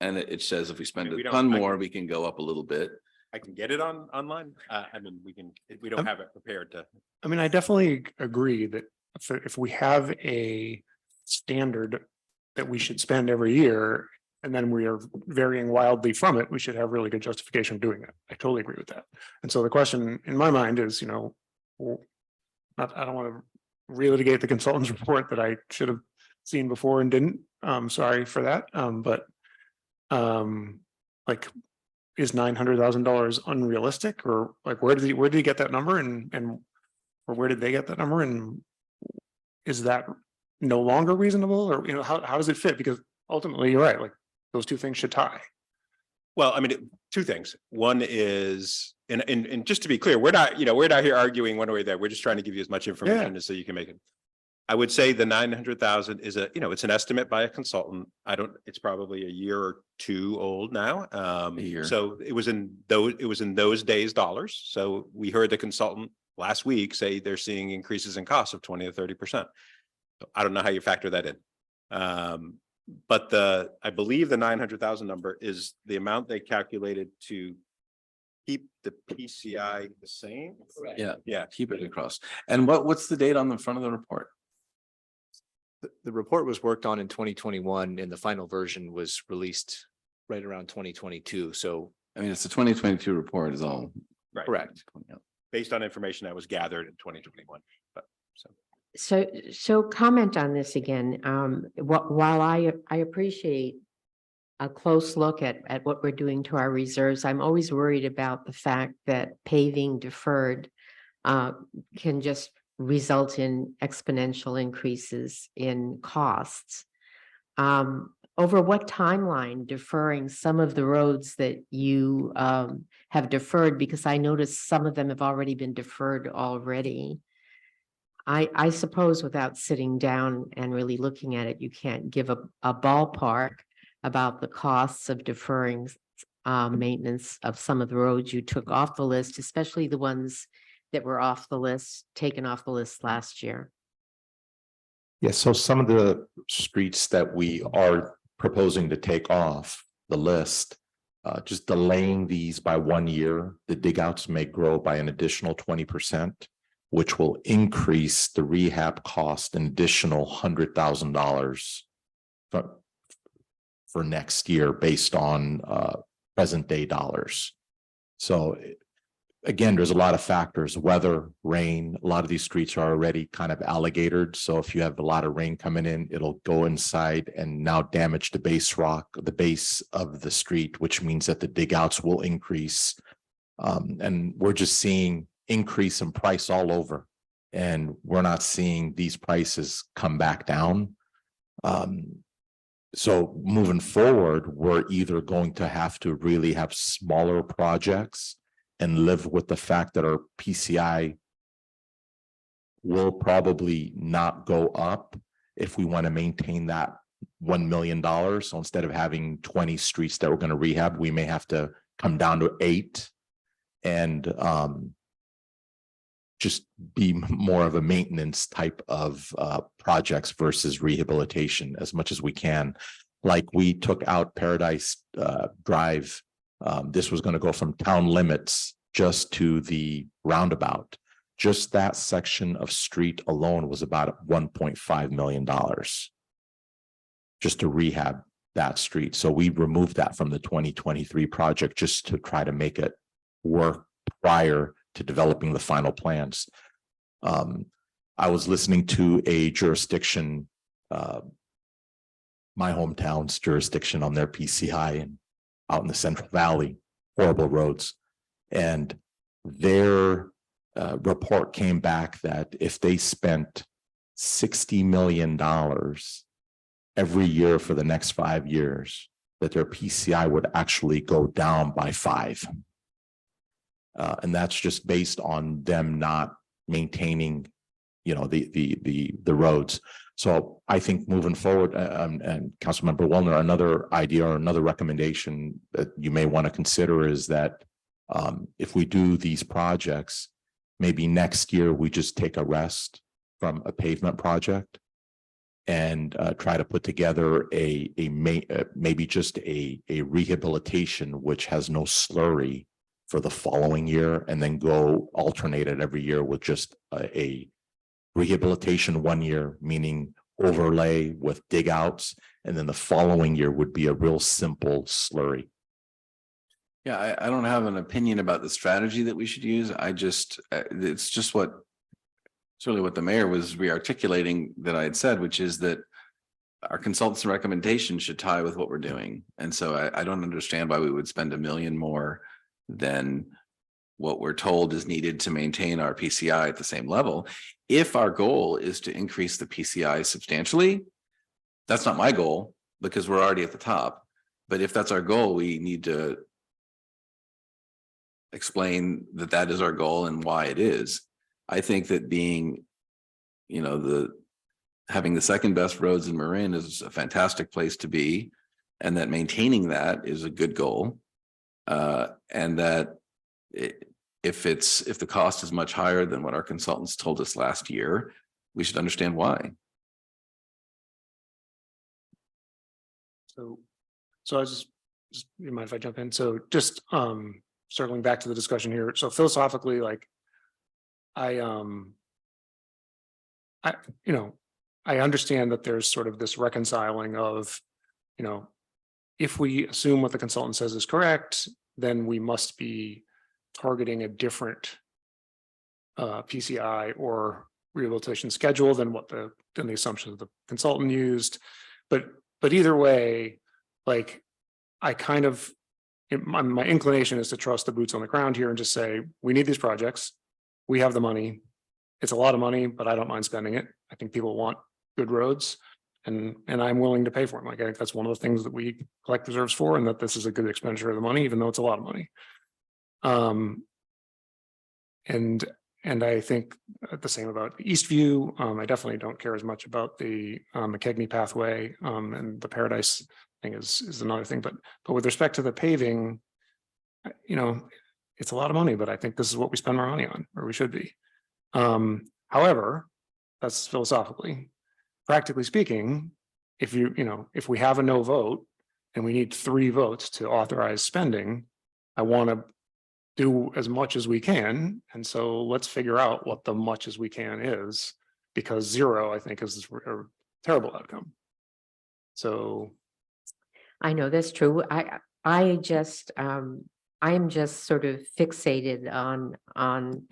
And it says if we spend we a don't- ton more, we can go up a little bit. I can get it online. I mean, we don't have it prepared to. I mean, I definitely agree that if we have a standard that we should spend every year, and then we are varying wildly from it, we should have really good justification of doing it. I totally agree with that. And so the question in my mind is, I don't want to relitigate the consultant's report that I should have seen before and didn't. Sorry for that. But is $900,000 unrealistic, or like where did he get that number, or where did they get that number, and is that no longer reasonable, or how does it fit? Because ultimately you're right, like those two things should tie. Well, I mean, two things. One is, and just to be clear, we're not here arguing one way or the other. We're just trying to give you as much information as so you can make it. I would say the 900,000 is it's an estimate by a consultant. It's probably a year or two old now. So it was in those days dollars. So we heard the consultant last week say they're seeing increases in costs of 20 to 30%. So I don't know how you factor that in. But I believe the 900,000 number is the amount they calculated to keep the PCI the same. Yeah. Keep it across. And what's the date on the front of the report? The report was worked on in 2021 and the final version was released right around 2022. So I mean, it's the 2022 report is all. Right. correct. Based on information that was gathered in 2021. But So comment on this again. While I appreciate a close look at what we're doing to our reserves, I'm always worried about the fact that paving deferred can just result in exponential increases in costs. Over what timeline deferring some of the roads that you have deferred, because I noticed some of them have already been deferred already. I suppose without sitting down and really looking at it, you can't give a ballpark about the costs of deferring maintenance of some of the roads you took off the list, especially the ones that were off the list, taken off the list last year. Yes, so some of the streets that we are proposing to take off the list, just delaying these by 1 year, the dig outs may grow by an additional 20%, which will increase the rehab cost an additional $100,000 for next year based on present day dollars. So again, there's a lot of factors, weather, rain. A lot of these streets are already kind of alligatored. So if you have a lot of rain coming in, it'll go inside and now damage the base rock, the base of the street, which means that the dig outs will increase. And we're just seeing increase in price all over. And we're not seeing these prices come back down. So moving forward, we're either going to have to really have smaller projects and live with the fact that our PCI will probably not go up if we want to maintain that $1 million. So instead of having 20 streets that we're going to rehab, we may have to come down to 8 and just be more of a maintenance type of projects versus rehabilitation as much as we can. Like we took out Paradise Drive. This was going to go from town limits just to the roundabout. Just that section of street alone was about $1.5 million just to rehab that street. So we removed that from the 2023 project just to try to make it work prior to developing the final plans. I was listening to a jurisdiction, my hometown's jurisdiction on their PCI and out in the Central Valley, horrible roads. And their report came back that if they spent $60 million every year for the next 5 years, that their PCI would actually go down by 5. And that's just based on them not maintaining, you know, the roads. So I think moving forward, and Councilmember Wellner, another idea or another recommendation that you may want to consider is that if we do these projects, maybe next year we just take a rest from a pavement project and try to put together maybe just a rehabilitation which has no slurry for the following year, and then go alternate it every year with just a rehabilitation 1 year, meaning overlay with dig outs, and then the following year would be a real simple slurry. Yeah, I don't have an opinion about the strategy that we should use. It's just it's really what the mayor was re-articulating that I had said, which is that our consultant's recommendation should tie with what we're doing. And so I don't understand why we would spend $1 million more than what we're told is needed to maintain our PCI at the same level. If our goal is to increase the PCI substantially, that's not my goal because we're already at the top. But if that's our goal, we need to explain that that is our goal and why it is. I think that being, you know, having the second best roads in Marin is a fantastic place to be, and that maintaining that is a good goal. And that if the cost is much higher than what our consultants told us last year, we should understand why. So I was just you mind if I jump in? So just circling back to the discussion here. So philosophically, like I understand that there's sort of this reconciling of, you know, if we assume what the consultant says is correct, then we must be targeting a different PCI or rehabilitation schedule than the assumptions the consultant used. But either way, like I kind of, my inclination is to trust the boots on the ground here and just say, we need these projects. We have the money. It's a lot of money, but I don't mind spending it. I think people want good roads, and I'm willing to pay for them. Like I think that's one of the things that we collect reserves for, and that this is a good expenditure of the money, even though it's a lot of money. And and I think the same about Eastview. I definitely don't care as much about the McKegney pathway, and the Paradise thing is another thing, but with respect to the paving, you know, it's a lot of money, but I think this is what we spend our money on, or we should be. However, that's philosophically. Practically speaking, if if we have a no vote and we need 3 votes to authorize spending, I want to do as much as we can. And so let's figure out what the much as we can is, because 0, I think, is a terrible outcome. So. I know that's true. I just, I am just sort of fixated on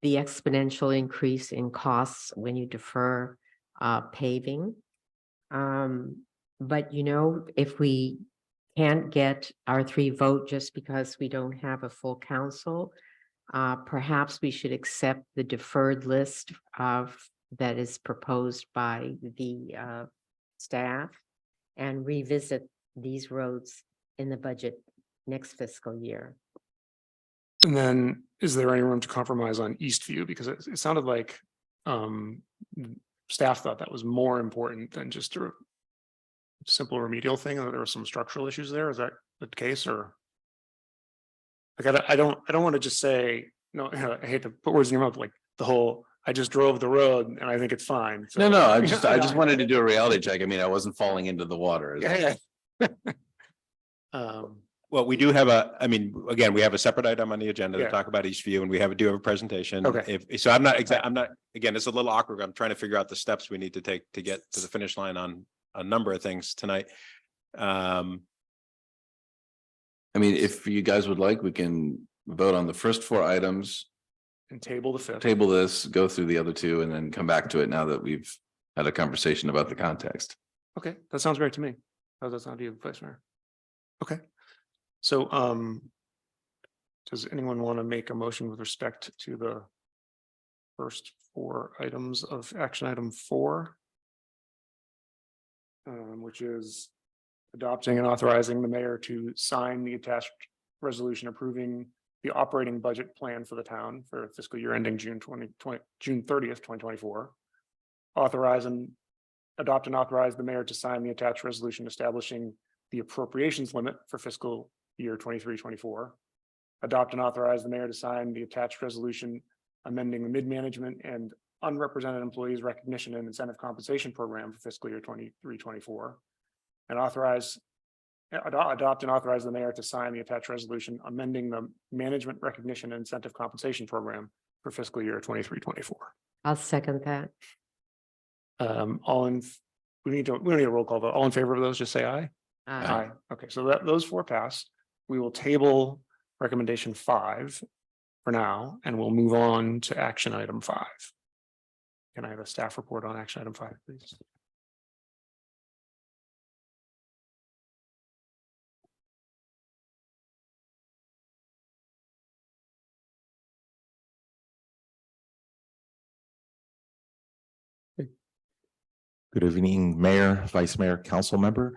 the exponential increase in costs when you defer paving. But if we can't get our 3 vote just because we don't have a full council, perhaps we should accept the deferred list that is proposed by the staff and revisit these roads in the budget next fiscal year. And then, is there any room to compromise on Eastview? Because it sounded like staff thought that was more important than just a simple remedial thing, and that there were some structural issues there. Is that the case, or like I don't want to just say no. I hate to put words in your mouth, like the whole I just drove the road and I think it's fine. So, No, I just wanted to do a reality check. I mean, I wasn't falling into the water. Yeah. Well, we do have again, we have a separate item on the agenda to Yeah. talk about Eastview, and we do have a presentation. Okay. So I'm not, again, it's a little awkward. I'm trying to figure out the steps we need to take to get to the finish line on a number of things tonight. I mean, if you guys would like, we can vote on the first 4 items, and table the 5th. table this, go through the other 2, and then come back to it now that we've had a conversation about the context. Okay, that sounds great to me. How does that sound to you, Vice Mayor? Okay. So, does anyone want to make a motion with respect to the first 4 items of action item 4? Which is adopting and authorizing the mayor to sign the attached resolution approving the operating budget plan for the town for fiscal year ending June 30th, 2024. Adopt and authorize the mayor to sign the attached resolution establishing the appropriations limit for fiscal year 23-24. Adopt and authorize the mayor to sign the attached resolution amending the mid-management and unrepresented employees recognition and incentive compensation program for fiscal year 23-24. And adopt and authorize the mayor to sign the attached resolution amending the management recognition and incentive compensation program for fiscal year 23-24. I'll second that. We don't need a roll call vote. All in favor of those, just say aye. Aye. Okay, so those 4 pass. We will table recommendation 5 for now, and we'll move on to action item 5. Can I have a staff report on action item 5, please? Good evening, Mayor, Vice Mayor, Council Member.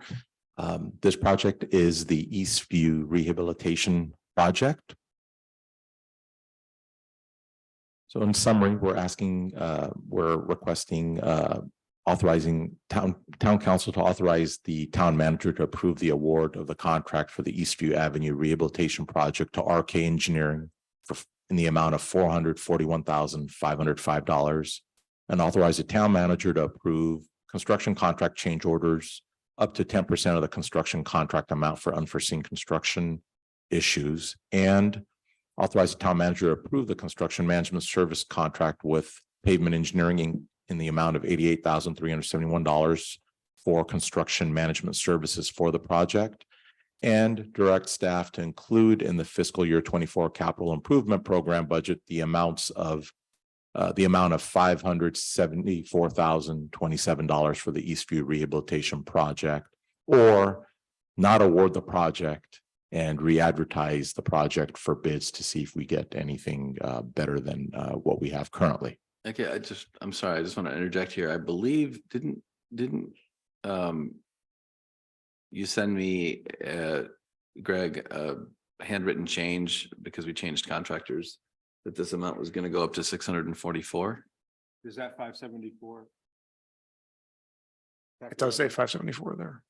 This project is the Eastview Rehabilitation Project. So in summary, we're requesting authorizing town council to authorize the town manager to approve the award of the contract for the Eastview Avenue Rehabilitation Project to RK Engineering in the amount of $441,505, and authorize the town manager to approve construction contract change orders up to 10% of the construction contract amount for unforeseen construction issues, and authorize the town manager to approve the construction management service contract with Pavement Engineering in the amount of $88,371 for construction management services for the project, and direct staff to include in the fiscal year 24 capital improvement program budget the amount of $574,027 for the Eastview Rehabilitation Project, or not award the project and re-advertise the project for bids to see if we get anything better than what we have currently. Okay, I'm sorry, I just want to interject here. I believe, didn't you send me, Greg, a handwritten change because we changed contractors that this amount was gonna go up to 644? Is that 574? It does say 574 there.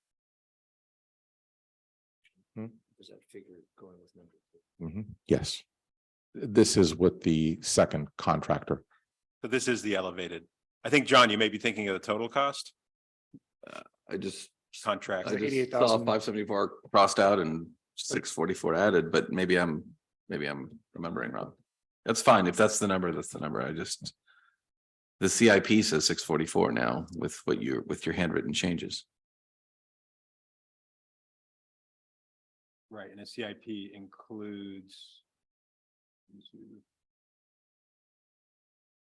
Is that figure going with number? Yes. This is with the second contractor. So this is the elevated. I think, John, you may be thinking of the total cost I just contract. I just 88,000. saw 574 crossed out and 644 added, but maybe I'm remembering wrong. That's fine. If that's the number, that's the number. The CIP says 644 now with with your handwritten changes. Right, and the CIP includes.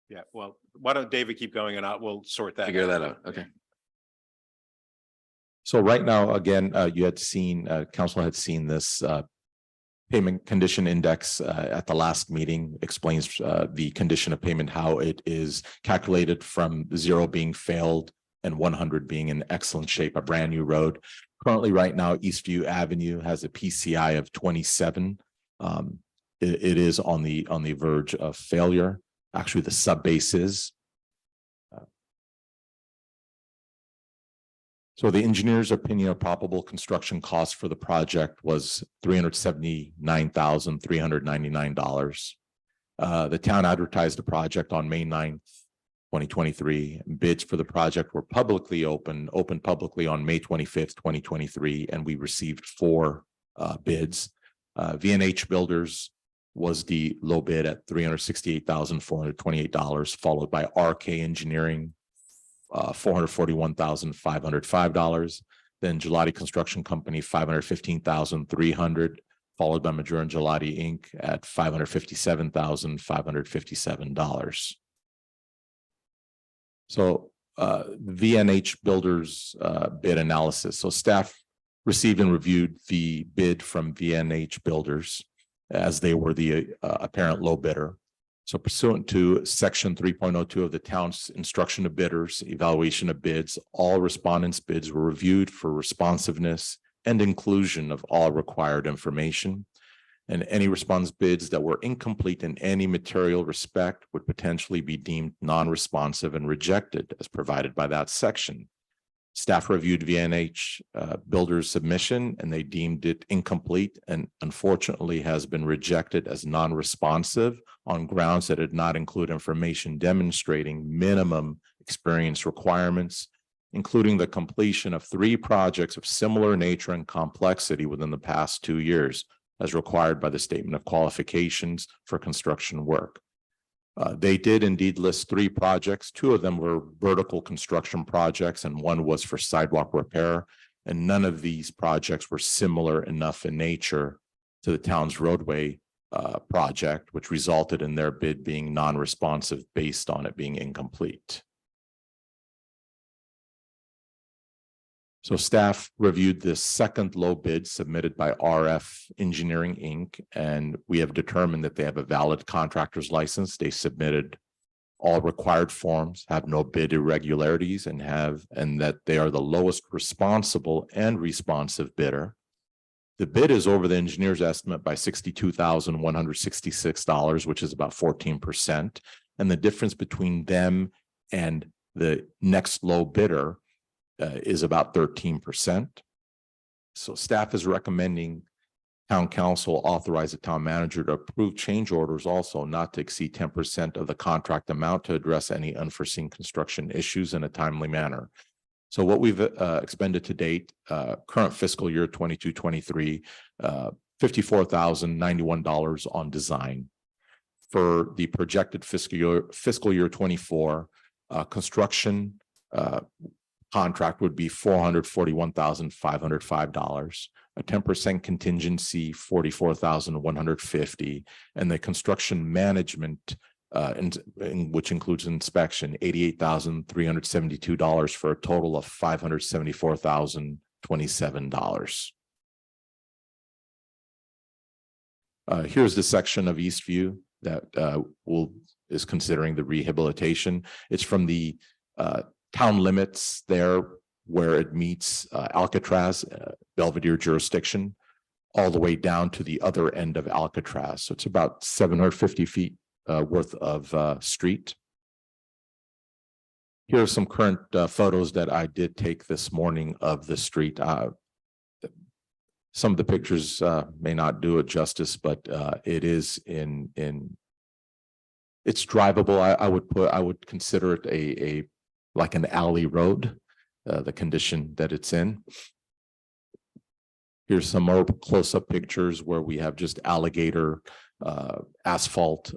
Yeah, well, why don't David keep going and we'll sort that. Figure that out. Okay. So right now, again, you had seen, council had seen this payment condition index at the last meeting, explains the condition of payment, how it is calculated from 0 being failed and 100 being in excellent shape, a brand new road. Currently, right now, Eastview Avenue has a PCI of 27. It is on the verge of failure. Actually, the subbase is. So the engineer's opinion of probable construction cost for the project was $379,399. The town advertised the project on May 9th, 2023. Bids for the project were publicly opened publicly on May 25th, 2023, and we received 4 bids. VNH Builders was the low bid at $368,428, followed by RK Engineering, $441,505. Then Gelati Construction Company, $515,300, followed by Major and Gelati Inc. at $557,557. So VNH Builders bid analysis. So staff received and reviewed the bid from VNH Builders as they were the apparent low bidder. So pursuant to section 3.02 of the town's instruction of bidders, evaluation of bids, all respondents' bids were reviewed for responsiveness and inclusion of all required information. And any response bids that were incomplete in any material respect would potentially be deemed non-responsive and rejected as provided by that section. Staff reviewed VNH Builders' submission and they deemed it incomplete and unfortunately has been rejected as non-responsive on grounds that did not include information demonstrating minimum experience requirements, including the completion of 3 projects of similar nature and complexity within the past 2 years, as required by the Statement of Qualifications for construction work. They did indeed list 3 projects. 2 of them were vertical construction projects and 1 was for sidewalk repair. And none of these projects were similar enough in nature to the town's roadway project, which resulted in their bid being non-responsive based on it being incomplete. So staff reviewed this second low bid submitted by RF Engineering Inc. And we have determined that they have a valid contractor's license. They submitted all required forms, have no bid irregularities, and that they are the lowest responsible and responsive bidder. The bid is over the engineer's estimate by $62,166, which is about 14%. And the difference between them and the next low bidder is about 13%. So staff is recommending town council authorize the town manager to approve change orders also not to exceed 10% of the contract amount to address any unforeseen construction issues in a timely manner. So what we've expended to date, current fiscal year 22-23, $54,091 on design. For the projected fiscal year 24, construction contract would be $441,505, a 10% contingency, $44,150, and the construction management, which includes inspection, $88,372 for a total of $574,027. Here's the section of Eastview that is considering the rehabilitation. It's from the town limits there where it meets Alcatraz, Belvedere jurisdiction, all the way down to the other end of Alcatraz. So it's about 750 feet worth of street. Here are some current photos that I did take this morning of the street. Some of the pictures may not do it justice, but it is it's drivable. I would consider it like an alley road, the condition that it's in. Here's some more close-up pictures where we have just alligator asphalt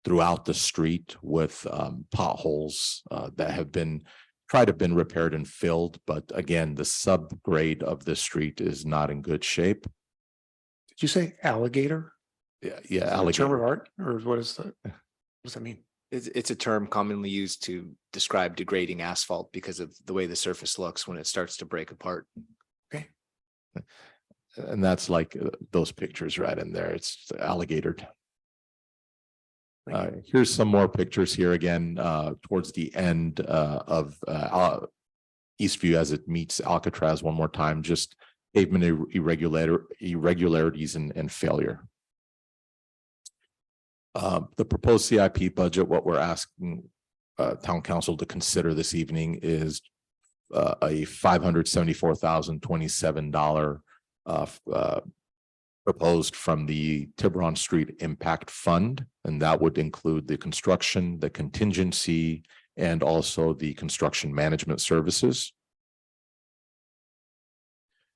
throughout the street with potholes that have been repaired and filled. But again, the subgrade of the street is not in good shape. Did you say alligator? Yeah, Is that a alligator. term of art, or what is that? What does that mean? It's a term commonly used to describe degrading asphalt because of the way the surface looks when it starts to break apart. And that's like those pictures right in there. It's alligator. Here's some more pictures here again towards the end of Eastview as it meets Alcatraz one more time, just pavement irregularities and failure. The proposed CIP budget, what we're asking town council to consider this evening is a $574,027 proposed from the Tiburon Street Impact Fund, and that would include the construction, the contingency, and also the construction management services.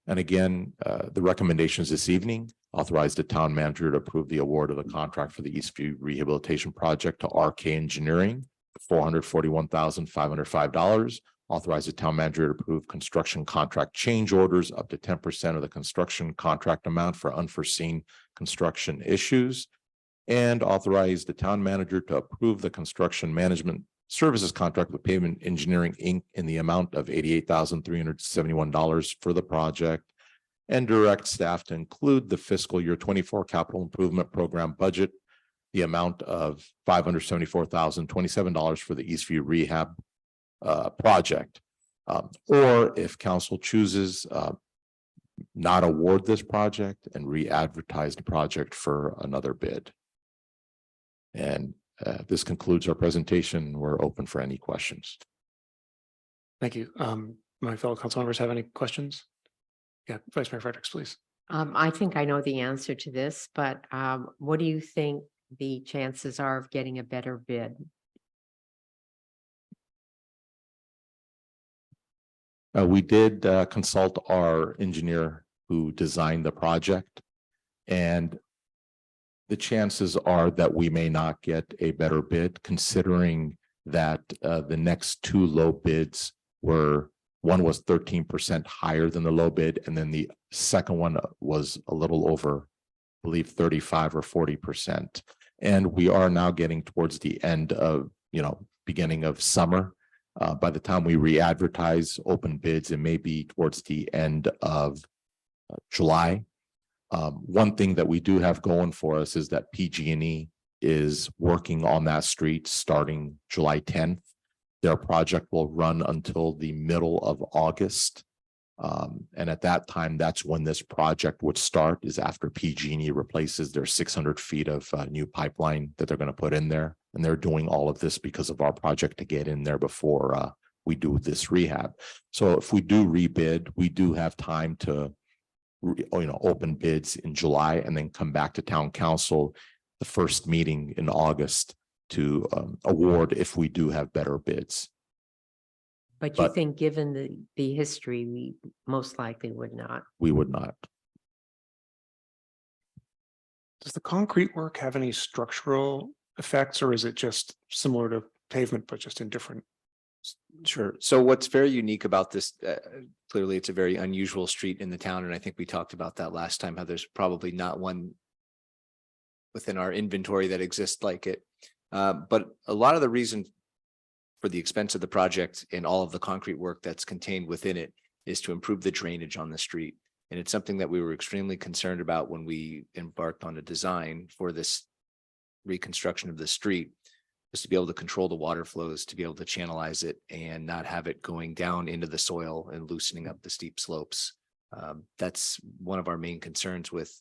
And again, the recommendations this evening authorize the town manager to approve the award of the contract for the Eastview Rehabilitation Project to RK Engineering, $441,505. Authorize the town manager to approve construction contract change orders up to 10% of the construction contract amount for unforeseen construction issues. And authorize the town manager to approve the construction management services contract with Pavement Engineering, Inc. in the amount of $88,371 for the project. And direct staff to include the fiscal year 24 capital improvement program budget, the amount of $574,027 for the Eastview Rehab project, or if council chooses not award this project and re-advertise the project for another bid. And this concludes our presentation. We're open for any questions. Thank you. My fellow council members have any questions? Yeah, Vice Mayor Fredericks, please. I think I know the answer to this, but what do you think the chances are of getting a better bid? We did consult our engineer who designed the project, and the chances are that we may not get a better bid, considering that the next two low bids were, one was 13% higher than the low bid, and then the second one was a little over, I believe, 35 or 40%. And we are now getting towards the end of, beginning of summer. By the time we re-advertise open bids, it may be towards the end of July. One thing that we do have going for us is that PG&E is working on that street starting July 10th. Their project will run until the middle of August. And at that time, that's when this project would start, is after PG&E replaces their 600 feet of new pipeline that they're going to put in there. And they're doing all of this because of our project to get in there before we do this rehab. So if we do rebid, we do have time to open bids in July and then come back to town council the first meeting in August to award if we do have better bids. But you think, given the history, we most likely would not. We would not. Does the concrete work have any structural effects, or is it just similar to pavement, but just in different? Sure. So what's very unique about this, clearly it's a very unusual street in the town. And I think we talked about that last time, how there's probably not one within our inventory that exists like it. But a lot of the reason for the expense of the project and all of the concrete work that's contained within it is to improve the drainage on the street. And it's something that we were extremely concerned about when we embarked on a design for this reconstruction of the street, was to be able to control the water flows, to be able to channelize it and not have it going down into the soil and loosening up the steep slopes. That's one of our main concerns with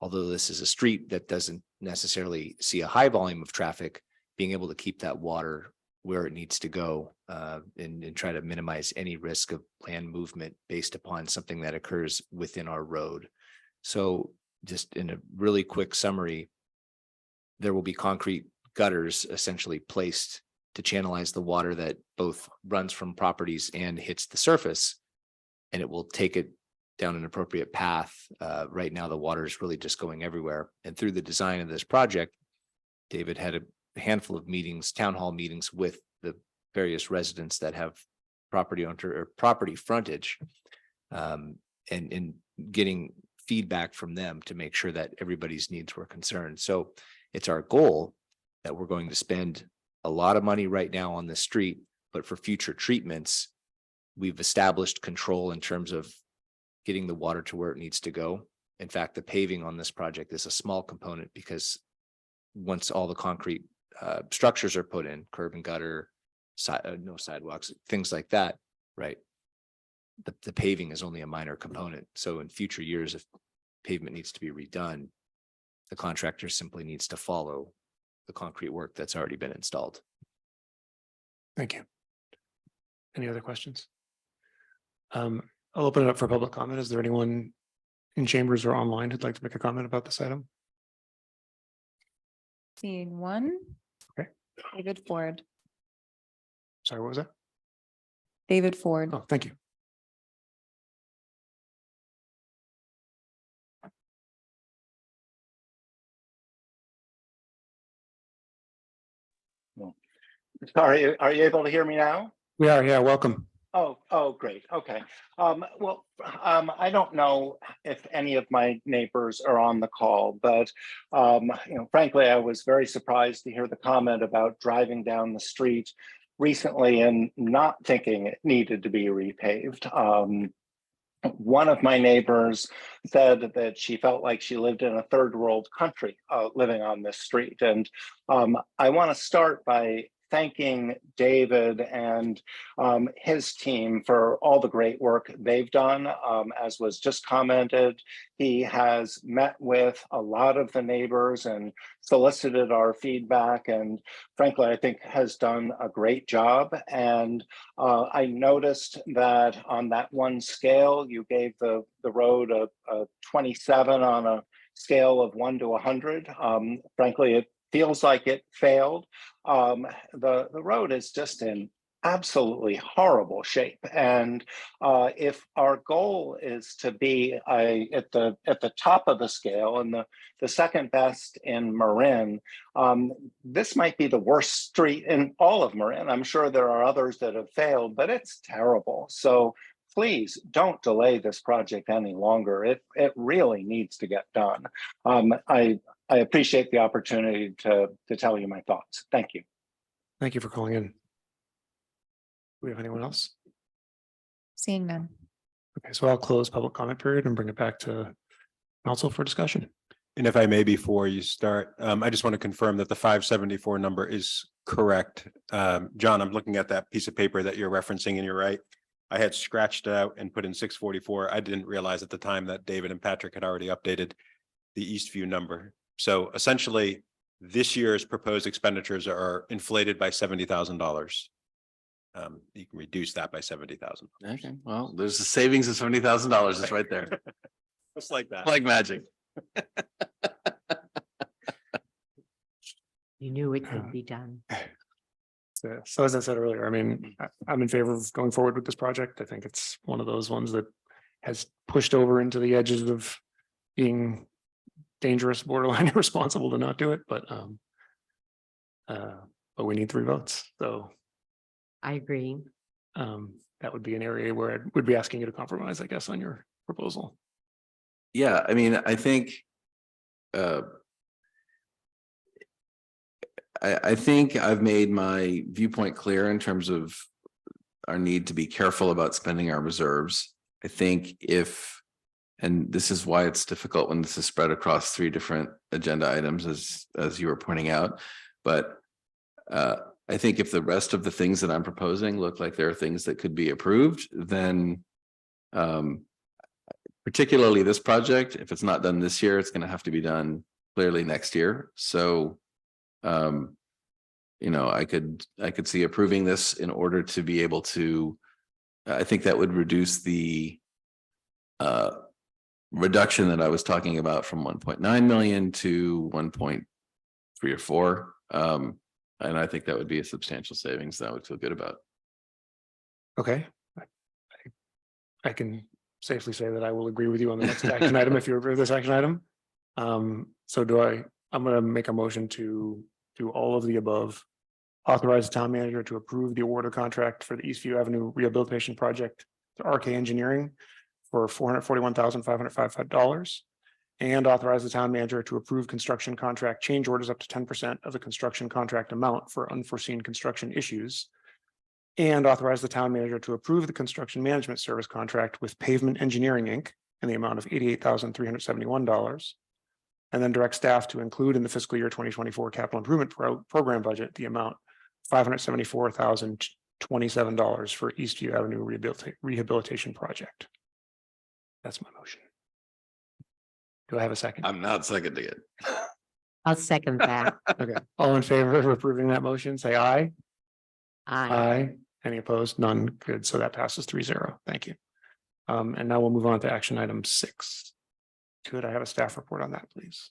although this is a street that doesn't necessarily see a high volume of traffic, being able to keep that water where it needs to go and try to minimize any risk of land movement based upon something that occurs within our road. So just in a really quick summary, there will be concrete gutters essentially placed to channelize the water that both runs from properties and hits the surface, and it will take it down an appropriate path. Right now, the water is really just going everywhere. And through the design of this project, David had a handful of meetings, town hall meetings with the various residents that have property owner or property frontage, and getting feedback from them to make sure that everybody's needs were concerned. So it's our goal that we're going to spend a lot of money right now on the street, but for future treatments, we've established control in terms of getting the water to where it needs to go. In fact, the paving on this project is a small component because once all the concrete structures are put in, curb and gutter, no sidewalks, things like that, right? The paving is only a minor component. So in future years, if pavement needs to be redone, the contractor simply needs to follow the concrete work that's already been installed. Thank you. Any other questions? I'll open it up for public comment. Is there anyone in chambers or online who'd like to make a comment about this item? Seeing one. Okay. David Ford. Sorry, what was that? David Ford. Oh, thank you. Sorry, are you able to hear me now? We are, yeah, welcome. Oh, great. Okay. I don't know if any of my neighbors are on the call, but frankly, I was very surprised to hear the comment about driving down the street recently and not thinking it needed to be repaved. One of my neighbors said that she felt like she lived in a third world country living on this street. And I want to start by thanking David and his team for all the great work they've done. As was just commented, he has met with a lot of the neighbors and solicited our feedback, and frankly, I think has done a great job. And I noticed that on that one scale, you gave the road a 27 on a scale of 1 to 100. Frankly, it feels like it failed. The road is just in absolutely horrible shape. And if our goal is to be at the top of the scale and the second best in Marin, this might be the worst street in all of Marin. I'm sure there are others that have failed, but it's terrible. So please don't delay this project any longer. It really needs to get done. I appreciate the opportunity to tell you my thoughts. Thank you. Thank you for calling in. Do we have anyone else? Seeing none. Okay, so I'll close public comment period and bring it back to council for discussion. And if I may, before you start, I just want to confirm that the 574 number is correct. John, I'm looking at that piece of paper that you're referencing, and you're right. I had scratched it out and put in 644. I didn't realize at the time that David and Patrick had already updated the Eastview number. So essentially, this year's proposed expenditures are inflated by $70,000. You can reduce that by $70,000. Okay, well, there's a savings of $70,000. It's right there. Just like that. Like magic. You knew it could be done. So as I said earlier, I mean, I'm in favor of going forward with this project. I think it's one of those ones that has pushed over into the edges of being dangerous, borderline irresponsible to not do it, but we need 3 votes. So I agree. that would be an area where I would be asking you to compromise, I guess, on your proposal. Yeah, I mean, I think I think I've made my viewpoint clear in terms of our need to be careful about spending our reserves. I think and this is why it's difficult when this is spread across 3 different agenda items, as you were pointing out. But I think if the rest of the things that I'm proposing look like there are things that could be approved, then particularly this project, if it's not done this year, it's gonna have to be done clearly next year. So you know, I could see approving this in order to be able to, I think that would reduce the reduction that I was talking about from 1.9 million to 1.3 or 4. And I think that would be a substantial savings that I would feel good about. Okay. I can safely say that I will agree with you on the next action item if you approve this action item. So I'm going to make a motion to do all of the above. Authorize the town manager to approve the award of contract for the Eastview Avenue Rehabilitation Project to RK Engineering for $441,505. And authorize the town manager to approve construction contract change orders up to 10% of the construction contract amount for unforeseen construction issues. And authorize the town manager to approve the construction management service contract with Pavement Engineering, Inc. in the amount of $88,371. And then direct staff to include in the fiscal year 2024 capital improvement program budget the amount $574,027 for Eastview Avenue Rehabilitation Project. That's my motion. Do I have a second? I'm not seconding it. I'll second that. Okay, all in favor of approving that motion, say aye. Aye. Any opposed? None. Good. So that passes 3-0. Thank you. And now we'll move on to action item 6. Could I have a staff report on that, please?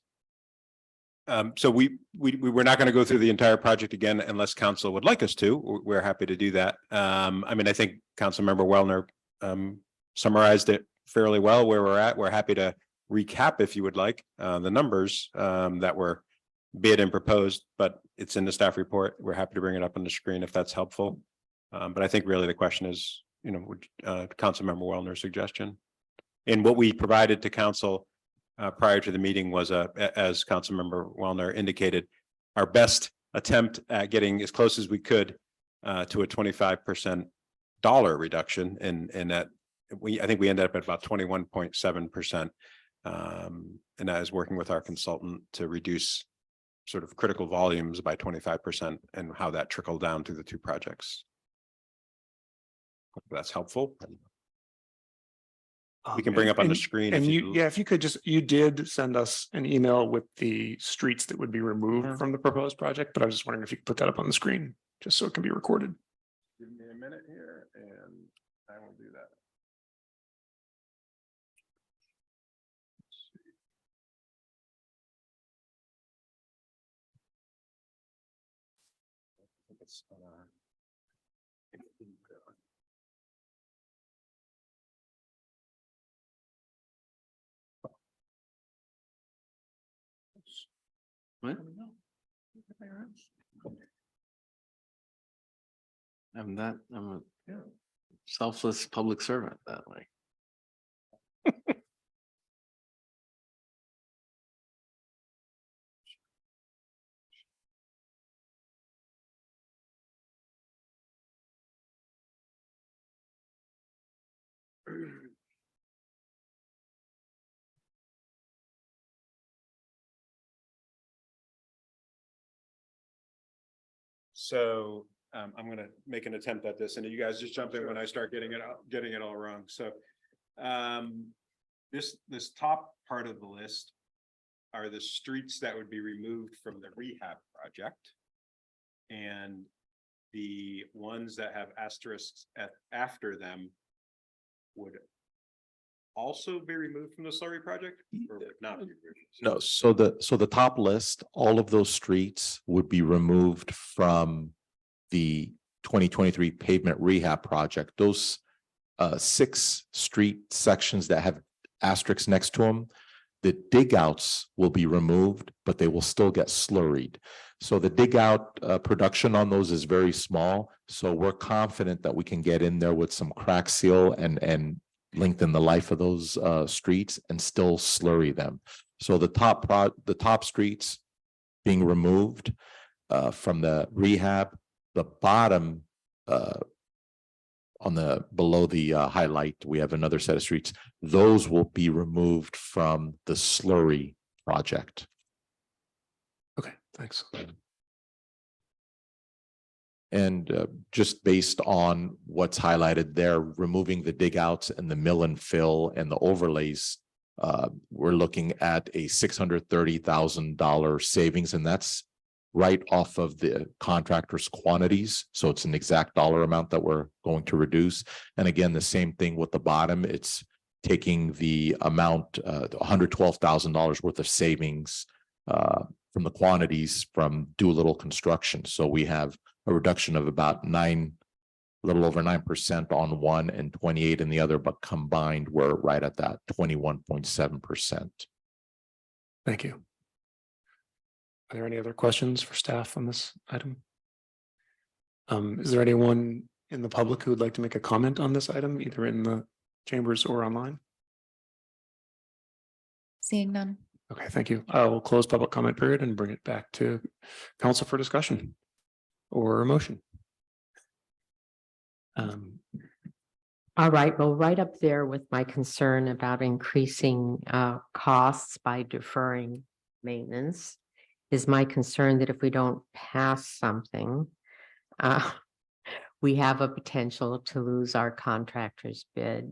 So we were not going to go through the entire project again unless council would like us to. We're happy to do that. I mean, I think Councilmember Wellner summarized it fairly well where we're at. We're happy to recap if you would like the numbers that were bid and proposed, but it's in the staff report. We're happy to bring it up on the screen if that's helpful. But I think really the question is, you know, Councilmember Wellner's suggestion. And what we provided to council prior to the meeting was, as Councilmember Wellner indicated, our best attempt at getting as close as we could to a 25% dollar reduction, and that I think we ended up at about 21.7%, and that is working with our consultant to reduce sort of critical volumes by 25% and how that trickled down to the two projects. Hope that's helpful. We can bring up on the screen. And if you could just, you did send us an email with the streets that would be removed from the proposed project, but I was just wondering if you could put that up on the screen, just so it can be recorded. Give me a minute here and I will do that. It's on our What? I'm a selfless public servant that way. So I'm going to make an attempt at this, and you guys just jump in when I start getting it all wrong. So this top part of the list are the streets that would be removed from the rehab project, and the ones that have asterisks after them would also be removed from the slurry project, or would not be removed? No, so the top list, all of those streets would be removed from the 2023 pavement rehab project. Those 6 street sections that have asterisks next to them, the dig outs will be removed, but they will still get slurried. So the dig out production on those is very small. So we're confident that we can get in there with some crack seal and lengthen the life of those streets and still slurry them. So the top streets being removed from the rehab, the bottom on the below the highlight, we have another set of streets. Those will be removed from the slurry project. Okay, thanks. And just based on what's highlighted there, removing the dig outs and the mill and fill and the overlays, we're looking at a $630,000 savings, and that's right off of the contractor's quantities. So it's an exact dollar amount that we're going to reduce. And again, the same thing with the bottom. It's taking the amount, $112,000 worth of savings from the quantities from Doolittle Construction. So we have a reduction of about a little over 9% on one and 28 in the other, but combined, we're right at that 21.7%. Thank you. Are there any other questions for staff on this item? Is there anyone in the public who would like to make a comment on this item, either in the chambers or online? Seeing none. Okay, thank you. I will close public comment period and bring it back to council for discussion or a motion. All right, well, right up there with my concern about increasing costs by deferring maintenance is my concern that if we don't pass something, we have a potential to lose our contractor's bid.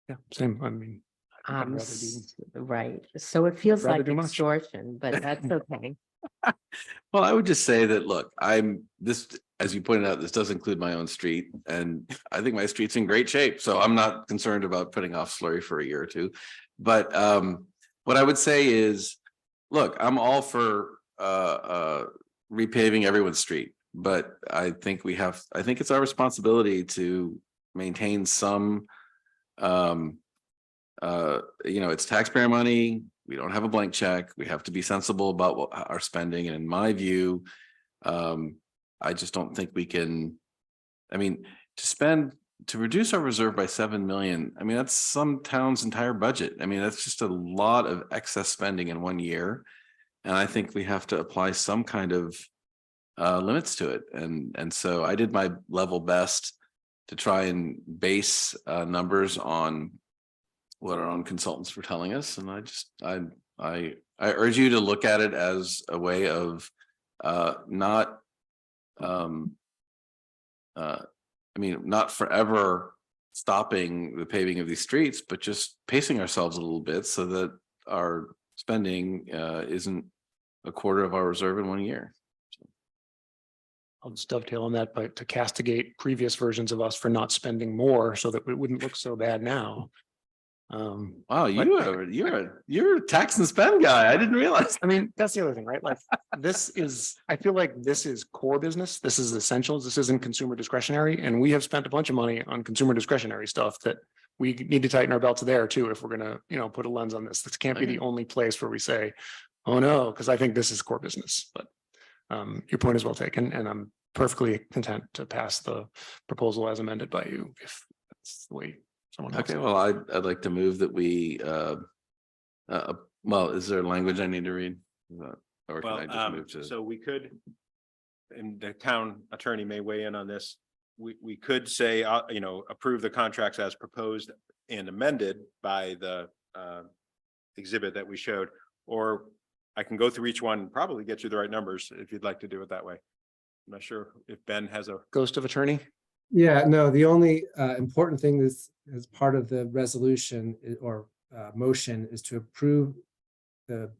Yeah, same. I mean, I'd rather do, Right, so it feels rather like do much. extortion, but that's okay. Well, I would just say that, look, as you pointed out, this does include my own street, and I think my street's in great shape, so I'm not concerned about putting off Slurry for a year or two. But what I would say is, look, I'm all for repaving everyone's street, but I think it's our responsibility to maintain some, it's taxpayer money. We don't have a blank check. We have to be sensible about our spending. And in my view, I just don't think we can, to reduce our reserve by 7 million. I mean, that's some town's entire budget. I mean, that's just a lot of excess spending in 1 year. And I think we have to apply some kind of limits to it. And so I did my level best to try and base numbers on what our own consultants were telling us. And I urge you to look at it as a way of not forever stopping the paving of these streets, but just pacing ourselves a little bit so that our spending isn't a quarter of our reserve in 1 year. I'll just dovetail on that, but to castigate previous versions of us for not spending more so that it wouldn't look so bad now. Wow, you're a tax and spend guy. I didn't realize. I mean, that's the other thing, right? Like I feel like this is core business. This is essentials. This isn't consumer discretionary. And we have spent a bunch of money on consumer discretionary stuff that we need to tighten our belts there too, if we're gonna, put a lens on this. This can't be the only place where we say, oh no, because I think this is core business. But your point is well taken, and I'm perfectly content to pass the proposal as amended by you if that's the way someone else. Okay, well, I'd like to move that we, is there language I need to read? Or can I just move to? So we could, and the town attorney may weigh in on this. We could say, approve the contracts as proposed and amended by the exhibit that we showed, or I can go through each one and probably get you the right numbers if you'd like to do it that way. I'm not sure if Ben has a ghost of attorney. Yeah, no, the only important thing is as part of the resolution or motion is to approve the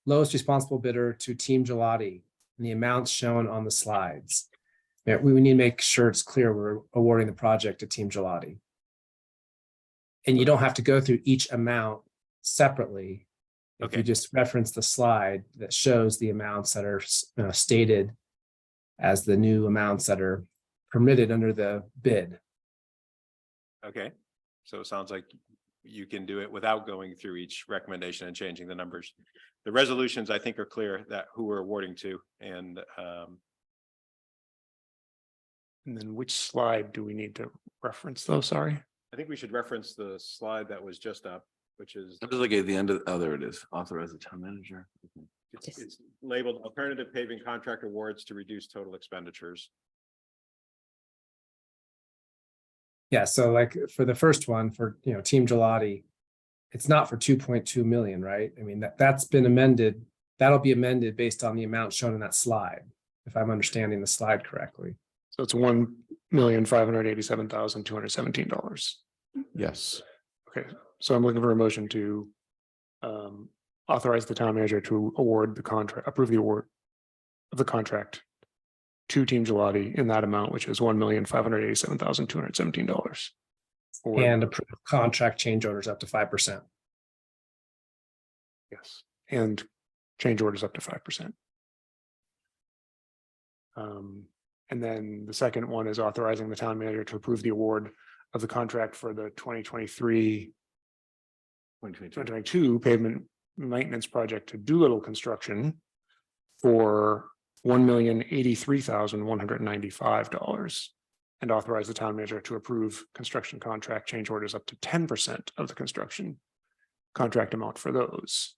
lowest responsible bidder to Team Gelati and the amounts shown on the slides. Yeah, we need to make sure it's clear we're awarding the project to Team Gelati. And you don't have to go through each amount separately. If you just reference the slide that shows the amounts that are stated as the new amounts that are permitted under the bid. Okay, so it sounds like you can do it without going through each recommendation and changing the numbers. The resolutions, I think, are clear that who we're awarding to, and then which slide do we need to reference though? Sorry. I think we should reference the slide that was just up, which is I'm just looking at the end of, there it is. Authorize the town manager. it's labeled alternative paving contract awards to reduce total expenditures. Yeah, so like for the first one for Team Gelati, it's not for 2.2 million, right? I mean, that's been amended. That'll be amended based on the amount shown in that slide. if I'm understanding the slide correctly. So it's $1,587,217. Yes. Okay, so I'm looking for a motion to authorize the town manager to award the contract, approve the award of the contract to Team Gelati in that amount, which is $1,587,217. And approve contract change orders up to 5%. Yes, and change orders up to 5%. And then the second one is authorizing the town manager to approve the award of the contract for the 2022 pavement maintenance project to Doolittle Construction for $1,083,195, and authorize the town manager to approve construction contract change orders up to 10% of the construction contract amount for those.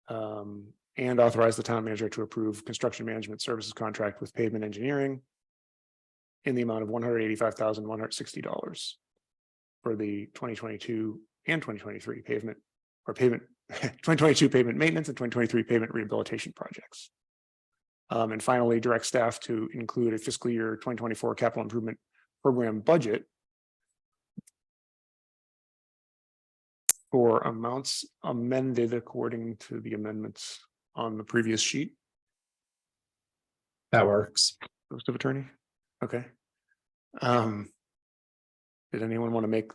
And authorize the town manager to approve construction management services contract with Pavement Engineering in the amount of $185,160 for the 2022 and 2023 pavement 2022 pavement maintenance and 2023 pavement rehabilitation projects. And finally, direct staff to include a fiscal year 2024 capital improvement program budget for amounts amended according to the amendments on the previous sheet. That works. Post of attorney. Okay. Did anyone want to make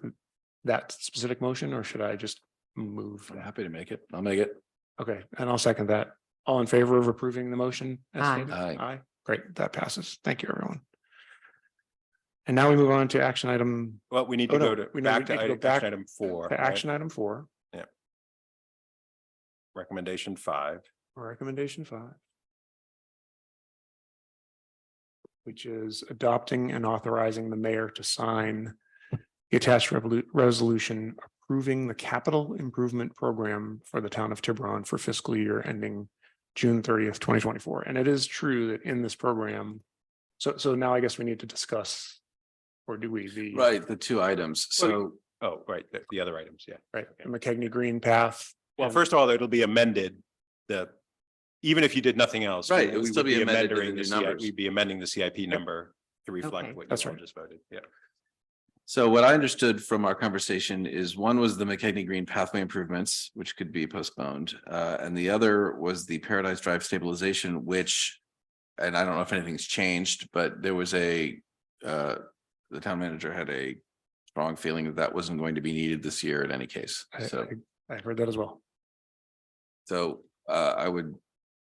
that specific motion, or should I just move? I'm happy to make it. I'll make it. Okay, and I'll second that. All in favor of approving the motion? as Aye. stated? Aye. Aye. Great, that passes. Thank you, everyone. And now we move on to action item, Well, we need Oh, to no, go to we know we back to need to go item back item 4. to right? action item 4, Recommendation 5. recommendation 5. Which is adopting and authorizing the mayor to sign the attached resolution approving the capital improvement program for the town of Tiburon for fiscal year ending June 30th, 2024. And it is true that in this program, so now I guess we need to discuss, or do we, the Right, the two items. So Oh, right, the other items, yeah. right, the McKegney Green Path. Well, and- first of all, it'll be amended, even if you did nothing else. Right, it we would still be amended with the amending new CI numbers. We'd be amending the CIP number to Okay. reflect what That's you all right. just voted, yeah. So what I understood from our conversation is one was the McKegney Green pathway improvements, which could be postponed. And the other was the Paradise Drive stabilization, which, and I don't know if anything's changed, but there was the town manager had a strong feeling that that wasn't going to be needed this year in any case. So, I heard that as well. so I would,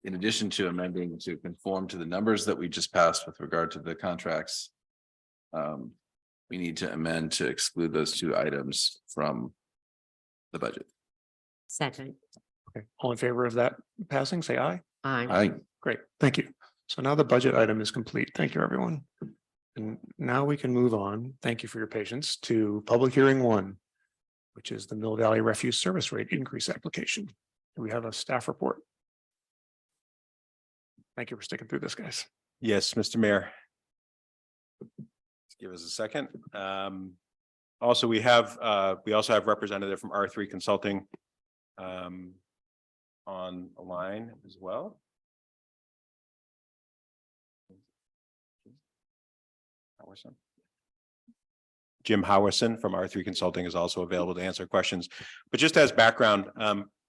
in addition to amending to conform to the numbers that we just passed with regard to the contracts, we need to amend to exclude those two items from the budget. Second. Okay, all in favor of that passing, say aye. Aye. Great, thank you. So now the budget item is complete. Thank you, everyone. And now we can move on. Thank you for your patience to public hearing 1, which is the Mill Valley Refuse Service Rate Increase application. Do we have a staff report? Thank you for sticking through this, guys. Yes, Mr. Mayor. Give us a second. Also, we also have representative from R3 Consulting on the line as well. Jim Howison from R3 Consulting is also available to answer questions. But just as background,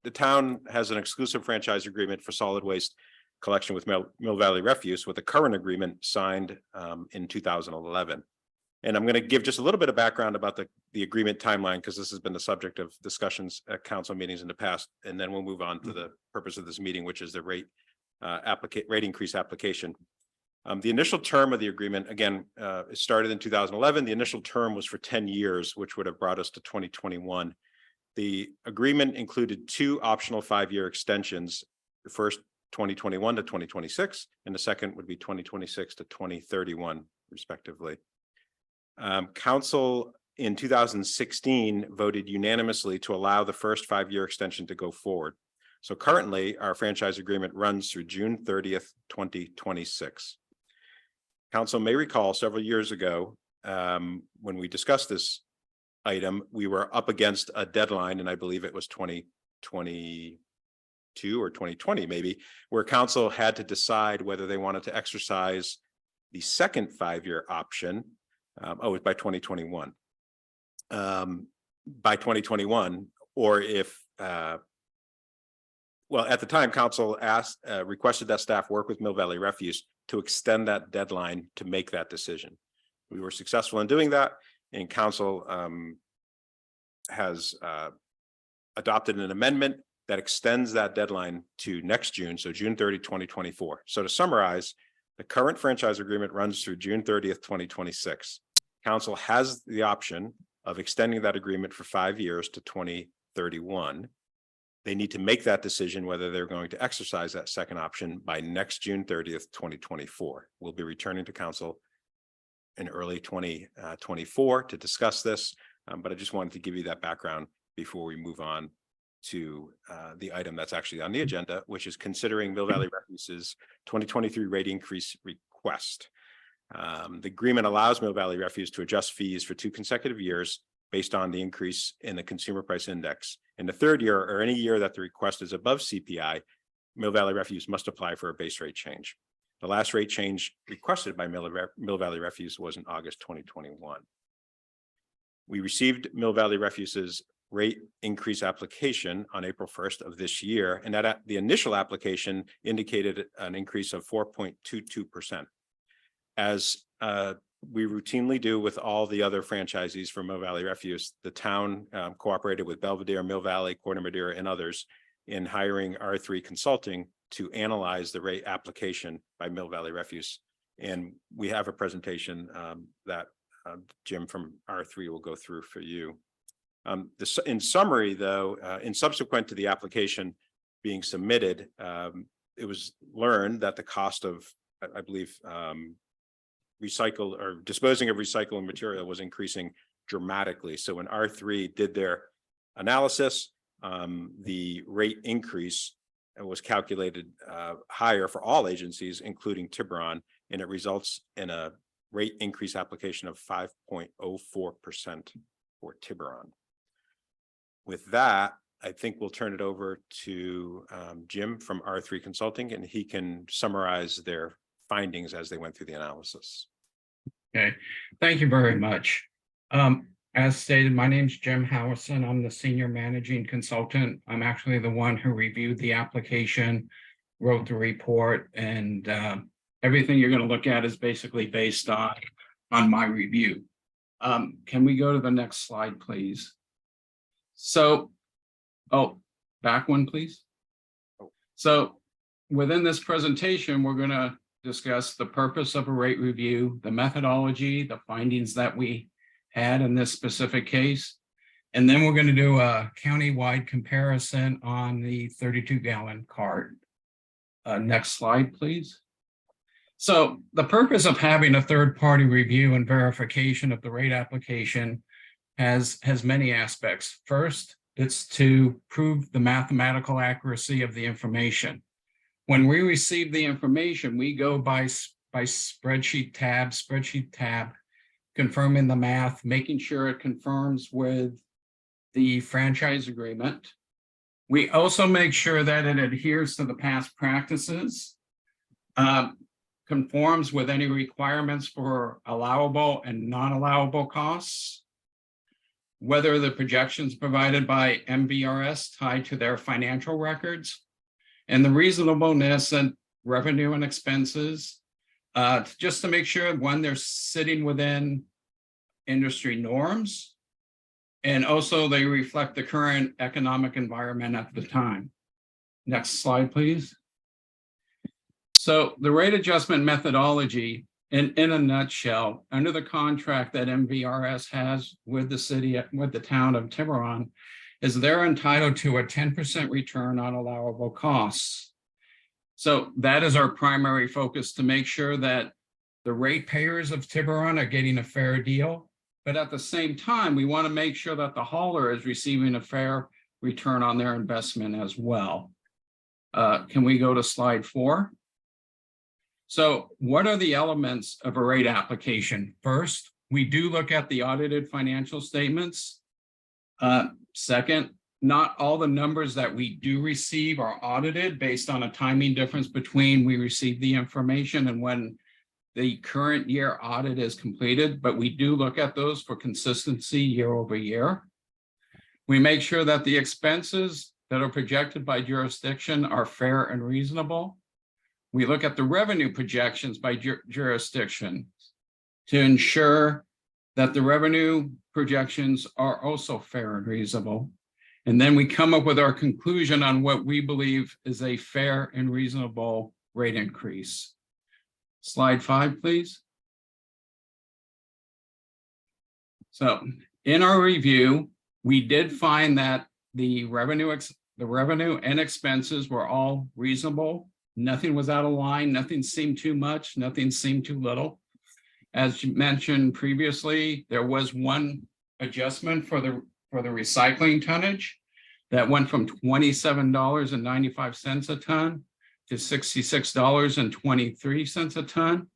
the town has an exclusive franchise agreement for solid waste collection with Mill Valley Refuse with a current agreement signed in 2011. And I'm going to give just a little bit of background about the agreement timeline, because this has been the subject of discussions at council meetings in the past. And then we'll move on to the purpose of this meeting, which is the rate increase application. The initial term of the agreement, again, it started in 2011. The initial term was for 10 years, which would have brought us to 2021. The agreement included 2 optional 5-year extensions. The first 2021 to 2026, and the second would be 2026 to 2031, respectively. Council in 2016 voted unanimously to allow the first 5-year extension to go forward. So currently, our franchise agreement runs through June 30th, 2026. Council may recall several years ago, when we discussed this item, we were up against a deadline, and I believe it was 2020. or 2020 maybe, where council had to decide whether they wanted to exercise the second 5-year option. It was by 2021. By 2021, or if well, at the time, council requested that staff work with Mill Valley Refuse to extend that deadline to make that decision. We were successful in doing that, and council has adopted an amendment that extends that deadline to next June, so June 30, 2024. So to summarize, the current franchise agreement runs through June 30th, 2026. Council has the option of extending that agreement for 5 years to 2031. They need to make that decision whether they're going to exercise that second option by next June 30th, 2024. We'll be returning to council in early 2024 to discuss this, but I just wanted to give you that background before we move on to the item that's actually on the agenda, which is considering Mill Valley Refuge's 2023 rate increase request. The agreement allows Mill Valley Refuge to adjust fees for 2 consecutive years based on the increase in the consumer price index. In the 3rd year or any year that the request is above CPI, Mill Valley Refuge must apply for a base rate change. The last rate change requested by Mill Valley Refuge was in August 2021. We received Mill Valley Refuge's rate increase application on April 1st of this year, and that the initial application indicated an increase of 4.22%. As we routinely do with all the other franchisees from Mill Valley Refuge, the town cooperated with Belvedere, Mill Valley, Corte Madera, and others in hiring R3 Consulting to analyze the rate application by Mill Valley Refuge. And we have a presentation that Jim from R3 will go through for you. In summary, though, in subsequent to the application being submitted, it was learned that the cost of, I believe, recycle or disposing of recycled material was increasing dramatically. So when R3 did their analysis, the rate increase was calculated higher for all agencies, including Tiburon, and it results in a rate increase application of 5.04% for Tiburon. With that, I think we'll turn it over to Jim from R3 Consulting, and he can summarize their findings as they went through the analysis. Okay, thank you very much. As stated, my name is Jim Howison. I'm the senior managing consultant. I'm actually the one who reviewed the application, wrote the report, and everything you're going to look at is basically based on my review. Can we go to the next slide, please? So, back one, please. So within this presentation, we're going to discuss the purpose of a rate review, the methodology, the findings that we had in this specific case. And then we're going to do a county-wide comparison on the 32-gallon cart. Next slide, please. So the purpose of having a third-party review and verification of the rate application has many aspects. First, it's to prove the mathematical accuracy of the information. When we receive the information, we go by spreadsheet tab, confirming the math, making sure it confirms with the franchise agreement. We also make sure that it adheres to the past practices, conforms with any requirements for allowable and non-allowable costs, whether the projections provided by MVRS tied to their financial records, and the reasonableness and revenue and expenses, just to make sure, one, they're sitting within industry norms, and also they reflect the current economic environment at the time. Next slide, please. So the rate adjustment methodology, in a nutshell, under the contract that MVRS has with the town of Tiburon, is they're entitled to a 10% return on allowable costs. So that is our primary focus, to make sure that the ratepayers of Tiburon are getting a fair deal. But at the same time, we want to make sure that the hauler is receiving a fair return on their investment as well. Can we go to slide 4? So what are the elements of a rate application? First, we do look at the audited financial statements. Second, not all the numbers that we do receive are audited based on a timing difference between we receive the information and when the current year audit is completed, but we do look at those for consistency year over year. We make sure that the expenses that are projected by jurisdiction are fair and reasonable. We look at the revenue projections by jurisdiction to ensure that the revenue projections are also fair and reasonable. And then we come up with our conclusion on what we believe is a fair and reasonable rate increase. Slide 5, please. So in our review, we did find that the revenue and expenses were all reasonable. Nothing was out of line, nothing seemed too much, nothing seemed too little. As you mentioned previously, there was one adjustment for the recycling tonnage that went from $27.95 a ton to $66.23 a ton.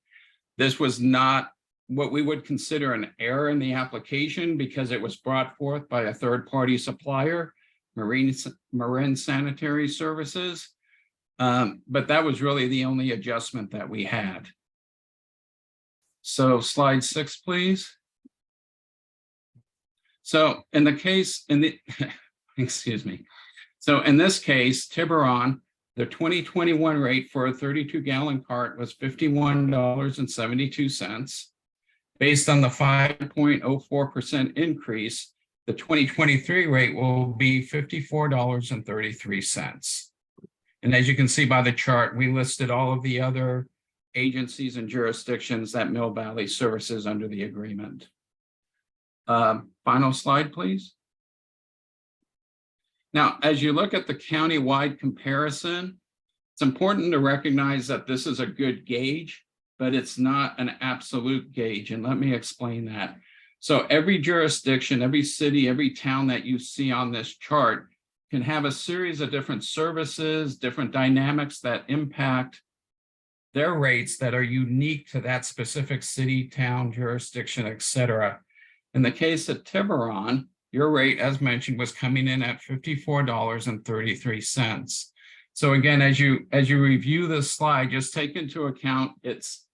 This was not what we would consider an error in the application because it was brought forth by a third-party supplier, Marin Sanitary Services. But that was really the only adjustment that we had. So slide 6, please. So in the case, excuse me. So in this case, Tiburon, the 2021 rate for a 32-gallon cart was $51.72. Based on the 5.04% increase, the 2023 rate will be $54.33. And as you can see by the chart, we listed all of the other agencies and jurisdictions that Mill Valley services under the agreement. Final slide, please. Now, as you look at the county-wide comparison, it's important to recognize that this is a good gauge, but it's not an absolute gauge. And let me explain that. So every jurisdiction, every city, every town that you see on this chart can have a series of different services, different dynamics that impact their rates that are unique to that specific city, town, jurisdiction, et cetera. In the case of Tiburon, your rate, as mentioned, was coming in at $54.33. So again, as you review this slide, just take into account it's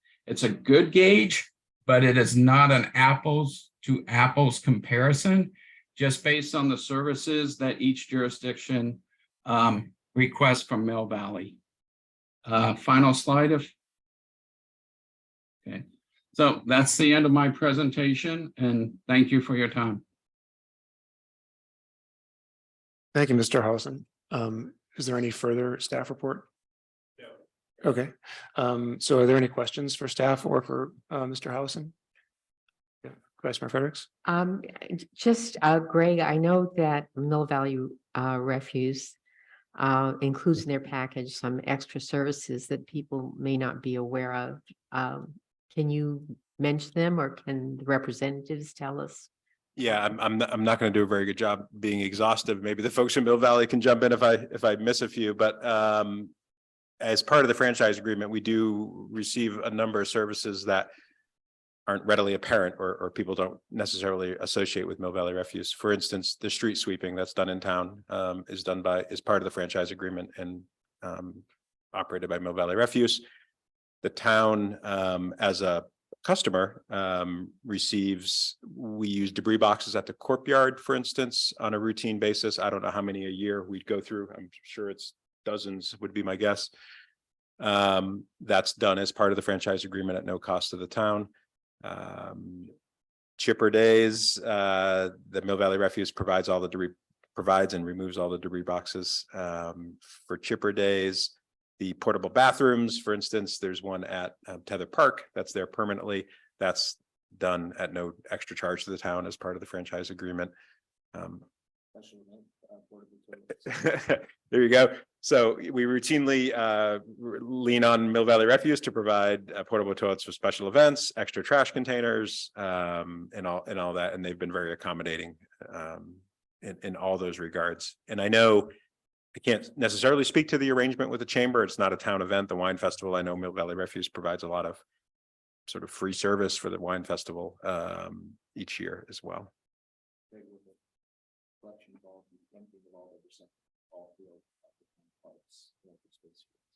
a good gauge, but it is not an apples to apples comparison, just based on the services that each jurisdiction requests from Mill Valley. Final slide. Okay, so that's the end of my presentation, and thank you for your time. Thank you, Mr. Howson. Is there any further staff report? No. Okay. So are there any questions for staff or for Mr. Howson? Yeah. Vice Mayor Fredericks? Greg, I know that Mill Valley Refuse includes in their package some extra services that people may not be aware of. Can you mention them, or can the representatives tell us? Yeah, I'm not going to do a very good job being exhaustive. Maybe the folks in Mill Valley can jump in if I miss a few, but as part of the franchise agreement, we do receive a number of services that aren't readily apparent or people don't necessarily associate with Mill Valley Refuse. For instance, the street sweeping that's done in town is part of the franchise agreement and operated by Mill Valley Refuse. The town as a customer we use debris boxes at the courtyard, for instance, on a routine basis. I don't know how many a year we'd go through. I'm sure it's dozens would be my guess. That's done as part of the franchise agreement at no cost to the town. Chipper days, the Mill Valley Refuse provides and removes all the debris boxes for chipper days. The portable bathrooms, for instance, there's one at Tether Park that's there permanently. That's done at no extra charge to the town as part of the franchise agreement. There you go. So we routinely lean on Mill Valley Refuse to provide portable toilets for special events, extra trash containers, and all that. And they've been very accommodating in all those regards. And I know I can't necessarily speak to the arrangement with the chamber. It's not a town event. The wine festival, I know Mill Valley Refuse provides a lot of sort of free service for the wine festival each year as well.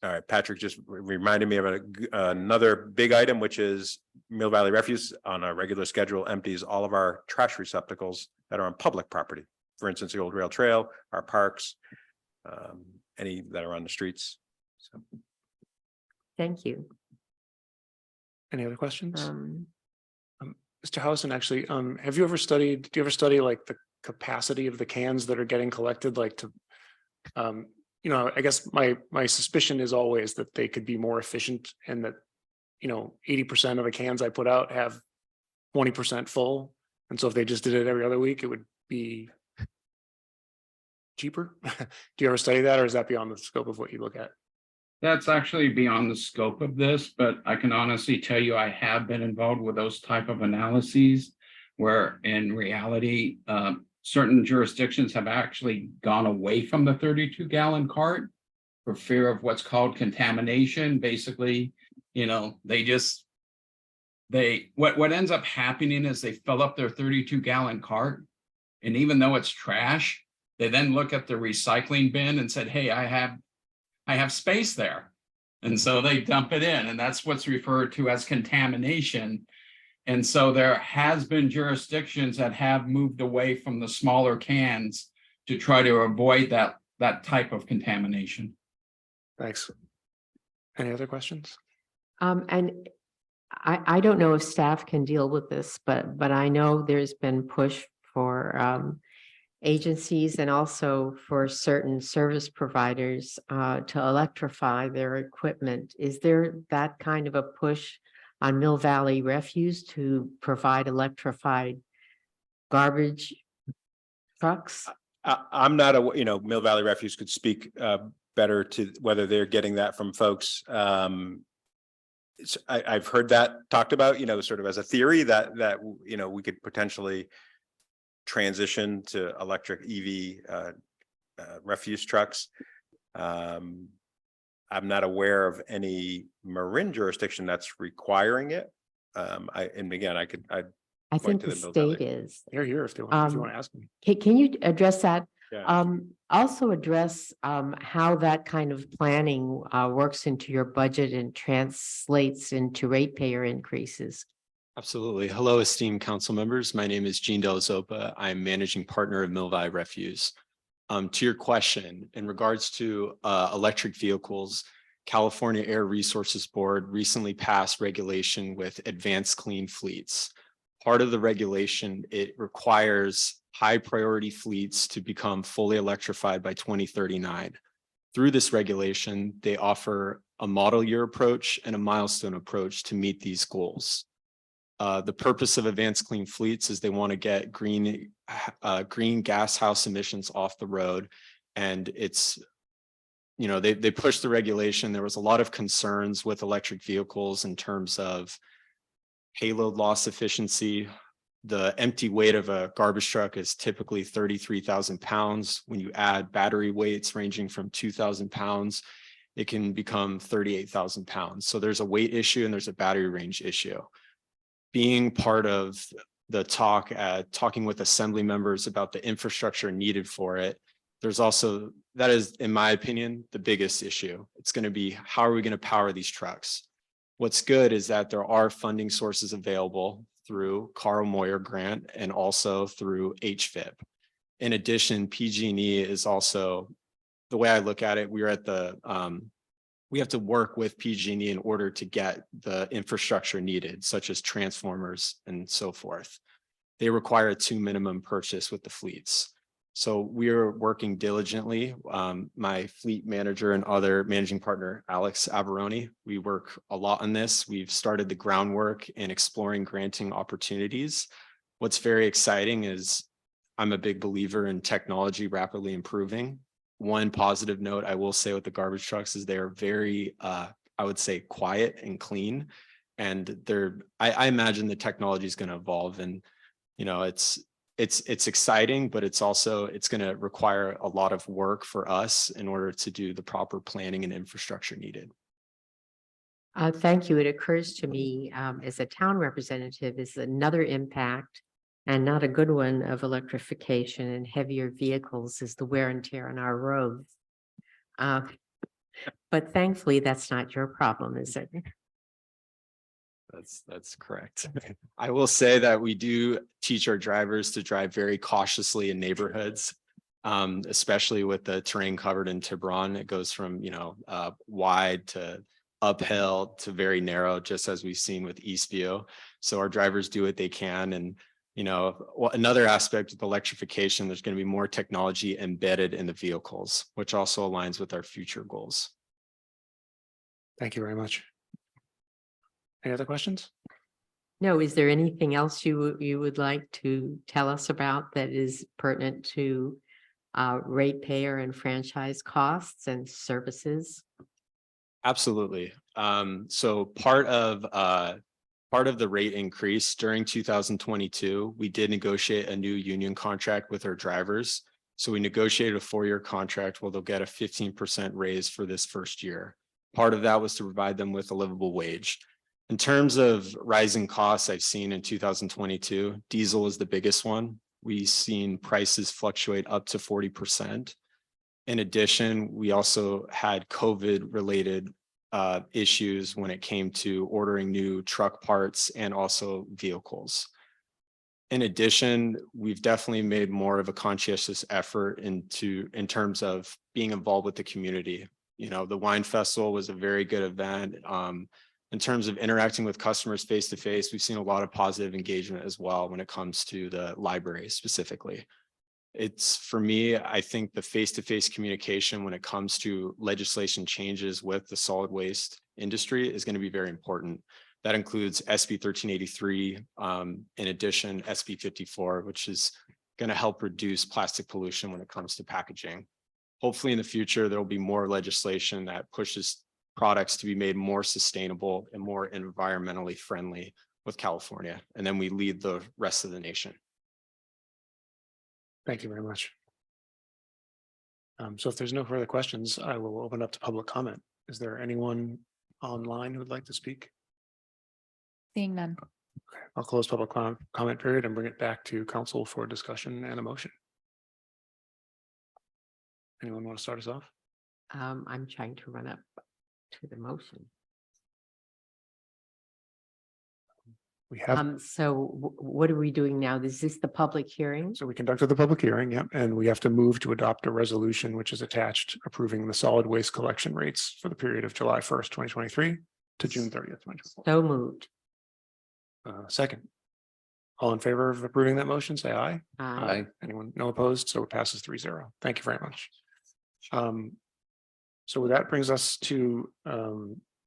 All right, Patrick just reminded me of another big item, which is Mill Valley Refuse on a regular schedule empties all of our trash receptacles that are on public property. For instance, the old rail trail, our parks, any that are on the streets. So. Thank you. Any other questions? Um, Mr. Howson, actually, have you ever studied, do you ever study like the capacity of the cans that are getting collected, like to, you know, I guess my suspicion is always that they could be more efficient and that, you know, 80% of the cans I put out have 20% full. And so if they just did it every other week, it would be cheaper. Do you ever study that, or is that beyond the scope of what you look at? That's actually beyond the scope of this, but I can honestly tell you I have been involved with those type of analyses where in reality, certain jurisdictions have actually gone away from the 32-gallon cart for fear of what's called contamination. Basically, you know, what ends up happening is they fill up their 32-gallon cart, and even though it's trash, they then look at the recycling bin and said, hey, I have space there. And so they dump it in, and that's what's referred to as contamination. And so there has been jurisdictions that have moved away from the smaller cans to try to avoid that type of contamination. Thanks. Any other questions? And I don't know if staff can deal with this, but I know there's been push for agencies and also for certain service providers to electrify their equipment. Is there that kind of a push on Mill Valley Refuse to provide electrified garbage trucks? I'm not a, you know, Mill Valley Refuse could speak better to whether they're getting that from folks. I've heard that talked about, you know, sort of as a theory that you know, we could potentially transition to electric EV refuse trucks. I'm not aware of any Marin jurisdiction that's requiring it. I think the state is. They're here if they want, if you want to ask me. Can you address that? Yeah. Also address how that kind of planning works into your budget and translates into ratepayer increases. Absolutely. Hello, esteemed council members. My name is Gene Delazopa. I'm managing partner of Mill Valley Refuse. To your question, in regards to electric vehicles, California Air Resources Board recently passed regulation with advanced clean fleets. Part of the regulation, it requires high priority fleets to become fully electrified by 2039. Through this regulation, they offer a model year approach and a milestone approach to meet these goals. The purpose of advanced clean fleets is they want to get green gas house emissions off the road. And it's, you know, they pushed the regulation. There was a lot of concerns with electric vehicles in terms of payload loss efficiency. The empty weight of a garbage truck is typically 33,000 pounds. When you add battery weights ranging from 2,000 pounds, it can become 38,000 pounds. So there's a weight issue and there's a battery range issue. Being part of the talking with assembly members about the infrastructure needed for it, there's also, that is, in my opinion, the biggest issue. It's going to be, how are we going to power these trucks? What's good is that there are funding sources available through Carl Moyer grant and also through HVIP. In addition, PG&E is also, the way I look at it, we're at the, we have to work with PG&E in order to get the infrastructure needed, such as transformers and so forth. They require a 2 minimum purchase with the fleets. So we're working diligently. My fleet manager and other managing partner, Alex Averoni, we work a lot on this. We've started the groundwork in exploring granting opportunities. What's very exciting is I'm a big believer in technology rapidly improving. One positive note I will say with the garbage trucks is they're very, I would say, quiet and clean. And I imagine the technology is going to evolve, and, you know, it's exciting, but it's going to require a lot of work for us in order to do the proper planning and infrastructure needed. Thank you. It occurs to me as a town representative is another impact, and not a good one, of electrification and heavier vehicles is the wear and tear on our roads. But thankfully, that's not your problem, is it? That's correct. I will say that we do teach our drivers to drive very cautiously in neighborhoods. Especially with the terrain covered in Tiburon, it goes from, wide to uphill to very narrow, just as we've seen with Eastview. So our drivers do what they can. And, another aspect of electrification, there's going to be more technology embedded in the vehicles, which also aligns with our future goals. Thank you very much. Any other questions? No, is there anything else you would like to tell us about that is pertinent to ratepayer and franchise costs and services? Absolutely. So part of the rate increase during 2022, we did negotiate a new union contract with our drivers. So we negotiated a 4-year contract where they'll get a 15% raise for this first year. Part of that was to provide them with a livable wage. In terms of rising costs I've seen in 2022, diesel is the biggest one. We've seen prices fluctuate up to 40%. In addition, we also had COVID-related issues when it came to ordering new truck parts and also vehicles. In addition, we've definitely made more of a conscientious effort in terms of being involved with the community. The Wine Festival was a very good event. In terms of interacting with customers face to face, we've seen a lot of positive engagement as well when it comes to the library specifically. For me, I think the face-to-face communication when it comes to legislation changes with the solid waste industry is going to be very important. That includes SB 1383, in addition, SB 54, which is going to help reduce plastic pollution when it comes to packaging. Hopefully in the future, there will be more legislation that pushes products to be made more sustainable and more environmentally friendly with California. And then we lead the rest of the nation. Thank you very much. So if there's no further questions, I will open up to public comment. Is there anyone online who would like to speak? Seeing none. Okay, I'll close public comment period and bring it back to council for discussion and a motion. Anyone want to start us off? I'm trying to run up to the motion. We have. So what are we doing now? Is this the public hearing? So we conducted the public hearing, yep, and we have to move to adopt a resolution which is attached approving the solid waste collection rates for the period of July 1st, 2023 to June 30th, 2024. So moved. Second. All in favor of approving that motion, say aye. Aye. Anyone no opposed? So it passes 3-0. Thank you very much. So that brings us to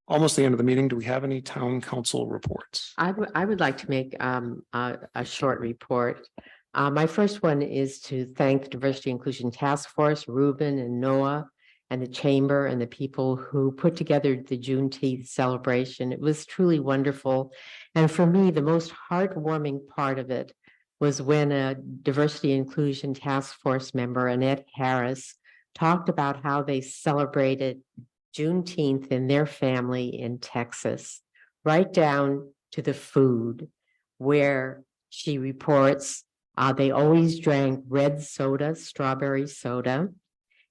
almost the end of the meeting. Do we have any town council reports? I would like to make a short report. My first one is to thank the Diversity Inclusion Task Force, Ruben and Noah, and the Chamber and the people who put together the Juneteenth celebration. It was truly wonderful. And for me, the most heartwarming part of it was when a Diversity Inclusion Task Force member, Annette Harris, talked about how they celebrated Juneteenth in their family in Texas, right down to the food, where she reports they always drank red soda, strawberry soda,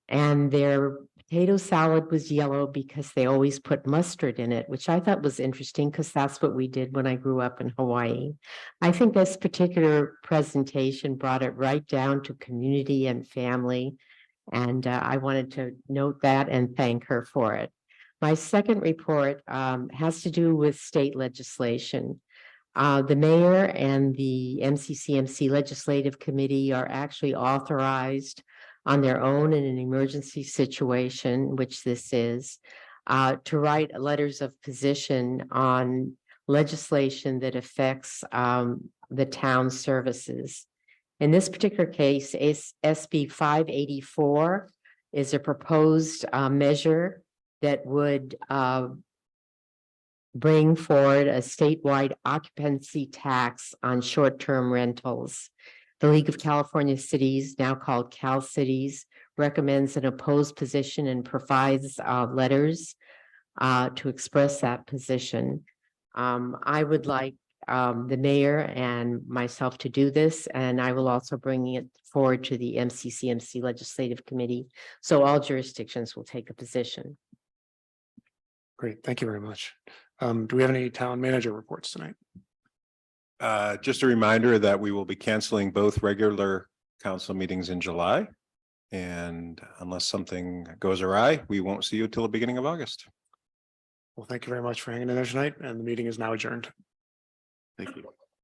and their potato salad was yellow because they always put mustard in it, which I thought was interesting because that's what we did when I grew up in Hawaii. I think this particular presentation brought it right down to community and family. And I wanted to note that and thank her for it. My second report has to do with state legislation. The mayor and the MCCMC Legislative Committee are actually authorized on their own in an emergency situation, which this is, to write letters of position on legislation that affects the town's services. In this particular case, SB 584 is a proposed measure that would bring forward a statewide occupancy tax on short-term rentals. The League of California Cities, now called Cal Cities, recommends an opposed position and provides letters to express that position. I would like the mayor and myself to do this, and I will also bring it forward to the MCCMC Legislative Committee, so all jurisdictions will take a position. Great, thank you very much. Do we have any town manager reports tonight? Just a reminder that we will be canceling both regular council meetings in July. And unless something goes awry, we won't see you till the beginning of August. Well, thank you very much for hanging in there tonight, and the meeting is now adjourned. Thank you.